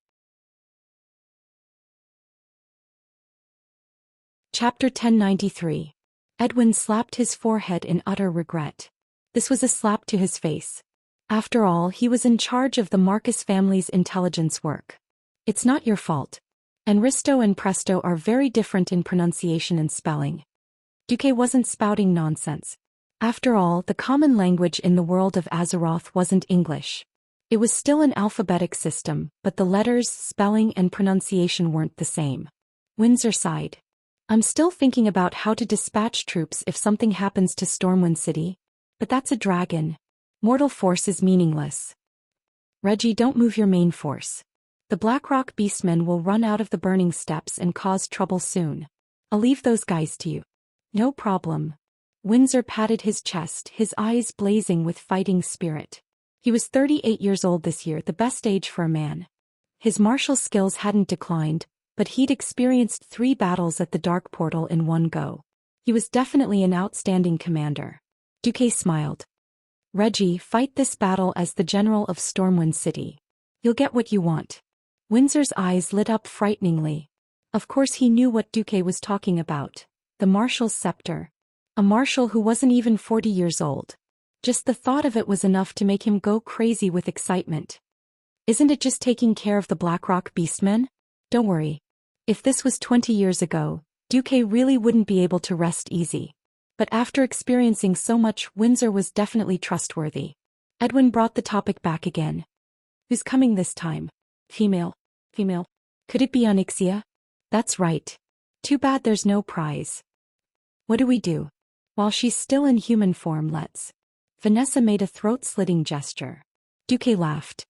Chapter 1093. Edwin slapped his forehead in utter regret. This was a slap to his face. After all, he was in charge of the Marcus family's intelligence work. "It's not your fault. Enristo and Presto are very different in pronunciation and spelling." Duque wasn't spouting nonsense. After all, the common language in the world of Azeroth wasn't English. It was still an alphabetic system, but the letters, spelling, and pronunciation weren't the same. Windsor sighed. "I'm still thinking about how to dispatch troops if something happens to Stormwind City. But that's a dragon. Mortal force is meaningless." "Reggie, don't move your main force. The Blackrock beastmen will run out of the burning steppes and cause trouble soon. I'll leave those guys to you." "No problem." Windsor patted his chest, his eyes blazing with fighting spirit. He was 38 years old this year, the best age for a man. His martial skills hadn't declined, but he'd experienced 3 battles at the Dark Portal in one go. He was definitely an outstanding commander. Duque smiled. "Reggie, fight this battle as the general of Stormwind City. You'll get what you want." Windsor's eyes lit up frighteningly. Of course he knew what Duque was talking about. The Marshal's scepter. A marshal who wasn't even 40 years old. Just the thought of it was enough to make him go crazy with excitement. "Isn't it just taking care of the Blackrock beastmen? Don't worry. If this was 20 years ago, Duque really wouldn't be able to rest easy. But after experiencing so much, Windsor was definitely trustworthy." Edwin brought the topic back again. "Who's coming this time? Female? Female? Could it be Onyxia?" "That's right. Too bad there's no prize." "What do we do? While she's still in human form, let's..." Vanessa made a throat-slitting gesture. Duque laughed.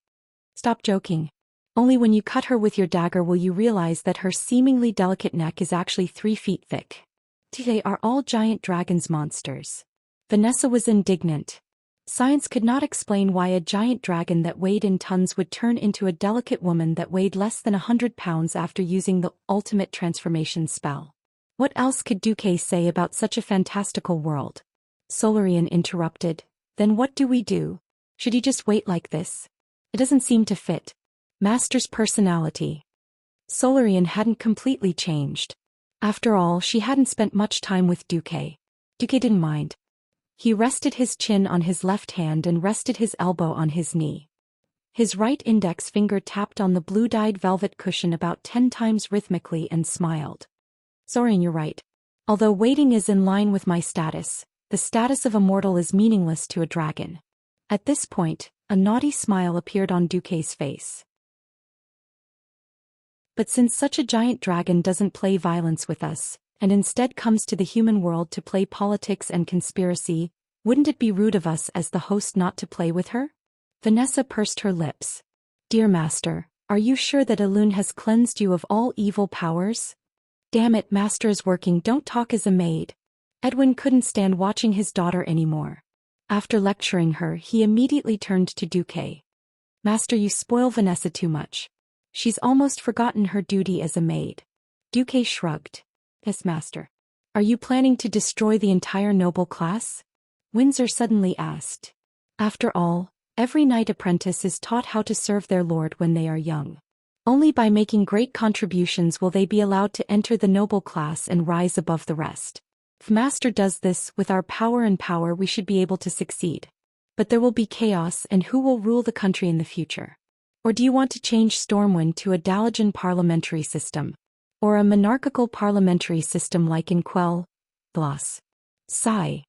"Stop joking. Only when you cut her with your dagger will you realize that her seemingly delicate neck is actually 3 feet thick. They are all giant dragons monsters." Vanessa was indignant. Science could not explain why a giant dragon that weighed in tons would turn into a delicate woman that weighed less than 100 pounds after using the ultimate transformation spell. What else could Duque say about such a fantastical world? Solarian interrupted. "Then what do we do? Should he just wait like this? It doesn't seem to fit Master's personality." Solarian hadn't completely changed. After all, she hadn't spent much time with Duque. Duque didn't mind. He rested his chin on his left hand and rested his elbow on his knee. His right index finger tapped on the blue-dyed velvet cushion about 10 times rhythmically and smiled. "Solarian, you're right. Although waiting is in line with my status, the status of a mortal is meaningless to a dragon." At this point, a naughty smile appeared on Duque's face. "But since such a giant dragon doesn't play violence with us, and instead comes to the human world to play politics and conspiracy, wouldn't it be rude of us as the host not to play with her?" Vanessa pursed her lips. "Dear Master, are you sure that Elune has cleansed you of all evil powers?" "Damn it, Master is working, don't talk as a maid." Edwin couldn't stand watching his daughter anymore. After lecturing her, he immediately turned to Duque. "Master, you spoil Vanessa too much. She's almost forgotten her duty as a maid." Duque shrugged. "Yes, Master. Are you planning to destroy the entire noble class?" Windsor suddenly asked. After all, every knight apprentice is taught how to serve their lord when they are young. Only by making great contributions will they be allowed to enter the noble class and rise above the rest. If Master does this, with our power and power we should be able to succeed. But there will be chaos, and who will rule the country in the future? Or do you want to change Stormwind to a Dalajan parliamentary system? Or a monarchical parliamentary system like in Quell? Gloss. Sigh.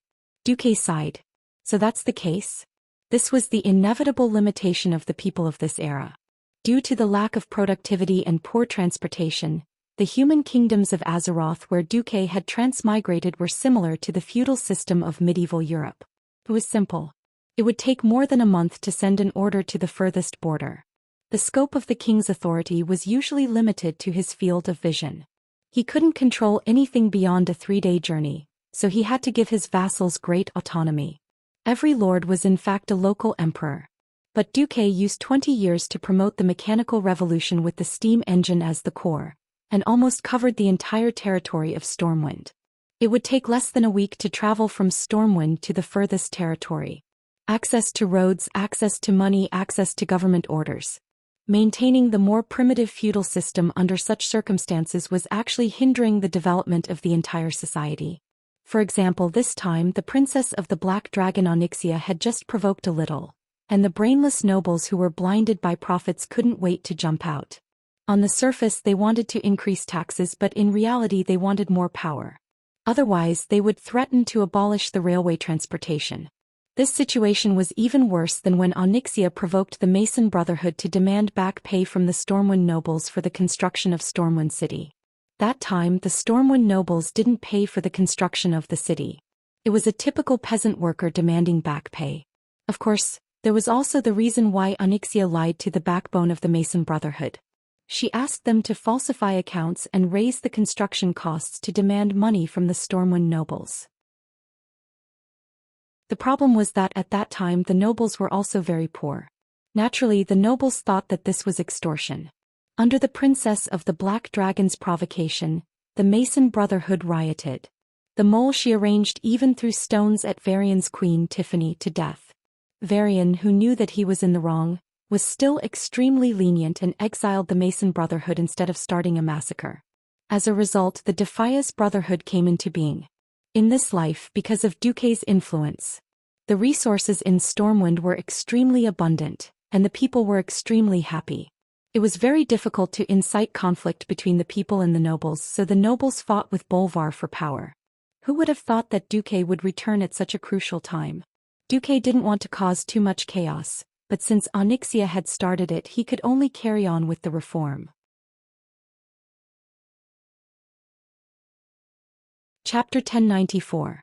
Duque sighed. So that's the case? This was the inevitable limitation of the people of this era. Due to the lack of productivity and poor transportation, the human kingdoms of Azeroth where Duque had transmigrated were similar to the feudal system of medieval Europe. It was simple. It would take more than a month to send an order to the furthest border. The scope of the king's authority was usually limited to his field of vision. He couldn't control anything beyond a 3-day journey, so he had to give his vassals great autonomy. Every lord was in fact a local emperor. But Duque used 20 years to promote the mechanical revolution with the steam engine as the core, and almost covered the entire territory of Stormwind. It would take less than a week to travel from Stormwind to the furthest territory. Access to roads, access to money, access to government orders. Maintaining the more primitive feudal system under such circumstances was actually hindering the development of the entire society. For example, this time the princess of the Black Dragon Onyxia had just provoked a little, and the brainless nobles who were blinded by profits couldn't wait to jump out. On the surface they wanted to increase taxes, but in reality they wanted more power. Otherwise they would threaten to abolish the railway transportation. This situation was even worse than when Onyxia provoked the Mason Brotherhood to demand back pay from the Stormwind nobles for the construction of Stormwind City. That time the Stormwind nobles didn't pay for the construction of the city. It was a typical peasant worker demanding back pay. Of course, there was also the reason why Onyxia lied to the backbone of the Mason Brotherhood. She asked them to falsify accounts and raise the construction costs to demand money from the Stormwind nobles. The problem was that at that time the nobles were also very poor. Naturally, the nobles thought that this was extortion. Under the princess of the Black Dragon's provocation, the Mason Brotherhood rioted. The mole she arranged even threw stones at Varian's queen Tiffany to death. Varian, who knew that he was in the wrong, was still extremely lenient and exiled the Mason Brotherhood instead of starting a massacre. As a result, the Defias Brotherhood came into being. In this life, because of Duque's influence, the resources in Stormwind were extremely abundant, and the people were extremely happy. It was very difficult to incite conflict between the people and the nobles, so the nobles fought with Bolvar for power. Who would have thought that Duque would return at such a crucial time? Duque didn't want to cause too much chaos, but since Onyxia had started it, he could only carry on with the reform. Chapter 1094.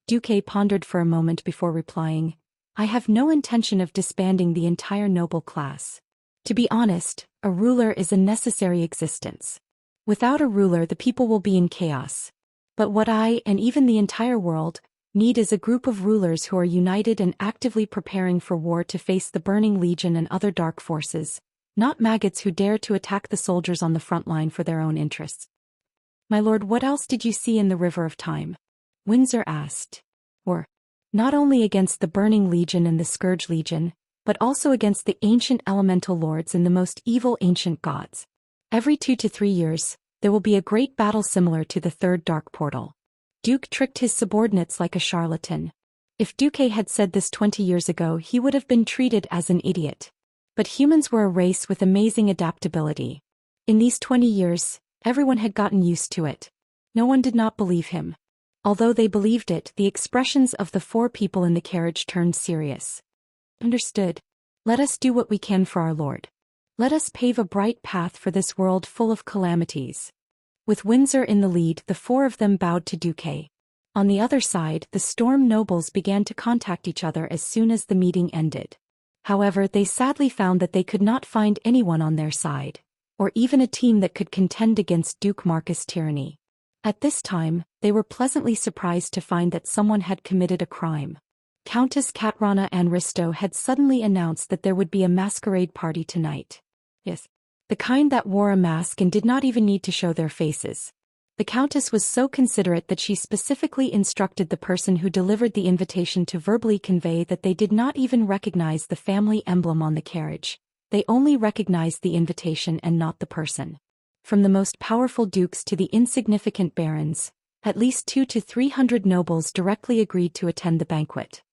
Duque pondered for a moment before replying, "I have no intention of disbanding the entire noble class. To be honest, a ruler is a necessary existence. Without a ruler, the people will be in chaos. But what I, and even the entire world, need is a group of rulers who are united and actively preparing for war to face the Burning Legion and other dark forces, not maggots who dare to attack the soldiers on the front line for their own interests." "My lord, what else did you see in the River of Time?" Windsor asked. "Or, not only against the Burning Legion and the Scourge Legion, but also against the ancient elemental lords and the most evil ancient gods. Every 2 to 3 years, there will be a great battle similar to the Third Dark Portal." Duke tricked his subordinates like a charlatan. If Duque had said this 20 years ago, he would have been treated as an idiot. But humans were a race with amazing adaptability. In these 20 years, everyone had gotten used to it. No one did not believe him. Although they believed it, the expressions of the 4 people in the carriage turned serious. "Understood. Let us do what we can for our lord. Let us pave a bright path for this world full of calamities." With Windsor in the lead, the 4 of them bowed to Duque. On the other side, the Storm nobles began to contact each other as soon as the meeting ended. However, they sadly found that they could not find anyone on their side, or even a team that could contend against Duke Marcus' tyranny. At this time, they were pleasantly surprised to find that someone had committed a crime. Countess Katrana Anristo had suddenly announced that there would be a masquerade party tonight. Yes, the kind that wore a mask and did not even need to show their faces. The Countess was so considerate that she specifically instructed the person who delivered the invitation to verbally convey that they did not even recognize the family emblem on the carriage. They only recognized the invitation and not the person. From the most powerful dukes to the insignificant barons, at least 200 to 300 nobles directly agreed to attend the banquet.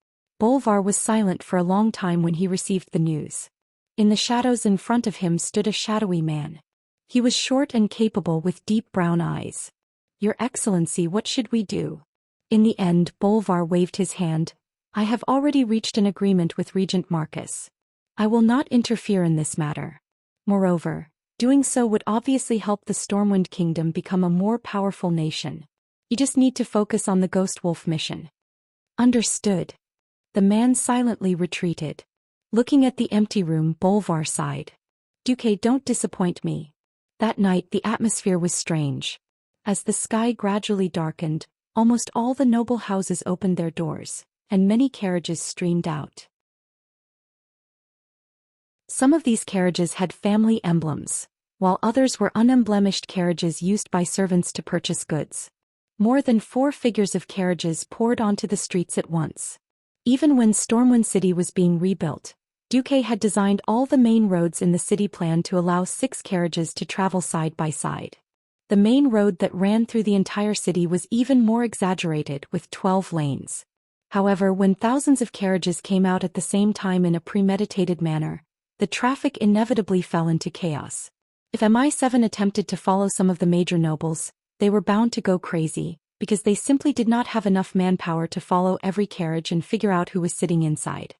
Bolvar was silent for a long time when he received the news. In the shadows in front of him stood a shadowy man. He was short and capable with deep brown eyes. "Your Excellency, what should we do?" In the end, Bolvar waved his hand. I have already reached an agreement with Regent Marcus. I will not interfere in this matter. Moreover, doing so would obviously help the Stormwind Kingdom become a more powerful nation. You just need to focus on the Ghost Wolf mission. Understood. The man silently retreated. Looking at the empty room, Bolvar sighed. Duque, don't disappoint me. That night the atmosphere was strange. As the sky gradually darkened, almost all the noble houses opened their doors, and many carriages streamed out. Some of these carriages had family emblems, while others were unemblemished carriages used by servants to purchase goods. More than 4 figures of carriages poured onto the streets at once. Even when Stormwind City was being rebuilt, Duque had designed all the main roads in the city plan to allow 6 carriages to travel side by side. The main road that ran through the entire city was even more exaggerated, with 12 lanes. However, when thousands of carriages came out at the same time in a premeditated manner, the traffic inevitably fell into chaos. If MI7 attempted to follow some of the major nobles, they were bound to go crazy, because they simply did not have enough manpower to follow every carriage and figure out who was sitting inside.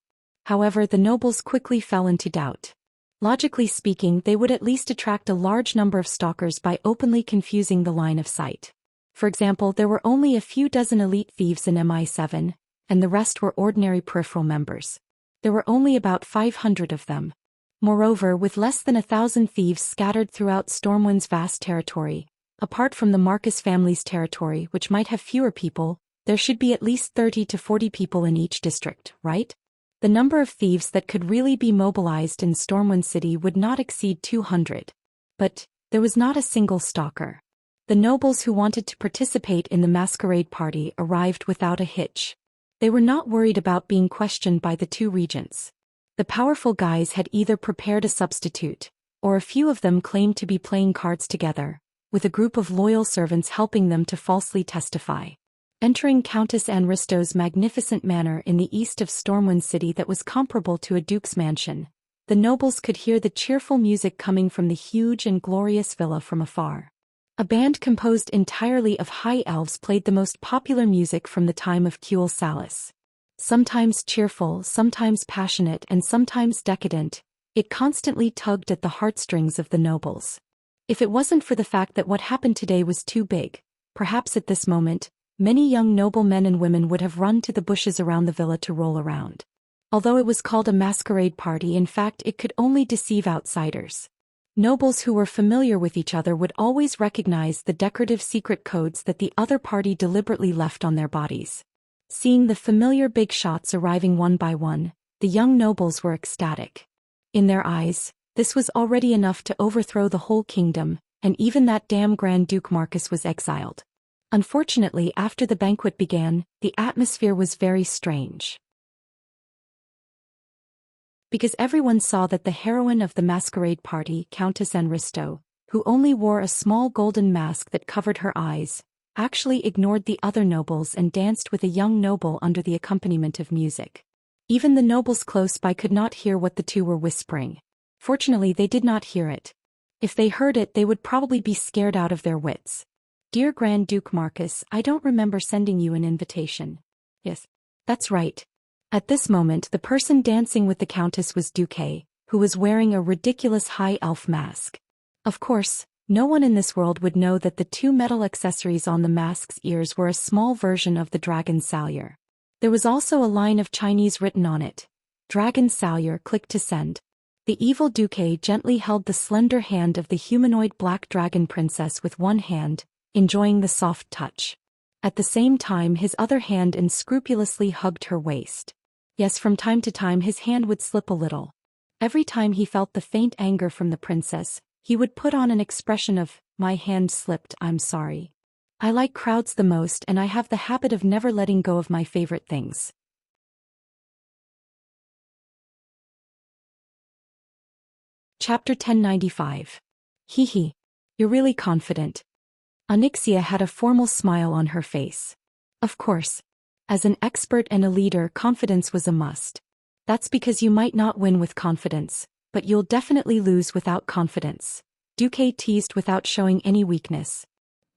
However, the nobles quickly fell into doubt. Logically speaking, they would at least attract a large number of stalkers by openly confusing the line of sight. For example, there were only a few dozen elite thieves in MI7, and the rest were ordinary peripheral members. There were only about 500 of them. Moreover, with less than 1,000 thieves scattered throughout Stormwind's vast territory, apart from the Marcus family's territory, which might have fewer people, there should be at least 30 to 40 people in each district, right? The number of thieves that could really be mobilized in Stormwind City would not exceed 200. But there was not a single stalker. The nobles who wanted to participate in the masquerade party arrived without a hitch. They were not worried about being questioned by the 2 regents. The powerful guys had either prepared a substitute, or a few of them claimed to be playing cards together, with a group of loyal servants helping them to falsely testify. Entering Countess Anristo's magnificent manor in the east of Stormwind City that was comparable to a duke's mansion, the nobles could hear the cheerful music coming from the huge and glorious villa from afar. A band composed entirely of high elves played the most popular music from the time of Kuel Salis. Sometimes cheerful, sometimes passionate, and sometimes decadent, it constantly tugged at the heartstrings of the nobles. If it wasn't for the fact that what happened today was too big, perhaps at this moment, many young noble men and women would have run to the bushes around the villa to roll around. Although it was called a masquerade party, in fact it could only deceive outsiders. Nobles who were familiar with each other would always recognize the decorative secret codes that the other party deliberately left on their bodies. Seeing the familiar big shots arriving one by one, the young nobles were ecstatic. In their eyes, this was already enough to overthrow the whole kingdom, and even that damn Grand Duke Marcus was exiled. Unfortunately, after the banquet began, the atmosphere was very strange. Because everyone saw that the heroine of the masquerade party, Countess Anristo, who only wore a small golden mask that covered her eyes, actually ignored the other nobles and danced with a young noble under the accompaniment of music. Even the nobles close by could not hear what the 2 were whispering. Fortunately, they did not hear it. If they heard it, they would probably be scared out of their wits. Dear Grand Duke Marcus, I don't remember sending you an invitation. Yes, that's right. At this moment, the person dancing with the Countess was Duque, who was wearing a ridiculous high elf mask. Of course, no one in this world would know that the 2 metal accessories on the mask's ears were a small version of the dragon salure. There was also a line of Chinese written on it. Dragon salure, click to send. The evil Duque gently held the slender hand of the humanoid black dragon princess with one hand, enjoying the soft touch. At the same time, his other hand unscrupulously hugged her waist. Yes, from time to time his hand would slip a little. Every time he felt the faint anger from the princess, he would put on an expression of, "My hand slipped, I'm sorry. I like crowds the most and I have the habit of never letting go of my favorite things." Chapter 1095. Hee hee. You're really confident. Onyxia had a formal smile on her face. Of course. As an expert and a leader, confidence was a must. That's because you might not win with confidence, but you'll definitely lose without confidence. Duque teased without showing any weakness.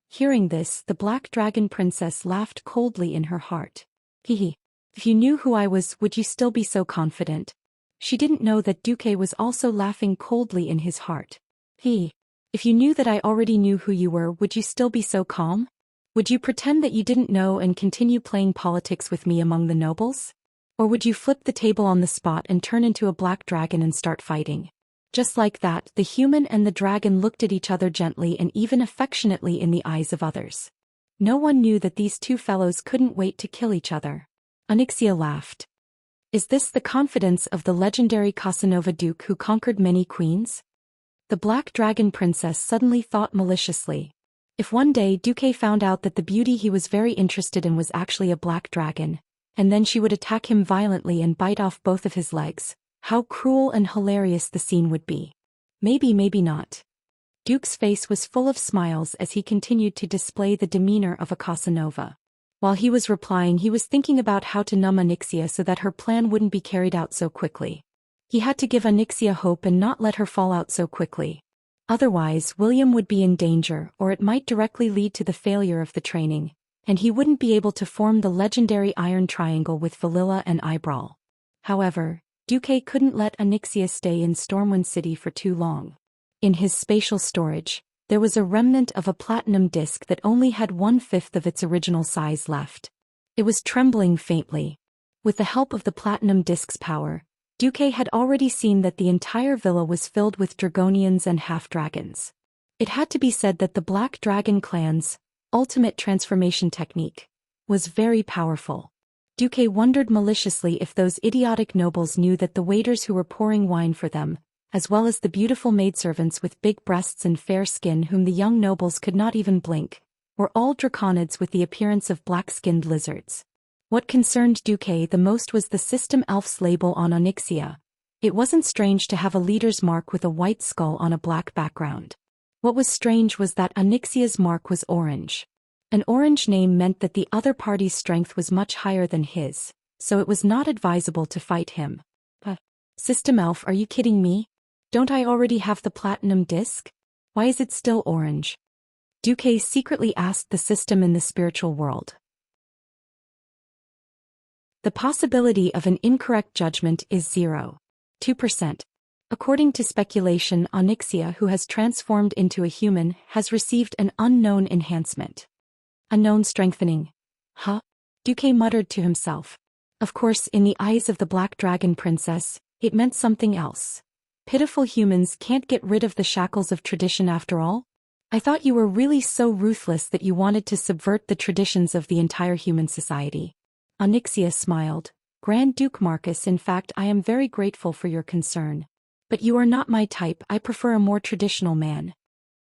Hearing this, the Black Dragon Princess laughed coldly in her heart. Hee hee. If you knew who I was, would you still be so confident? She didn't know that Duque was also laughing coldly in his heart. If you knew that I already knew who you were, would you still be so calm? Would you pretend that you didn't know and continue playing politics with me among the nobles? Or would you flip the table on the spot and turn into a black dragon and start fighting? Just like that, the human and the dragon looked at each other gently and even affectionately in the eyes of others. No one knew that these two fellows couldn't wait to kill each other. Xianxia laughed. Is this the confidence of the legendary Casanova Duke who conquered many queens? The Black Dragon Princess suddenly thought maliciously. If one day Duque found out that the beauty he was very interested in was actually a black dragon, and then she would attack him violently and bite off both of his legs, how cruel and hilarious the scene would be. Maybe, maybe not. Duke's face was full of smiles as he continued to display the demeanor of a Casanova. While he was replying, he was thinking about how to numb Xianxia so that her plan wouldn't be carried out so quickly. He had to give Xianxia hope and not let her fall out so quickly. Otherwise, William would be in danger, or it might directly lead to the failure of the training, and he wouldn't be able to form the legendary Iron Triangle with Valilla and Eyebrawl. However, Duque couldn't let Xianxia stay in Stormwind City for too long. In his spatial storage, there was a remnant of a platinum disc that only had 1/5 of its original size left. It was trembling faintly. With the help of the platinum disc's power, Duque had already seen that the entire villa was filled with dragonians and half-dragons. It had to be said that the Black Dragon clan's ultimate transformation technique was very powerful. Duque wondered maliciously if those idiotic nobles knew that the waiters who were pouring wine for them, as well as the beautiful maidservants with big breasts and fair skin whom the young nobles could not even blink, were all draconids with the appearance of black-skinned lizards. What concerned Duque the most was the system elf's label on Xianxia. It wasn't strange to have a leader's mark with a white skull on a black background. What was strange was that Xianxia's mark was orange. An orange name meant that the other party's strength was much higher than his, so it was not advisable to fight him. System elf, are you kidding me? Don't I already have the platinum disc? Why is it still orange? Duque secretly asked the system in the spiritual world. The possibility of an incorrect judgment is 0.2%. According to speculation, Xianxia, who has transformed into a human, has received an unknown enhancement. Unknown strengthening. Huh? Duque muttered to himself. Of course, in the eyes of the Black Dragon Princess, it meant something else. Pitiful humans can't get rid of the shackles of tradition after all? I thought you were really so ruthless that you wanted to subvert the traditions of the entire human society. Xianxia smiled. Grand Duke Marcus, in fact, I am very grateful for your concern. But you are not my type, I prefer a more traditional man.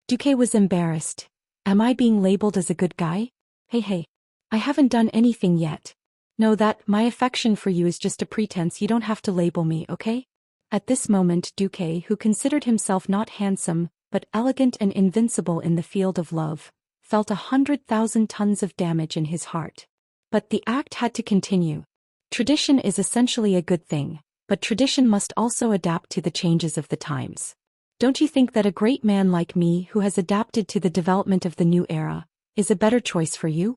Duque was embarrassed. Am I being labeled as a good guy? Hey, I haven't done anything yet. Know that my affection for you is just a pretense, you don't have to label me, okay? At this moment, Duque, who considered himself not handsome, but elegant and invincible in the field of love, felt 100,000 tons of damage in his heart. But the act had to continue. Tradition is essentially a good thing, but tradition must also adapt to the changes of the times. Don't you think that a great man like me, who has adapted to the development of the new era, is a better choice for you?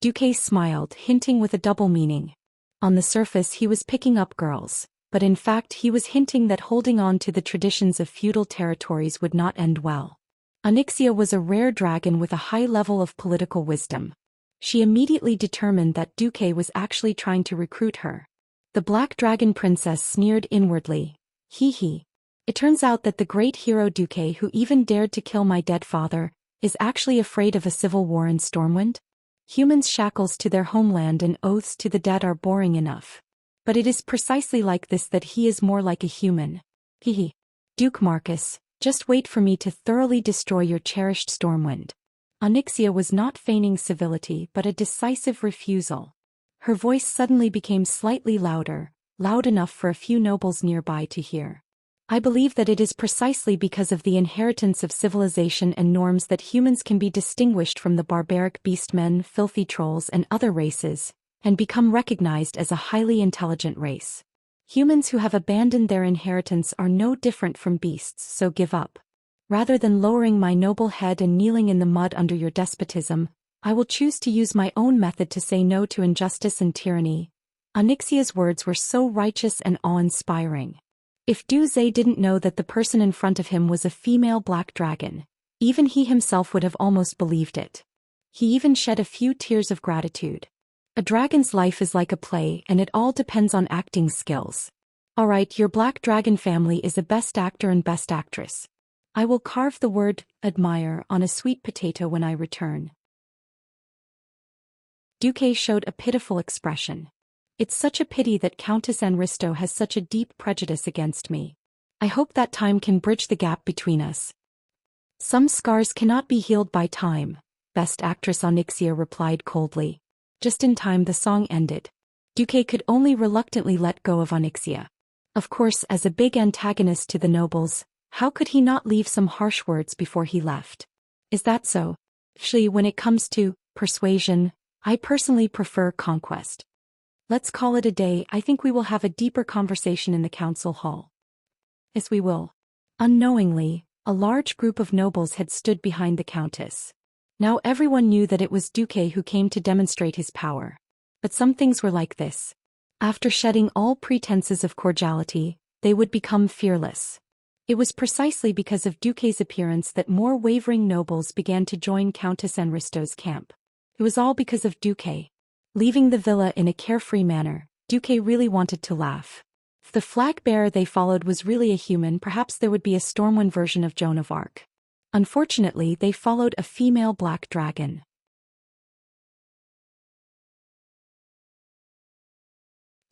Duque smiled, hinting with a double meaning. On the surface he was picking up girls, but in fact he was hinting that holding on to the traditions of feudal territories would not end well. Xianxia was a rare dragon with a high level of political wisdom. She immediately determined that Duque was actually trying to recruit her. The Black Dragon Princess sneered inwardly. Hee. It turns out that the great hero Duque, who even dared to kill my dead father, is actually afraid of a civil war in Stormwind? Humans' shackles to their homeland and oaths to the dead are boring enough. But it is precisely like this that he is more like a human. Hee. Duke Marcus, just wait for me to thoroughly destroy your cherished Stormwind. Xianxia was not feigning civility but a decisive refusal. Her voice suddenly became slightly louder, loud enough for a few nobles nearby to hear. I believe that it is precisely because of the inheritance of civilization and norms that humans can be distinguished from the barbaric beastmen, filthy trolls and other races, and become recognized as a highly intelligent race. Humans who have abandoned their inheritance are no different from beasts, so give up. Rather than lowering my noble head and kneeling in the mud under your despotism, I will choose to use my own method to say no to injustice and tyranny. Onyxia's words were so righteous and awe-inspiring. If Du Zhe didn't know that the person in front of him was a female black dragon, even he himself would have almost believed it. He even shed a few tears of gratitude. A dragon's life is like a play, and it all depends on acting skills. Alright, your black dragon family is a best actor and best actress. I will carve the word admire on a sweet potato when I return. Duque showed a pitiful expression. It's such a pity that Countess Anristo has such a deep prejudice against me. I hope that time can bridge the gap between us. Some scars cannot be healed by time, Best Actress Onyxia replied coldly. Just in time the song ended. Duque could only reluctantly let go of Onyxia. Of course, as a big antagonist to the nobles, how could he not leave some harsh words before he left? Is that so? Actually, when it comes to persuasion, I personally prefer conquest. Let's call it a day. I think we will have a deeper conversation in the council hall. Yes, we will. Unknowingly, a large group of nobles had stood behind the countess. Now everyone knew that it was Duque who came to demonstrate his power. But some things were like this. After shedding all pretenses of cordiality, they would become fearless. It was precisely because of Duque's appearance that more wavering nobles began to join Countess Anristo's camp. It was all because of Duque. Leaving the villa in a carefree manner, Duque really wanted to laugh. If the flag bearer they followed was really a human, perhaps there would be a Stormwind version of Joan of Arc. Unfortunately, they followed a female black dragon.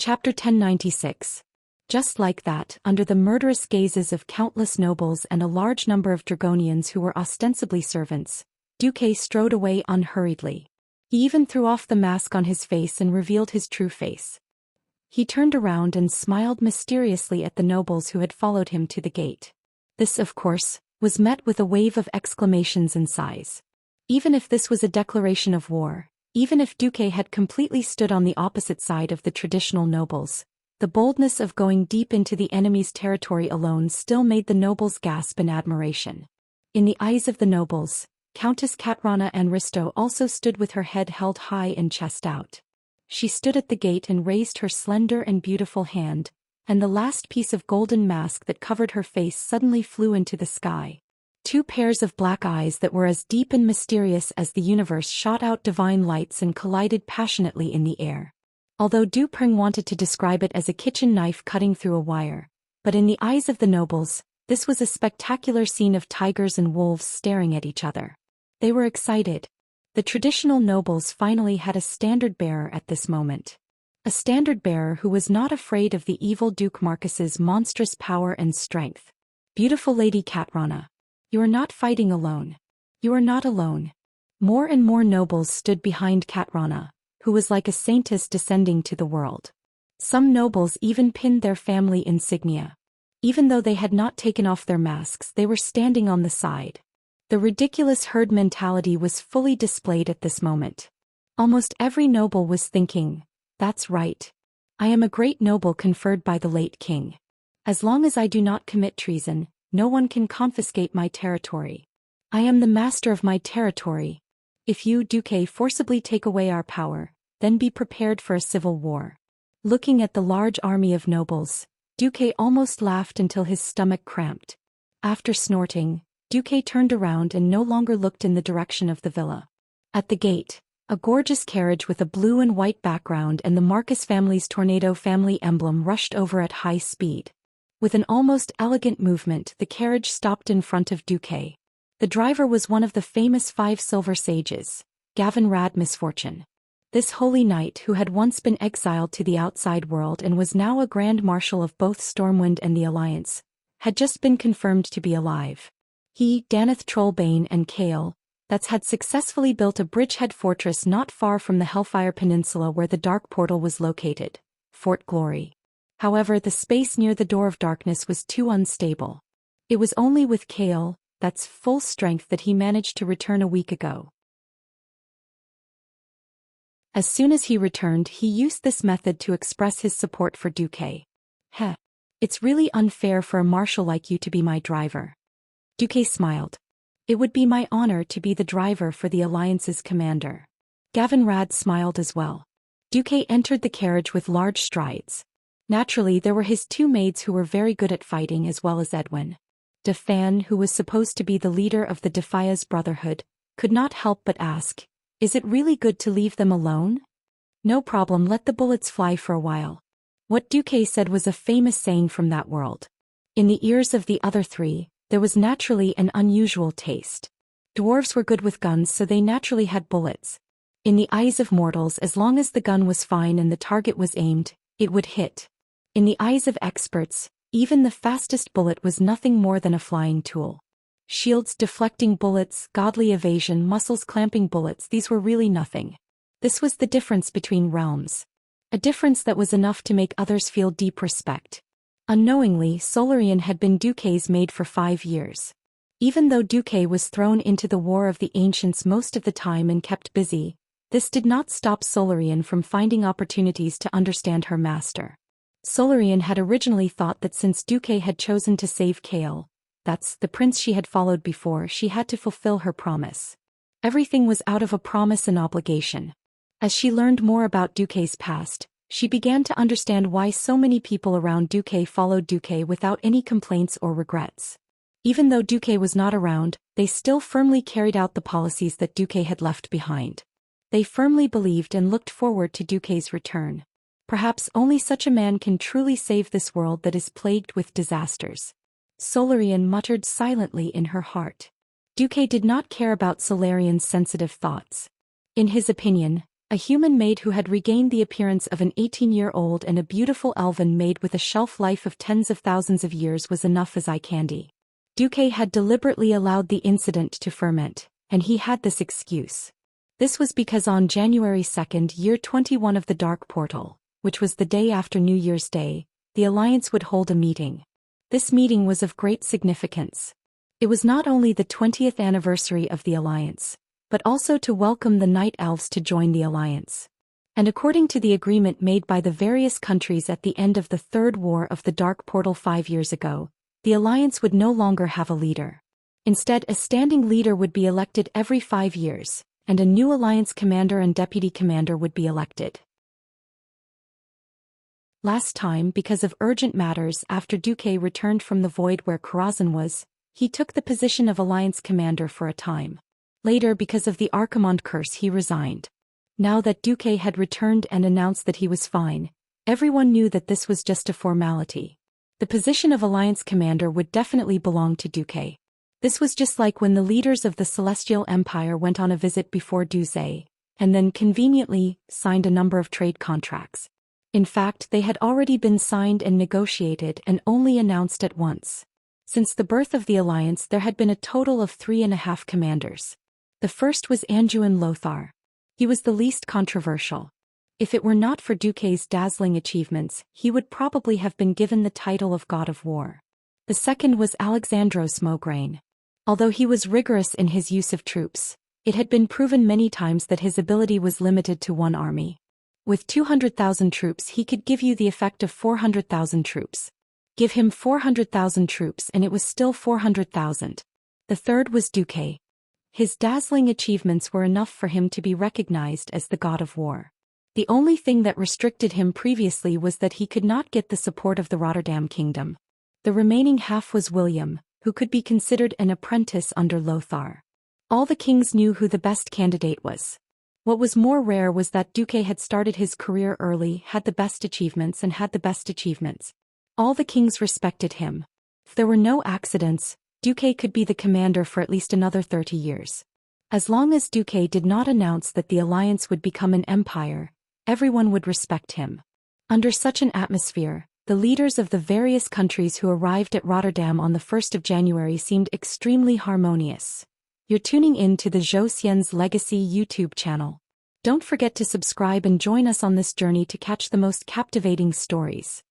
Chapter 1096. Just like that, under the murderous gazes of countless nobles and a large number of Dragonians who were ostensibly servants, Duque strode away unhurriedly. He even threw off the mask on his face and revealed his true face. He turned around and smiled mysteriously at the nobles who had followed him to the gate. This, of course, was met with a wave of exclamations and sighs. Even if this was a declaration of war, even if Duque had completely stood on the opposite side of the traditional nobles, the boldness of going deep into the enemy's territory alone still made the nobles gasp in admiration. In the eyes of the nobles, Countess Katrana Anristo also stood with her head held high and chest out. She stood at the gate and raised her slender and beautiful hand, and the last piece of golden mask that covered her face suddenly flew into the sky. Two pairs of black eyes that were as deep and mysterious as the universe shot out divine lights and collided passionately in the air. Although Du Peng wanted to describe it as a kitchen knife cutting through a wire, but in the eyes of the nobles, this was a spectacular scene of tigers and wolves staring at each other. They were excited. The traditional nobles finally had a standard-bearer at this moment. A standard-bearer who was not afraid of the evil Duke Marcus's monstrous power and strength. Beautiful Lady Katrana. You are not fighting alone. You are not alone. More and more nobles stood behind Katrana, who was like a saintess descending to the world. Some nobles even pinned their family insignia. Even though they had not taken off their masks, they were standing on the side. The ridiculous herd mentality was fully displayed at this moment. Almost every noble was thinking, that's right. I am a great noble conferred by the late king. As long as I do not commit treason, no one can confiscate my territory. I am the master of my territory. If you, Duque, forcibly take away our power, then be prepared for a civil war. Looking at the large army of nobles, Duque almost laughed until his stomach cramped. After snorting, Duque turned around and no longer looked in the direction of the villa. At the gate, a gorgeous carriage with a blue and white background and the Marcus family's tornado family emblem rushed over at high speed. With an almost elegant movement, the carriage stopped in front of Duque. The driver was one of the famous 5 silver sages, Gavin Rad Misfortune. This holy knight who had once been exiled to the outside world and was now a grand marshal of both Stormwind and the Alliance, had just been confirmed to be alive. He, Daneth Trollbane and Kale, had successfully built a bridgehead fortress not far from the Hellfire Peninsula where the Dark Portal was located, Fort Glory. However, the space near the Door of Darkness was too unstable. It was only with Kale, full strength that he managed to return a week ago. As soon as he returned, he used this method to express his support for Duque. Heh. It's really unfair for a marshal like you to be my driver. Duque smiled. It would be my honor to be the driver for the Alliance's commander. Gavin Rad smiled as well. Duque entered the carriage with large strides. Naturally, there were his two maids who were very good at fighting, as well as Edwin. De Fan, who was supposed to be the leader of the Defias Brotherhood, could not help but ask, "Is it really good to leave them alone?" "No problem, let the bullets fly for a while." What Duque said was a famous saying from that world. In the ears of the other three, there was naturally an unusual taste. Dwarves were good with guns, so they naturally had bullets. In the eyes of mortals, as long as the gun was fine and the target was aimed, it would hit. In the eyes of experts, even the fastest bullet was nothing more than a flying tool. Shields deflecting bullets, godly evasion, muscles clamping bullets, these were really nothing. This was the difference between realms. A difference that was enough to make others feel deep respect. Unknowingly, Solarian had been Duque's maid for 5 years. Even though Duque was thrown into the War of the Ancients most of the time and kept busy, this did not stop Solarian from finding opportunities to understand her master. Solarian had originally thought that since Duque had chosen to save Kale, that's the prince she had followed before, she had to fulfill her promise. Everything was out of a promise and obligation. As she learned more about Duque's past, she began to understand why so many people around Duque followed Duque without any complaints or regrets. Even though Duque was not around, they still firmly carried out the policies that Duque had left behind. They firmly believed and looked forward to Duque's return. Perhaps only such a man can truly save this world that is plagued with disasters. Solarian muttered silently in her heart. Duque did not care about Solarian's sensitive thoughts. In his opinion, a human maid who had regained the appearance of an 18-year-old and a beautiful elven maid with a shelf life of tens of thousands of years was enough as eye candy. Duque had deliberately allowed the incident to ferment, and he had this excuse. This was because on January 2nd, year 21 of the Dark Portal, which was the day after New Year's Day, the Alliance would hold a meeting. This meeting was of great significance. It was not only the 20th anniversary of the Alliance, but also to welcome the Night Elves to join the Alliance. And according to the agreement made by the various countries at the end of the Third War of the Dark Portal 5 years ago, the Alliance would no longer have a leader. Instead, a standing leader would be elected every 5 years, and a new Alliance commander and deputy commander would be elected. Last time, because of urgent matters after Duque returned from the void where Karazhan was, he took the position of Alliance commander for a time. Later, because of the Archimonde curse, he resigned. Now that Duque had returned and announced that he was fine, everyone knew that this was just a formality. The position of Alliance commander would definitely belong to Duque. This was just like when the leaders of the Celestial Empire went on a visit before Duque, and then conveniently signed a number of trade contracts. In fact, they had already been signed and negotiated and only announced at once. Since the birth of the Alliance, there had been a total of 3.5 commanders. The first was Anduin Lothar. He was the least controversial. If it were not for Duque's dazzling achievements, he would probably have been given the title of God of War. The second was Alexandros Mograine. Although he was rigorous in his use of troops, it had been proven many times that his ability was limited to one army. With 200,000 troops, he could give you the effect of 400,000 troops. Give him 400,000 troops and it was still 400,000. The third was Duque. His dazzling achievements were enough for him to be recognized as the God of War. The only thing that restricted him previously was that he could not get the support of the Rotterdam Kingdom. The remaining half was William, who could be considered an apprentice under Lothar. All the kings knew who the best candidate was. What was more rare was that Duque had started his career early, had the best achievements and had the best achievements. All the kings respected him. If there were no accidents, Duque could be the commander for at least another 30 years. As long as Duque did not announce that the Alliance would become an empire, everyone would respect him. Under such an atmosphere, the leaders of the various countries who arrived at Rotterdam on the 1st of January seemed extremely harmonious. You're tuning in to the Zhou Xian's Legacy YouTube channel. Don't forget to subscribe and join us on this journey to catch the most captivating stories.